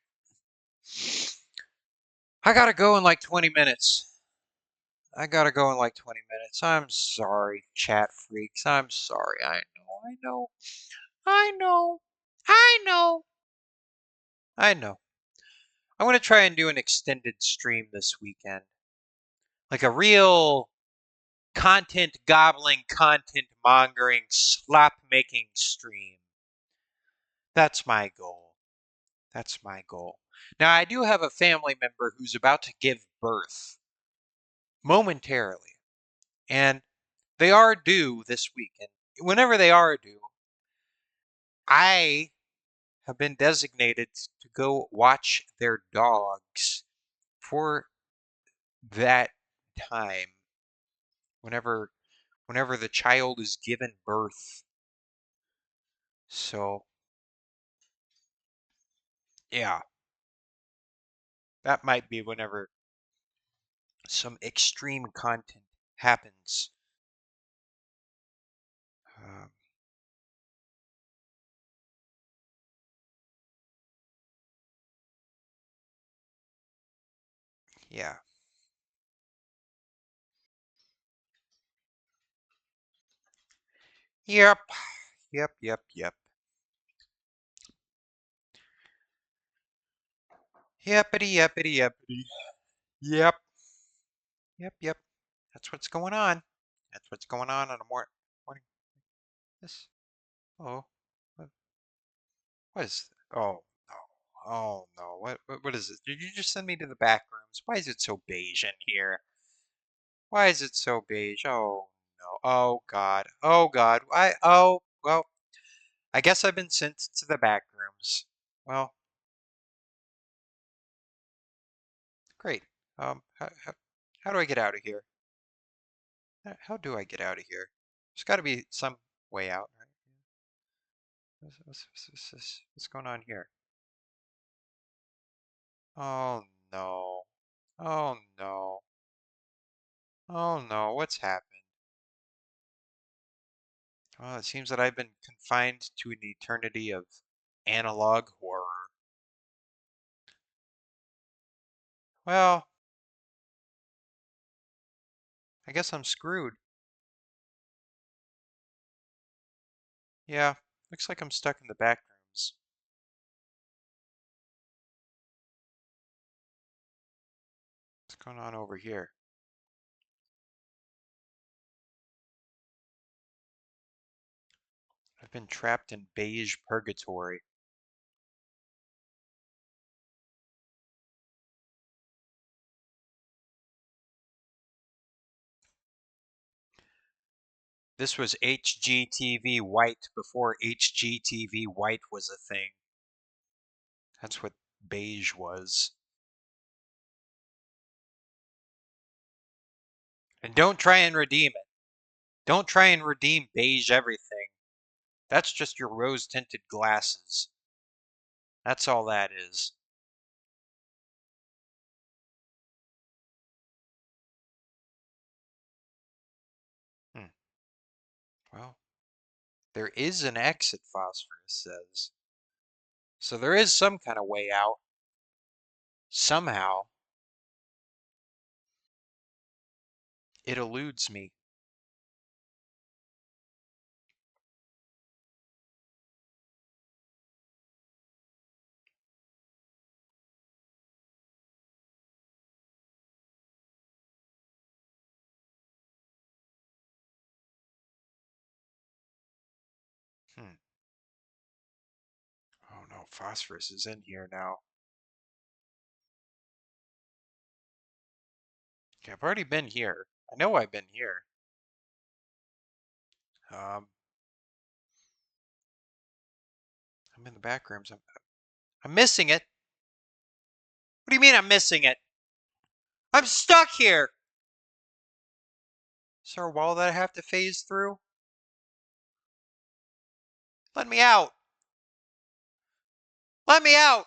I gotta go in like 20 minutes. I gotta go in like 20 minutes. I'm sorry, chat freaks. I'm sorry. I know. I know. I know. I know. I know. I'm gonna try and do an extended stream this weekend. Like a real content gobbling, content mongering, slop making stream. That's my goal. That's my goal. Now, I do have a family member who's about to give birth momentarily, and they are due this week. And whenever they are due, I have been designated to go watch their dogs for that time whenever the child is given birth. So Yeah, that might be whenever some extreme content happens. Um, yeah. Yep. Yep. Yep. Yep. Yepity. Yepity. Yepity. Yep. Yep. Yep. That's what's going on. That's what's going on a morning. This. Oh. What, what is? Oh no. Oh no. What is it? Did you just send me to the back rooms? Why is it so beige in here? Why is it so beige? Oh no. Oh God. Oh God. I. Oh well. I guess I've been sent to the back rooms. Well, great. How do I get out of here? How do I get out of here? There's got to be some way out, right? What's going on here? Oh no. Oh no. Oh no. What's happened? Well, it seems that I've been confined to an eternity of analog horror. Well, I guess I'm screwed. Yeah, looks like I'm stuck in the back rooms. What's going on over here? I've been trapped in beige purgatory. This was HGTV white before HGTV white was a thing. That's what beige was. And don't try and redeem it. Don't try and redeem beige everything. That's just your rose tinted glasses. That's all that is. Hmm. Well, there is an exit, Phosphorus says. So there is some kind of way out. Somehow. It eludes me. Hmm. Oh no, Phosphorus is in here now. Okay, I've already been here. I know I've been here. Um, I'm in the back rooms. I'm missing it. What do you mean I'm missing it? I'm stuck here. Is there a wall that I have to phase through? Let me out. Let me out.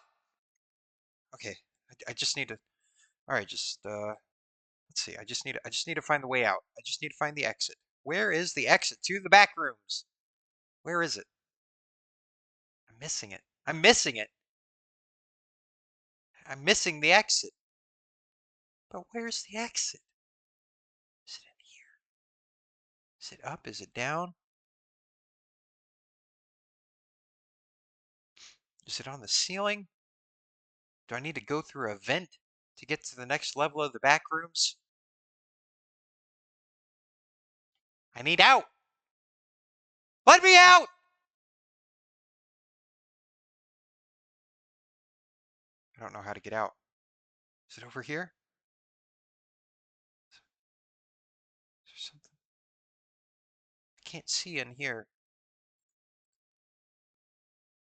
Okay, I just need to. All right, just let's see. I just need to find the way out. I just need to find the exit. Where is the exit to the back rooms? Where is it? I'm missing it. I'm missing it. I'm missing the exit. But where's the exit? Is it in here? Is it up? Is it down? Is it on the ceiling? Do I need to go through a vent to get to the next level of the back rooms? I need out. Let me out. I don't know how to get out. Is it over here? Is there something? I can't see in here.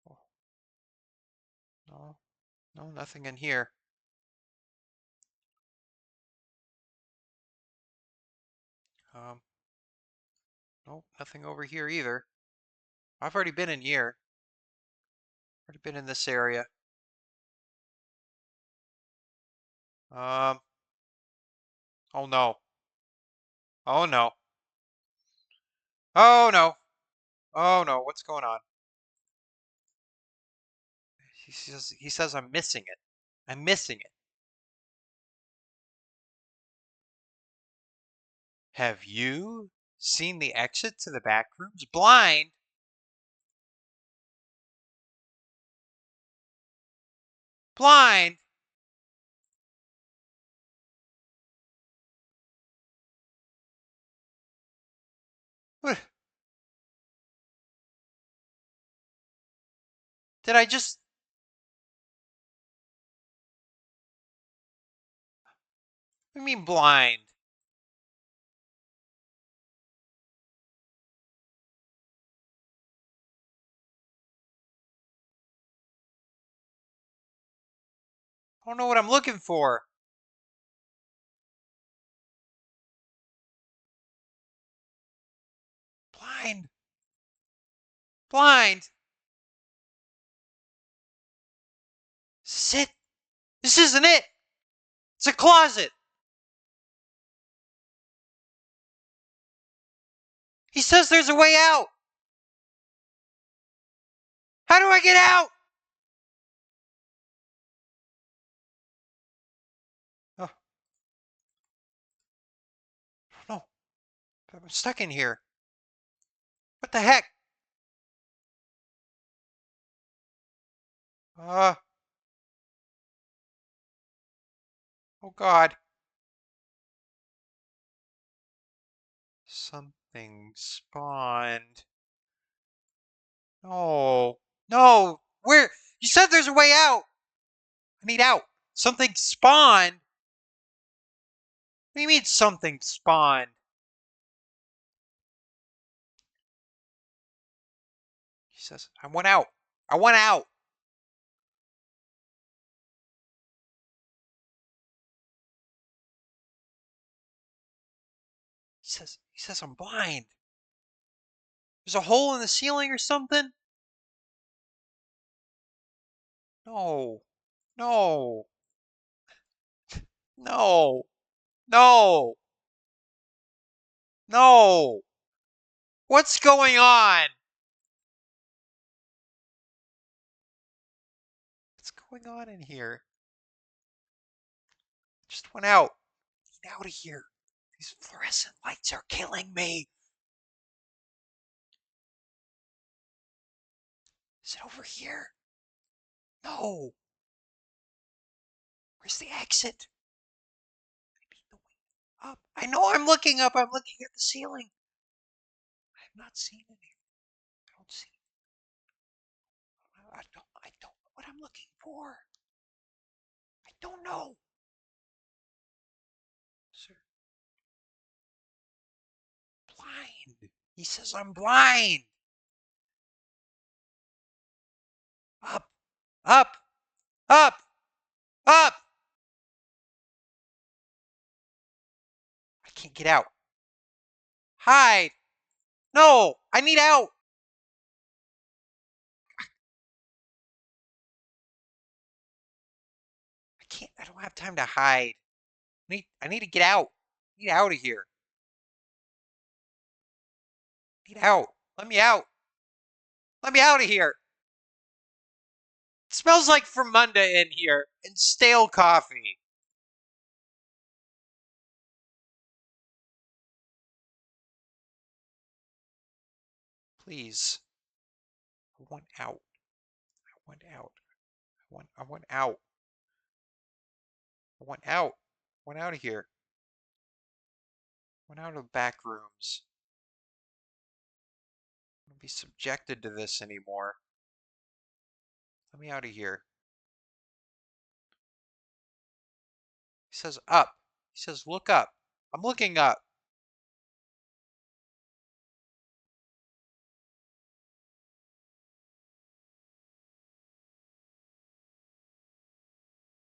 Oh, no, no, nothing in here. Um, nope, nothing over here either. I've already been in here. Already been in this area. Um, oh no. Oh no. Oh no. Oh no. What's going on? He says I'm missing it. I'm missing it. Have you seen the exit to the back rooms? Blind. Blind. What? Did I just? What do you mean blind? I don't know what I'm looking for. Blind. Blind. Sit. This isn't it. It's a closet. He says there's a way out. How do I get out? Oh, no. I'm stuck in here. What the heck? Uh, oh God. Something spawned. No. No. Where? You said there's a way out. I need out. Something spawned. What do you mean something spawned? He says, I want out. I want out. He says I'm blind. There's a hole in the ceiling or something? No. No. No. No. No. What's going on? What's going on in here? Just went out. Get out of here. These fluorescent lights are killing me. Is it over here? No. Where's the exit? Maybe the way up. I know I'm looking up. I'm looking at the ceiling. I have not seen it here. I don't see it. I don't know what I'm looking for. I don't know. Sir, blind. He says I'm blind. Up, up, up, up. I can't get out. Hide. No, I need out. I can't. I don't have time to hide. I need to get out. I need out of here. I need out. Let me out. Let me out of here. It smells like Fermunda in here and stale coffee. Please. I want out. I want out. I want out. I want out. I want out of here. I want out of the back rooms. I don't be subjected to this anymore. Let me out of here. He says up. He says look up. I'm looking up.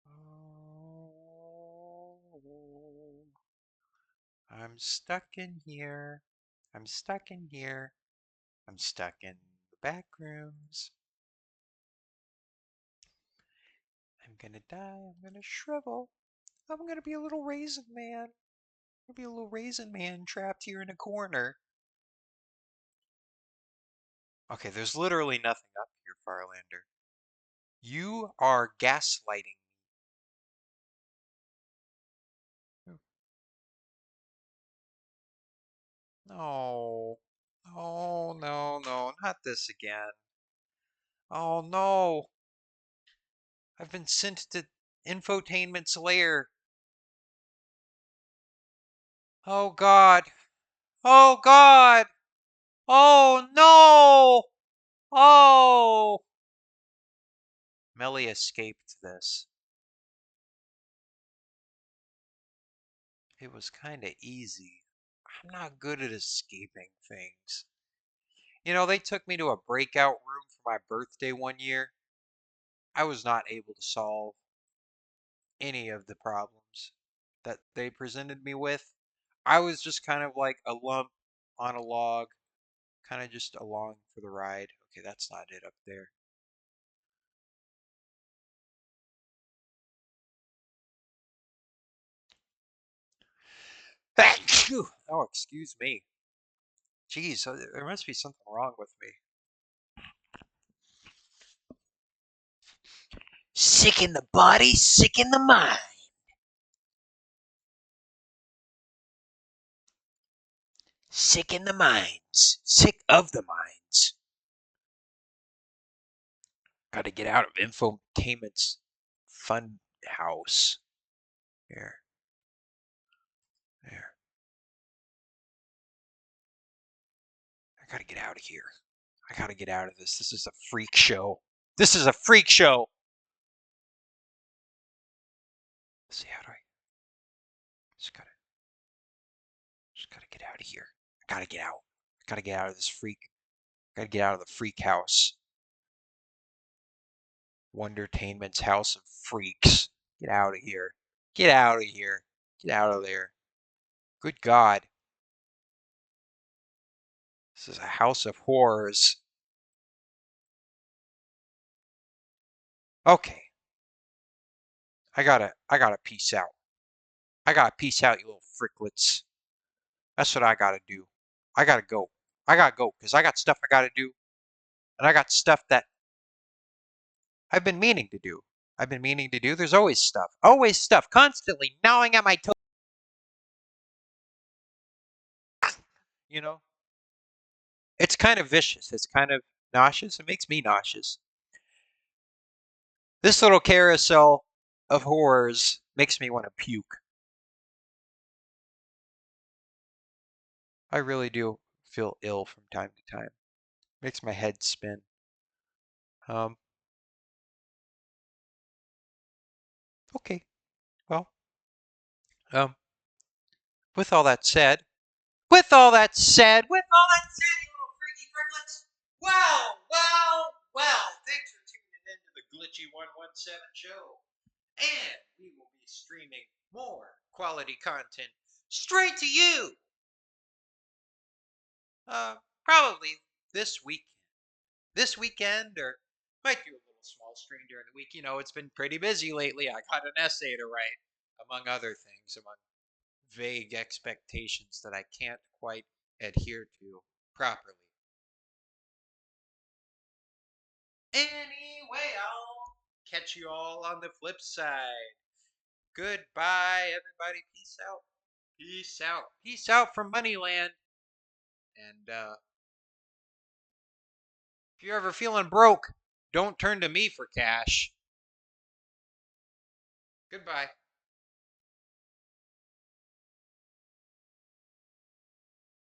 Oh, I'm stuck in here. I'm stuck in here. I'm stuck in the back rooms. I'm gonna die. I'm gonna shrivel. I'm gonna be a little raisin man. I'm gonna be a little raisin man trapped here in a corner. Okay, there's literally nothing up here, Farlander. You are gaslighting. No. Oh, no, no, not this again. Oh, no. I've been sent to infotainment's lair. Oh, God. Oh, God. Oh, no. Oh. Melly escaped this. It was kind of easy. I'm not good at escaping things. You know, they took me to a breakout room for my birthday one year. I was not able to solve any of the problems that they presented me with. I was just kind of like a lump on a log, kind of just along for the ride. Okay, that's not it up there. Oh, excuse me. Geez, there must be something wrong with me. Sick in the body, sick in the mind. Sick in the minds. Sick of the minds. Gotta get out of infotainment's fun house. There, there. I gotta get out of here. I gotta get out of this. This is a freak show. This is a freak show. Let's see, how do I just gotta get out of here. I gotta get out. I gotta get out of this freak. I gotta get out of the freak house. Wondertainment's house of freaks. Get out of here. Get out of here. Get out of there. Good God. This is a house of horrors. Okay. I gotta peace out. I gotta peace out, you little fricklets. That's what I gotta do. I gotta go. I gotta go, because I got stuff I gotta do. And I got stuff that I've been meaning to do. I've been meaning to do. There's always stuff, constantly gnawing at my toe. You know, it's kind of vicious. It's kind of nauseous. It makes me nauseous. This little carousel of horrors makes me want to puke. I really do feel ill from time to time. Makes my head spin. Um, okay. Well, um, with all that said, you little freaky fricklets, thanks for tuning in to the Glitchy 117 show. And we will be streaming more quality content straight to you. Probably this week, this weekend, or might do a little small stream during the week. You know, it's been pretty busy lately. I got an essay to write, among other things, among vague expectations that I can't quite adhere to properly. Anyway, I'll catch you all on the flip side. Goodbye, everybody. Peace out. Peace out. Peace out from Moneyland. And if you're ever feeling broke, don't turn to me for cash. Goodbye.